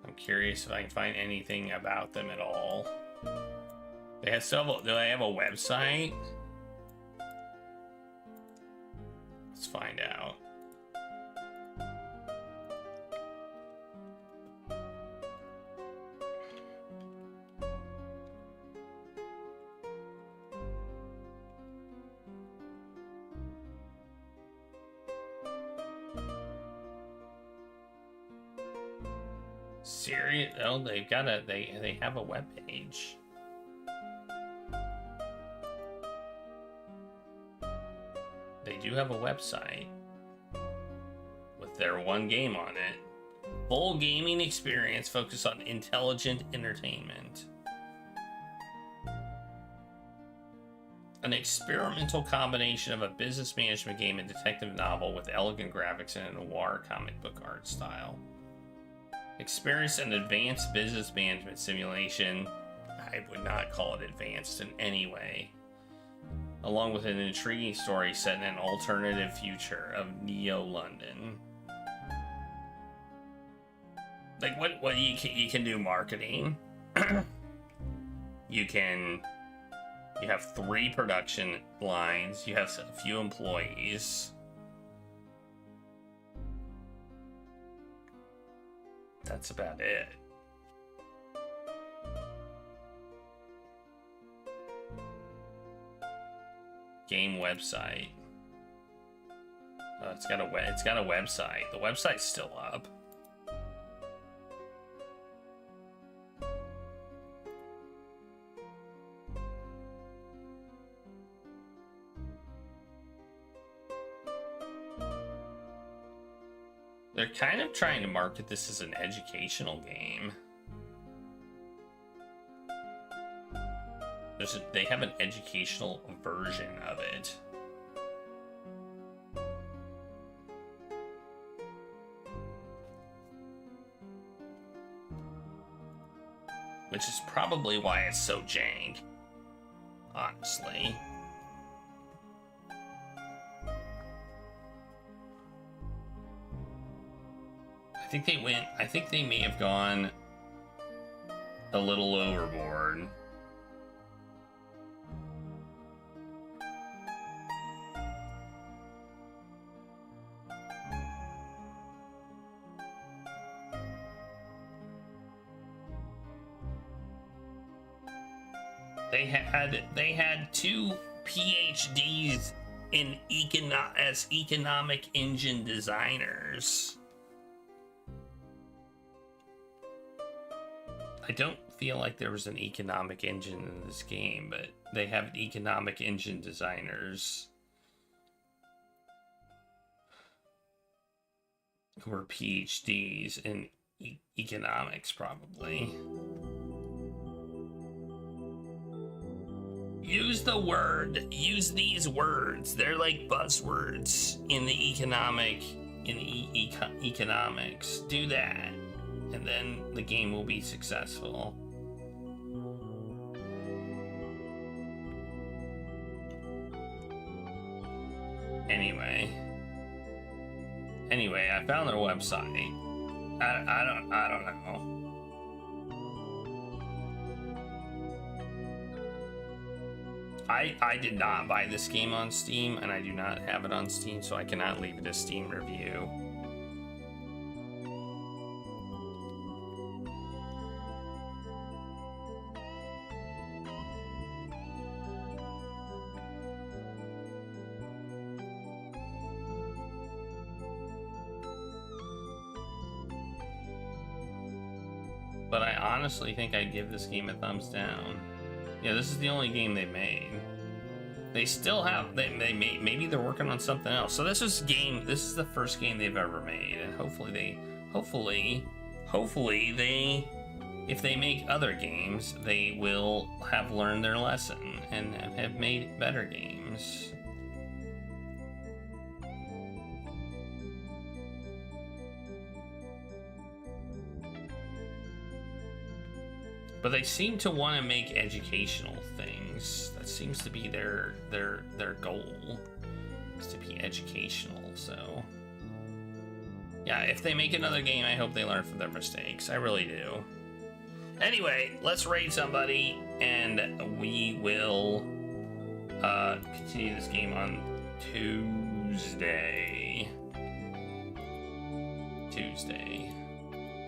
I'm curious if I can find anything about them at all. They have several. Do they have a website? Let's find out. Serious? Oh, they've got a they have a web page. They do have a website with their one game on it. Full gaming experience focused on intelligent entertainment. An experimental combination of a business management game and detective novel with elegant graphics and a noir comic book art style. Experience an advanced business management simulation. I would not call it advanced in any way. Along with an intriguing story set in an alternative future of Neo-London. Like, what you can do marketing. You have 3 production lines. You have a few employees. That's about it. Game website. Oh, it's got a website. The website's still up. They're kind of trying to market this as an educational game. They have an educational version of it. Which is probably why it's so jank, honestly. I think they may have gone a little overboard. They had 2 PhDs in as economic engine designers. I don't feel like there was an economic engine in this game, but they have economic engine designers who are PhDs in economics, probably. Use these words. They're like buzzwords in the economics. Do that, and then the game will be successful. Anyway, I found their website. I don't know. I did not buy this game on Steam, and I do not have it on Steam, so I cannot leave it a Steam review. But I honestly think I'd give this game a thumbs down. Yeah, this is the only game they made. They still have, maybe they're working on something else. So this is the first game they've ever made, and hopefully they, if they make other games, they will have learned their lesson and have made better games. But they seem to want to make educational things. That seems to be their goal, is to be educational. So yeah, if they make another game, I hope they learn from their mistakes. I really do. Anyway, let's raid somebody, and we will continue this game on Tuesday.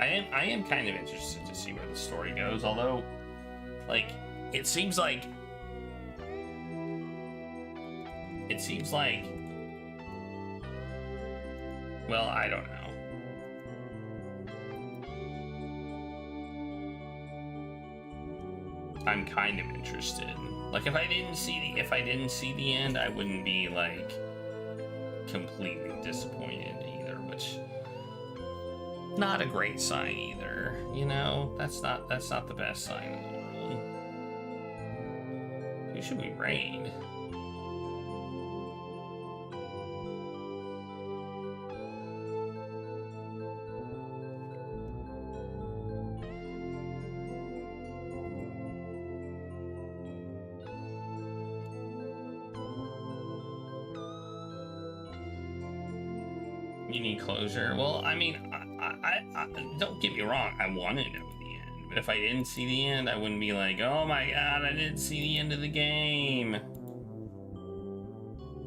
I am kind of interested to see where the story goes, although, like, it seems like, well, I don't know. I'm kind of interested. Like, if I didn't see the end, I wouldn't be, like, completely disappointed either, which, not a great sign either, you know? That's not the best sign in the world. Who should we raid? You need closure. Well, I mean, I don't get me wrong, I want to know the end, but if I didn't see the end, I wouldn't be like, oh my god, I didn't see the end of the game.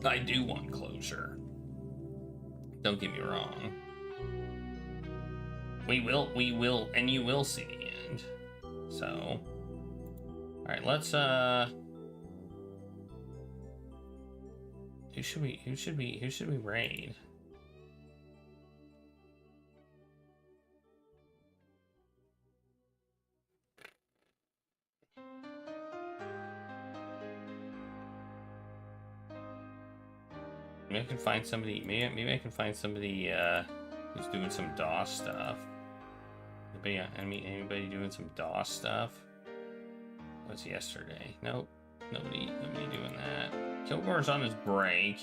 I do want closure. Don't get me wrong. We will, and you will see the end. So, all right, let's who should we raid? Maybe I can find somebody. Maybe I can find somebody who's doing some DOS stuff. Anybody doing some DOS stuff? What's yesterday? Nope. Nobody doing that. Kilgore's on his break.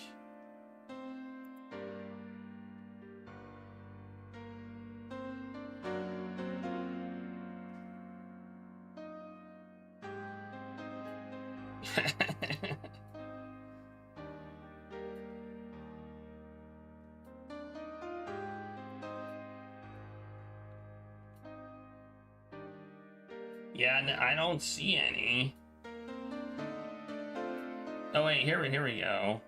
Yeah, I don't see any. Oh wait, here we go.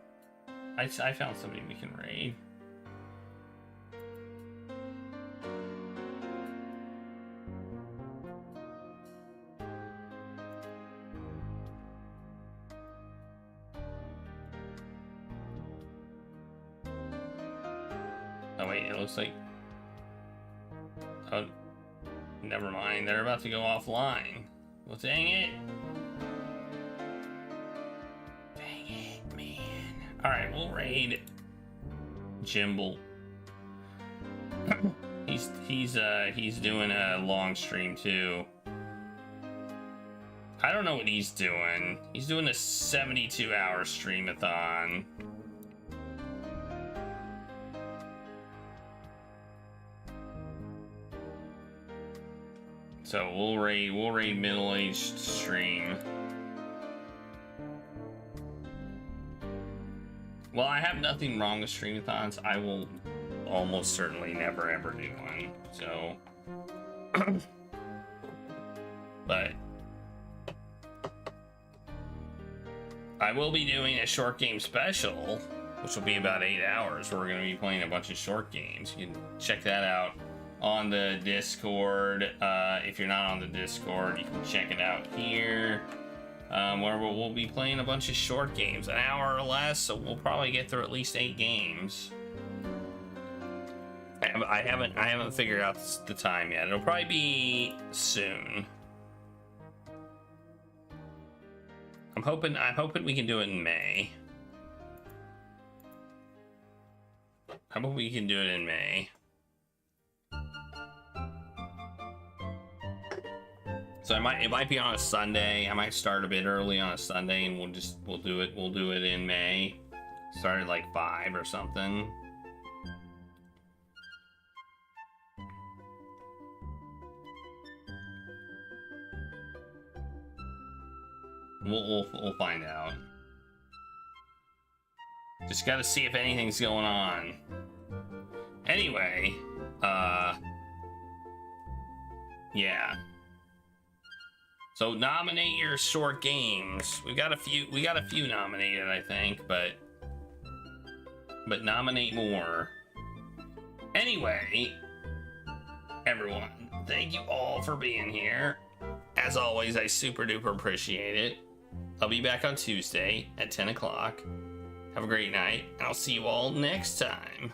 I found somebody we can raid. Oh wait, it looks like, oh, never mind, they're about to go offline. Well, dang it. Dang it, man. Alright, we'll raid Jimble. He's doing a long stream too. I don't know what he's doing. He's doing a 72-hour streamathon. So we'll raid middle-aged stream. Well, Well, I have nothing wrong with streamathons. I will almost certainly never ever do one. So, but I will be doing a short game special, which will be about 8 hours, where we're going to be playing a bunch of short games. You can check that out on the Discord. If you're not on the Discord, you can check it out here. Where we'll be playing a bunch of short games, an hour or less, so we'll probably get through at least 8 games. I haven't figured out the time yet. It'll probably be soon. I'm hoping we can do it in May. How about we can do it in May? So it might be on a Sunday. I might start a bit early on a Sunday, and we'll do it in May. Start at like 5 or something. We'll find out. Just gotta see if anything's going on. Anyway, yeah. So nominate your short games. We got a few nominated, I think, but nominate more. Anyway, everyone, thank you all for being here. As always, I super duper appreciate it. I'll be back on Tuesday at 10 o'clock. Have a great night, and I'll see you all next time.